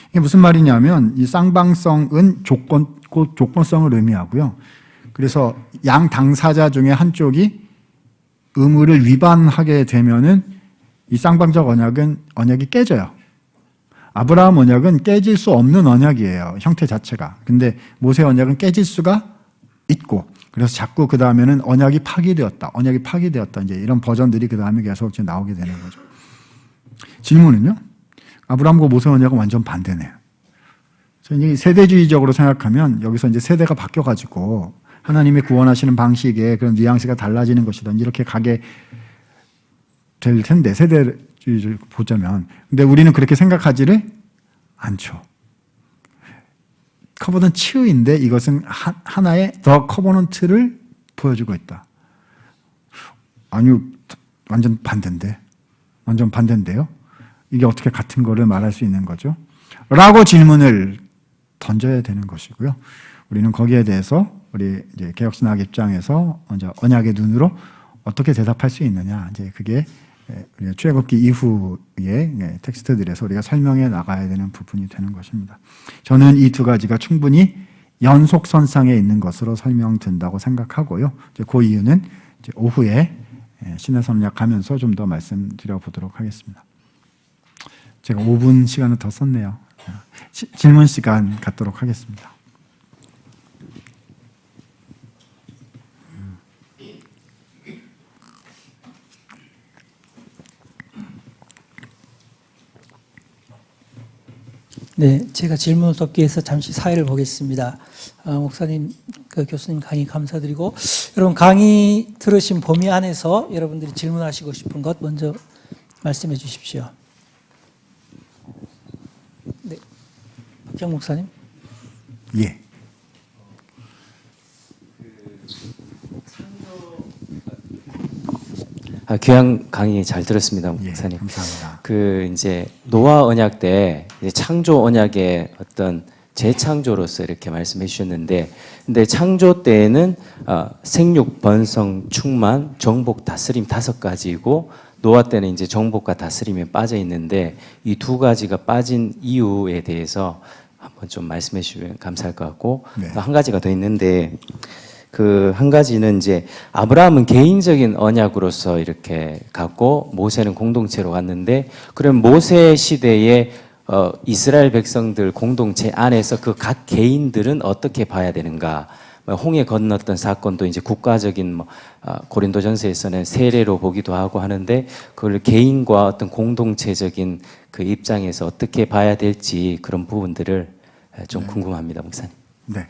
이게 무슨 말이냐면 이 쌍방성은 조건성을 의미하고요. 그래서 양 당사자 중에 한쪽이 의무를 위반하게 되면은 이 쌍방적 언약이 깨져요. 아브라함 언약은 깨질 수 없는 언약이에요. 형태 자체가. 근데 모세 언약은 깨질 수가 있고, 그래서 자꾸 그 다음에는 언약이 파기되었다. 이제 이런 버전들이 그 다음에 계속 이제 나오게 되는 거죠. 질문은요? 아브라함과 모세 언약은 완전 반대네요. 그래서 세대주의적으로 생각하면 여기서 이제 세대가 바뀌어가지고 하나님이 구원하시는 방식에 그런 뉘앙스가 달라지는 것이다. 이렇게 가게 될 텐데, 세대주의를 보자면. 근데 우리는 그렇게 생각하지를 않죠. 커버넌트 치유인데 이것은 하나의 더 커버넌트를 보여주고 있다. 아니요, 완전 반대인데요. 이게 어떻게 같은 거를 말할 수 있는 거죠? 라고 질문을 던져야 되는 것이고요. 우리는 거기에 대해서 우리 이제 개혁신학 입장에서 먼저 언약의 눈으로 어떻게 대답할 수 있느냐, 이제 그게 우리가 출애굽기 이후의 텍스트들에서 우리가 설명해 나가야 되는 부분이 되는 것입니다. 저는 이 두 가지가 충분히 연속선상에 있는 것으로 설명된다고 생각하고요. 이제 그 이유는 이제 오후에 신의 선약 하면서 좀 더 말씀드려 보도록 하겠습니다. 제가 5분 시간을 더 썼네요. 질문 시간 갖도록 하겠습니다. 네, 제가 질문을 돕기 위해서 잠시 사회를 보겠습니다. 목사님, 교수님 강의 감사드리고, 여러분 강의 들으신 범위 안에서 여러분들이 질문하시고 싶은 것 먼저 말씀해 주십시오. 네, 박경 목사님. 예. 귀한 강의 잘 들었습니다, 목사님. 예, 감사합니다. 이제 노아 언약 때 이제 창조 언약의 어떤 재창조로서 이렇게 말씀해 주셨는데, 근데 창조 때에는 생육, 번성, 충만, 정복, 다스림 5가지이고, 노아 때는 이제 정복과 다스림에 빠져 있는데, 이 2가지가 빠진 이유에 대해서 한번 좀 말씀해 주시면 감사할 것 같고, 네. 또 한 가지가 더 있는데, 한 가지는 이제 아브라함은 개인적인 언약으로서 이렇게 갔고 모세는 공동체로 갔는데, 그럼 모세 시대에 이스라엘 백성들 공동체 안에서 그 각 개인들은 어떻게 봐야 되는가? 홍해 건넜던 사건도 이제 국가적인 고린도전서에서는 세례로 보기도 하고 하는데, 그걸 개인과 어떤 공동체적인 그 입장에서 어떻게 봐야 될지 그런 부분들을 좀 궁금합니다, 목사님. 네.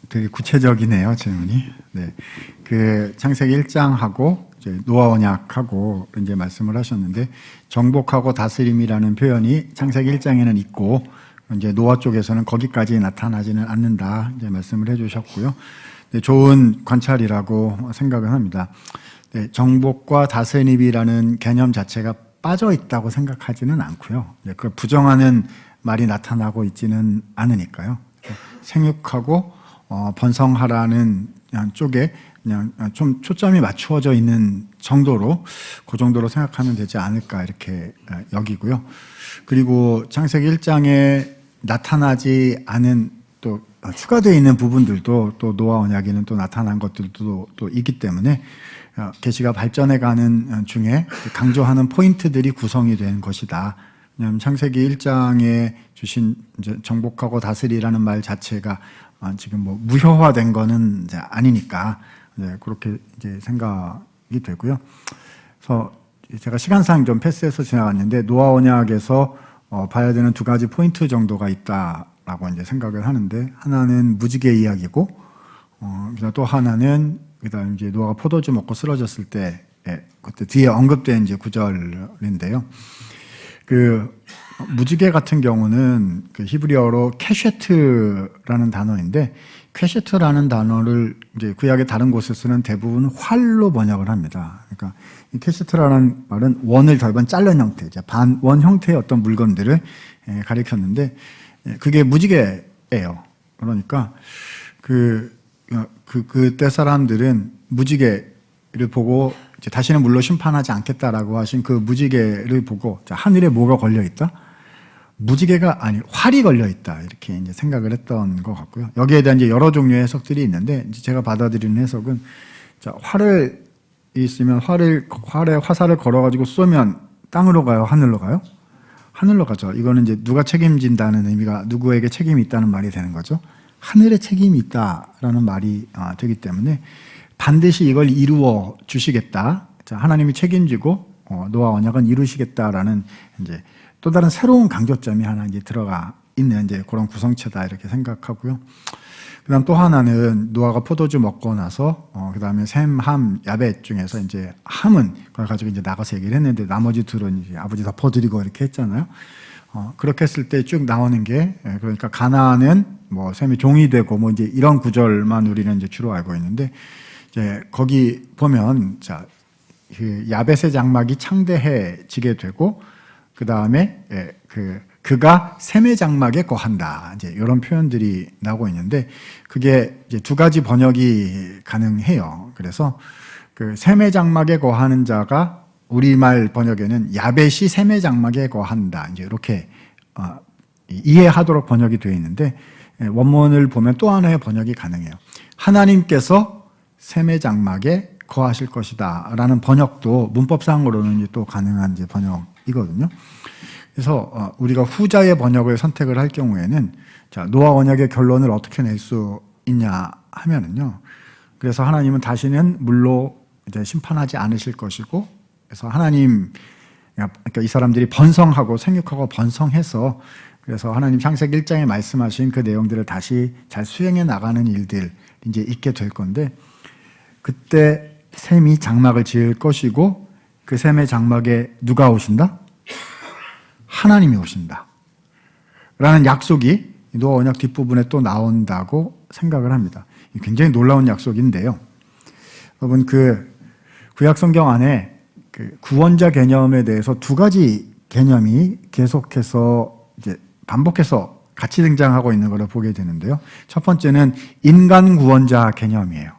되게 구체적이네요, 질문이. 네. 그 창세기 1장하고 이제 노아 언약하고 이제 말씀을 하셨는데, 정복하고 다스림이라는 표현이 창세기 1장에는 있고 이제 노아 쪽에서는 거기까지 나타나지는 않는다, 이제 말씀을 해 주셨고요. 네, 좋은 관찰이라고 생각을 합니다. 네, 정복과 다스림이라는 개념 자체가 빠져 있다고 생각하지는 않고요. 네, 그걸 부정하는 말이 나타나고 있지는 않으니까요. 생육하고 번성하라는 쪽에 그냥 좀 초점이 맞추어져 있는 정도로, 그 정도로 생각하면 되지 않을까 이렇게 여기고요. 그리고 창세기 1장에 나타나지 않은 또 추가되어 있는 부분들도 또 노아 언약에는 또 나타난 것들도 또 있기 때문에 계시가 발전해가는 중에 강조하는 포인트들이 구성이 된 것이다. 왜냐하면 창세기 1장에 주신 이제 정복하고 다스리라는 말 자체가 지금 뭐 무효화된 거는 이제 아니니까, 네, 그렇게 이제 생각이 되고요. 그래서 제가 시간상 좀 패스해서 지나갔는데, 노아 언약에서 봐야 되는 2가지 포인트 정도가 있다라고 이제 생각을 하는데, 하나는 무지개 이야기고, 또 하나는 그다음 이제 노아가 포도주 먹고 쓰러졌을 때, 그때 뒤에 언급된 이제 구절인데요. 그 무지개 같은 경우는 그 히브리어로 캐셰트라는 단어인데, 캐셰트라는 단어를 이제 구약의 다른 곳에서는 대부분 활로 번역을 합니다. 그러니까 이 캐셰트라는 말은 원을 절반 자른 형태, 이제 반원 형태의 어떤 물건들을 가리켰는데, 그게 무지개예요. 그러니까 그때 사람들은 무지개를 보고 이제 다시는 물로 심판하지 않겠다라고 하신 그 무지개를 보고, 자, 하늘에 뭐가 걸려 있다? 무지개가 아니 활이 걸려 있다, 이렇게 이제 생각을 했던 것 같고요. 여기에 대한 이제 여러 종류의 해석들이 있는데, 이제 제가 받아들이는 해석은, 자, 활을 있으면 활에 화살을 걸어가지고 쏘면 땅으로 가요, 하늘로 가요? 하늘로 가죠. 이거는 이제 누가 책임진다는 의미가 누구에게 책임이 있다는 말이 되는 거죠. 하늘에 책임이 있다라는 말이 되기 때문에 반드시 이걸 이루어 주시겠다. 자, 하나님이 책임지고 노아 언약은 이루시겠다라는 이제 또 다른 새로운 강조점이 하나 이제 들어가 있는 이제 그런 구성체다 이렇게 생각하고요. 그다음 또 하나는 노아가 포도주 먹고 나서 그다음에 셈, 함, 야벳 중에서 이제 함은 그걸 가지고 이제 나가서 얘기를 했는데 나머지 둘은 이제 아버지 덮어드리고 이렇게 했잖아요. 그렇게 했을 때 쭉 나오는 게 그러니까 가나안은 뭐 셈이 종이 되고 뭐 이제 이런 구절만 우리는 이제 주로 알고 있는데 이제 거기 보면 자, 그 야벳의 장막이 창대해지게 되고 그다음에 그가 셈의 장막에 거한다. 이제 이런 표현들이 나오고 있는데 그게 이제 두 가지 번역이 가능해요. 그래서 그 셈의 장막에 거하는 자가 우리말 번역에는 야벳이 셈의 장막에 거한다. 이제 이렇게 이해하도록 번역이 되어 있는데 원문을 보면 또 하나의 번역이 가능해요. 하나님께서 셈의 장막에 거하실 것이다라는 번역도 문법상으로는 또 가능한 이제 번역이거든요. 그래서 우리가 후자의 번역을 선택을 할 경우에는 자, 노아 언약의 결론을 어떻게 낼 수 있냐 하면은요. 그래서 하나님은 다시는 물로 이제 심판하지 않으실 것이고, 그래서 하나님 그러니까 이 사람들이 번성하고 생육하고 번성해서 그래서 하나님 창세기 1장에 말씀하신 그 내용들을 다시 잘 수행해 나가는 일들 이제 있게 될 건데 그때 셈이 장막을 지을 것이고 그 셈의 장막에 누가 오신다? 하나님이 오신다. 라는 약속이 노아 언약 뒷부분에 또 나온다고 생각을 합니다. 굉장히 놀라운 약속인데요. 여러분 그 구약 성경 안에 그 구원자 개념에 대해서 두 가지 개념이 계속해서 이제 반복해서 같이 등장하고 있는 것을 보게 되는데요. 첫 번째는 인간 구원자 개념이에요.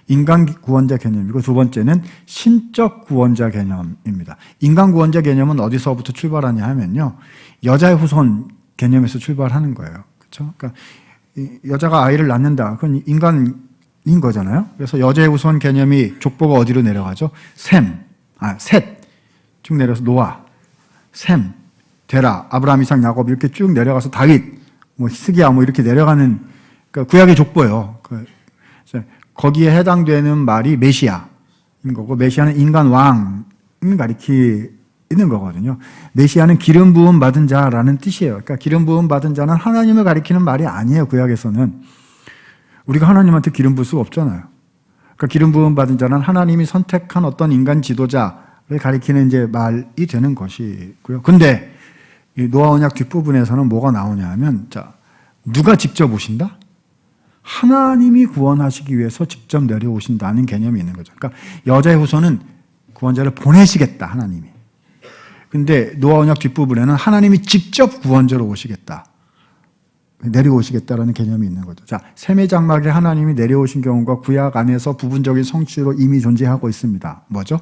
인간 구원자 개념이고 두 번째는 신적 구원자 개념입니다. 인간 구원자 개념은 어디서부터 출발하냐 하면요. 여자의 후손 개념에서 출발하는 거예요. 그렇죠? 그러니까 여자가 아이를 낳는다. 그건 인간인 거잖아요. 그래서 여자의 후손 개념이 족보가 어디로 내려가죠? 셋 쭉 내려서 노아, 셈, 데라, 아브라함, 이삭, 야곱 이렇게 쭉 내려가서 다윗, 뭐 히스기야 뭐 이렇게 내려가는 그러니까 구약의 족보예요. 거기에 해당되는 말이 메시아인 거고 메시아는 인간 왕을 가리키는 거거든요. 메시아는 기름 부음 받은 자라는 뜻이에요. 그러니까 기름 부음 받은 자는 하나님을 가리키는 말이 아니에요. 구약에서는 우리가 하나님한테 기름 부을 수가 없잖아요. 그러니까 기름 부음 받은 자는 하나님이 선택한 어떤 인간 지도자를 가리키는 이제 말이 되는 것이고요. 근데 이 노아 언약 뒷부분에서는 뭐가 나오냐면 자, 누가 직접 오신다? 하나님이 구원하시기 위해서 직접 내려오신다는 개념이 있는 거죠. 그러니까 여자의 후손은 구원자를 보내시겠다, 하나님이. 근데 노아 언약 뒷부분에는 하나님이 직접 구원자로 오시겠다. 내려오시겠다라는 개념이 있는 거죠. 자, 셈의 장막에 하나님이 내려오신 경우가 구약 안에서 부분적인 성취로 이미 존재하고 있습니다. 뭐죠?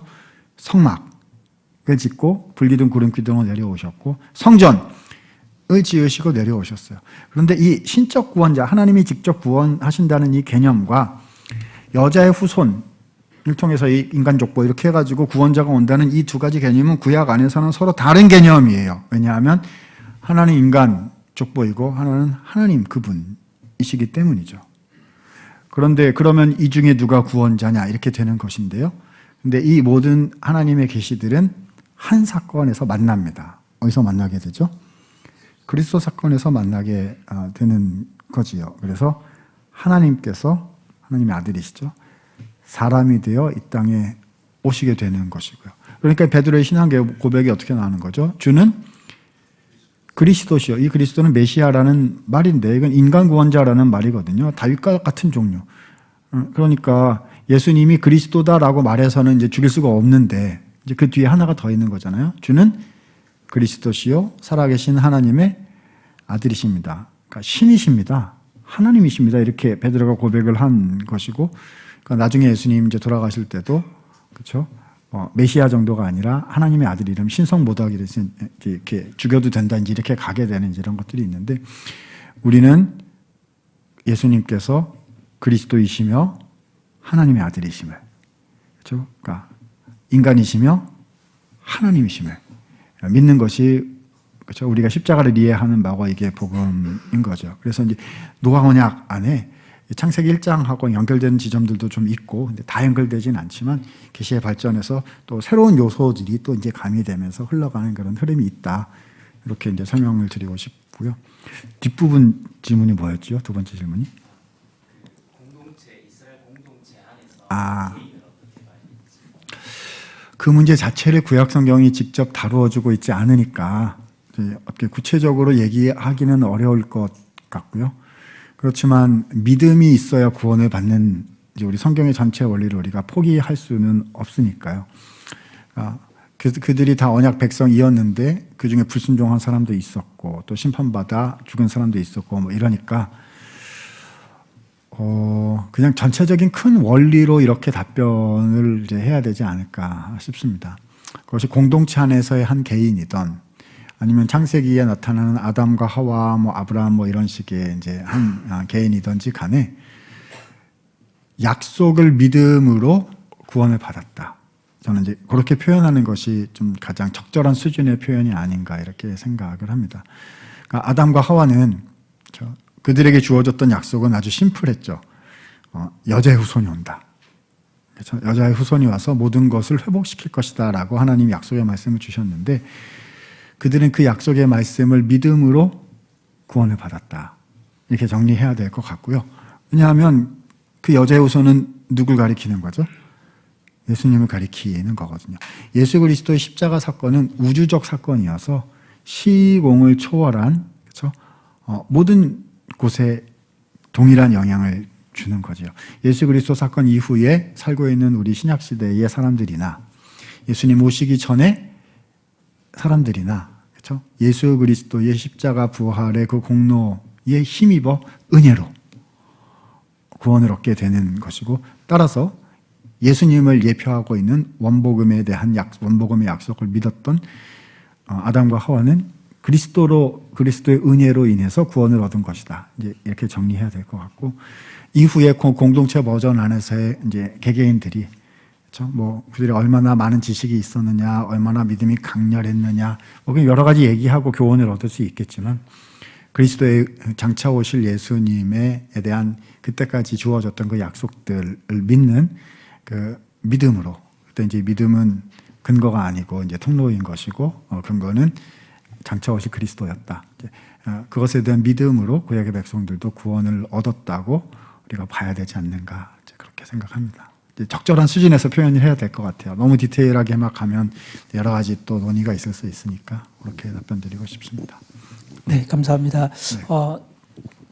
성막을 짓고 불기둥 구름 기둥으로 내려오셨고 성전을 지으시고 내려오셨어요. 그런데 이 신적 구원자, 하나님이 직접 구원하신다는 이 개념과 여자의 후손을 통해서 이 인간 족보 이렇게 해가지고 구원자가 온다는 이 두 가지 개념은 구약 안에서는 서로 다른 개념이에요. 왜냐하면 하나는 인간 족보이고 하나는 하나님 그분이시기 때문이죠. 그런데 그러면 이 중에 누가 구원자냐 이렇게 되는 것인데요. 근데 이 모든 하나님의 계시들은 한 사건에서 만납니다. 어디서 만나게 되죠? 그리스도 사건에서 만나게 되는 거지요. 그래서 하나님께서 하나님의 아들이시죠. 사람이 되어 이 땅에 오시게 되는 것이고요. 그러니까 베드로의 신앙 고백이 어떻게 나오는 거죠? 주는 그리스도시요. 이 그리스도는 메시아라는 말인데 이건 인간 구원자라는 말이거든요. 다윗과 같은 종류. 그러니까 예수님이 그리스도다라고 말해서는 이제 죽일 수가 없는데 이제 그 뒤에 하나가 더 있는 거잖아요. 주는 그리스도시요 살아계신 하나님의 아들이십니다. 그러니까 신이십니다. 하나님이십니다. 이렇게 베드로가 고백을 한 것이고, 그러니까 나중에 예수님 이제 돌아가실 때도 그렇죠. 메시아 정도가 아니라 하나님의 아들 이름 신성모독 이렇게 죽여도 된다 이제 이렇게 가게 되는 이런 것들이 있는데 우리는 예수님께서 그리스도이시며 하나님의 아들이심을 그렇죠. 그러니까 인간이시며 하나님이심을 믿는 것이 그렇죠? 우리가 십자가를 이해하는 바가 이게 복음인 거죠. 그래서 이제 노아 언약 안에 창세기 1장하고 연결되는 지점들도 좀 있고, 근데 다 연결되진 않지만 계시의 발전에서 또 새로운 요소들이 또 이제 가미되면서 흘러가는 그런 흐름이 있다. 이렇게 이제 설명을 드리고 싶고요. 뒷부분 질문이 뭐였죠? 두 번째 질문이? 이스라엘 공동체 안에서 그 문제 자체를 구약 성경이 직접 다루어주고 있지 않으니까 어떻게 구체적으로 얘기하기는 어려울 것 같고요. 그렇지만 믿음이 있어야 구원을 받는 이제 우리 성경의 전체 원리를 우리가 포기할 수는 없으니까요. 그들이 다 언약 백성이었는데 그 중에 불순종한 사람도 있었고 또 심판받아 죽은 사람도 있었고 뭐 이러니까 그냥 전체적인 큰 원리로 이렇게 답변을 이제 해야 되지 않을까 싶습니다. 그것이 공동체 안에서의 한 개인이던 아니면 창세기에 나타나는 아담과 하와, 뭐 아브라함 뭐 이런 식의 이제 한 개인이든지 간에 약속을 믿음으로 구원을 받았다. 저는 이제 그렇게 표현하는 것이 좀 가장 적절한 수준의 표현이 아닌가 이렇게 생각을 합니다. 그러니까 아담과 하와는 그들에게 주어졌던 약속은 아주 심플했죠. 여자의 후손이 온다. 그렇죠? 여자의 후손이 와서 모든 것을 회복시킬 것이다라고 하나님이 약속의 말씀을 주셨는데 그들은 그 약속의 말씀을 믿음으로 구원을 받았다. 이렇게 정리해야 될 것 같고요. 왜냐하면 그 여자의 후손은 누굴 가리키는 거죠? 예수님을 가리키는 거거든요. 예수 그리스도의 십자가 사건은 우주적 사건이어서 시공을 초월한 그렇죠? 모든 곳에 동일한 영향을 주는 거죠. 예수 그리스도 사건 이후에 살고 있는 우리 신약 시대의 사람들이나 예수님 오시기 전에 사람들이나 그렇죠? 예수 그리스도의 십자가 부활의 그 공로에 힘입어 은혜로 구원을 얻게 되는 것이고 따라서 예수님을 예표하고 있는 원복음에 대한 원복음의 약속을 믿었던 아담과 하와는 그리스도의 은혜로 인해서 구원을 얻은 것이다. 이제 이렇게 정리해야 될 것 같고 이후에 공동체 버전 안에서의 이제 개개인들이 그렇죠? 뭐 그들이 얼마나 많은 지식이 있었느냐, 얼마나 믿음이 강렬했느냐, 뭐 여러 가지 얘기하고 교훈을 얻을 수 있겠지만 그리스도의 장차 오실 예수님에 대한 그때까지 주어졌던 그 약속들을 믿는 그 믿음으로 그때 이제 믿음은 근거가 아니고 이제 통로인 것이고 근거는 장차 오실 그리스도였다. 그것에 대한 믿음으로 구약의 백성들도 구원을 얻었다고 우리가 봐야 되지 않는가 그렇게 생각합니다. 적절한 수준에서 표현을 해야 될 것 같아요. 너무 디테일하게 막 가면 여러 가지 또 논의가 있을 수 있으니까 그렇게 답변드리고 싶습니다. 네, 감사합니다.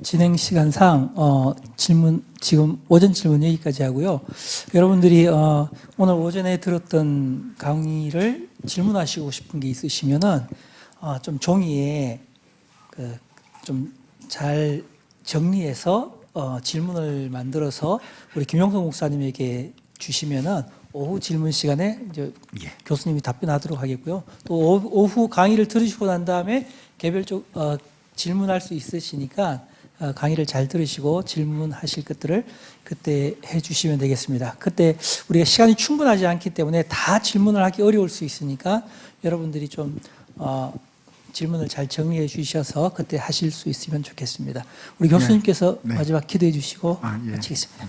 진행 시간상 질문 지금 오전 질문 여기까지 하고요. 여러분들이 오늘 오전에 들었던 강의를 질문하시고 싶은 게 있으시면은 좀 종이에 좀 잘 정리해서 질문을 만들어서 우리 김용석 목사님에게 주시면은 오후 질문 시간에 이제 교수님이 답변하도록 하겠고요. 또 오후 강의를 들으시고 난 다음에 개별적 질문할 수 있으시니까 강의를 잘 들으시고 질문하실 것들을 그때 해주시면 되겠습니다. 그때 우리가 시간이 충분하지 않기 때문에 다 질문을 하기 어려울 수 있으니까 여러분들이 좀 질문을 잘 정리해 주셔서 그때 하실 수 있으면 좋겠습니다. 우리 교수님께서 네. 마지막 기도해 주시고 예. 마치겠습니다.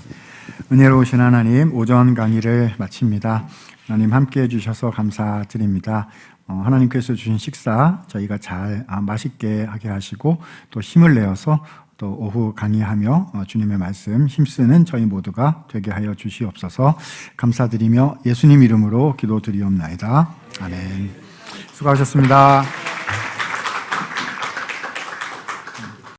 은혜로우신 하나님, 오전 강의를 마칩니다. 하나님 함께해 주셔서 감사드립니다. 하나님께서 주신 식사 저희가 잘 맛있게 하게 하시고 또 힘을 내어서 또 오후 강의하며 주님의 말씀 힘쓰는 저희 모두가 되게 하여 주시옵소서. 감사드리며 예수님 이름으로 기도드리옵나이다. 아멘. 수고하셨습니다.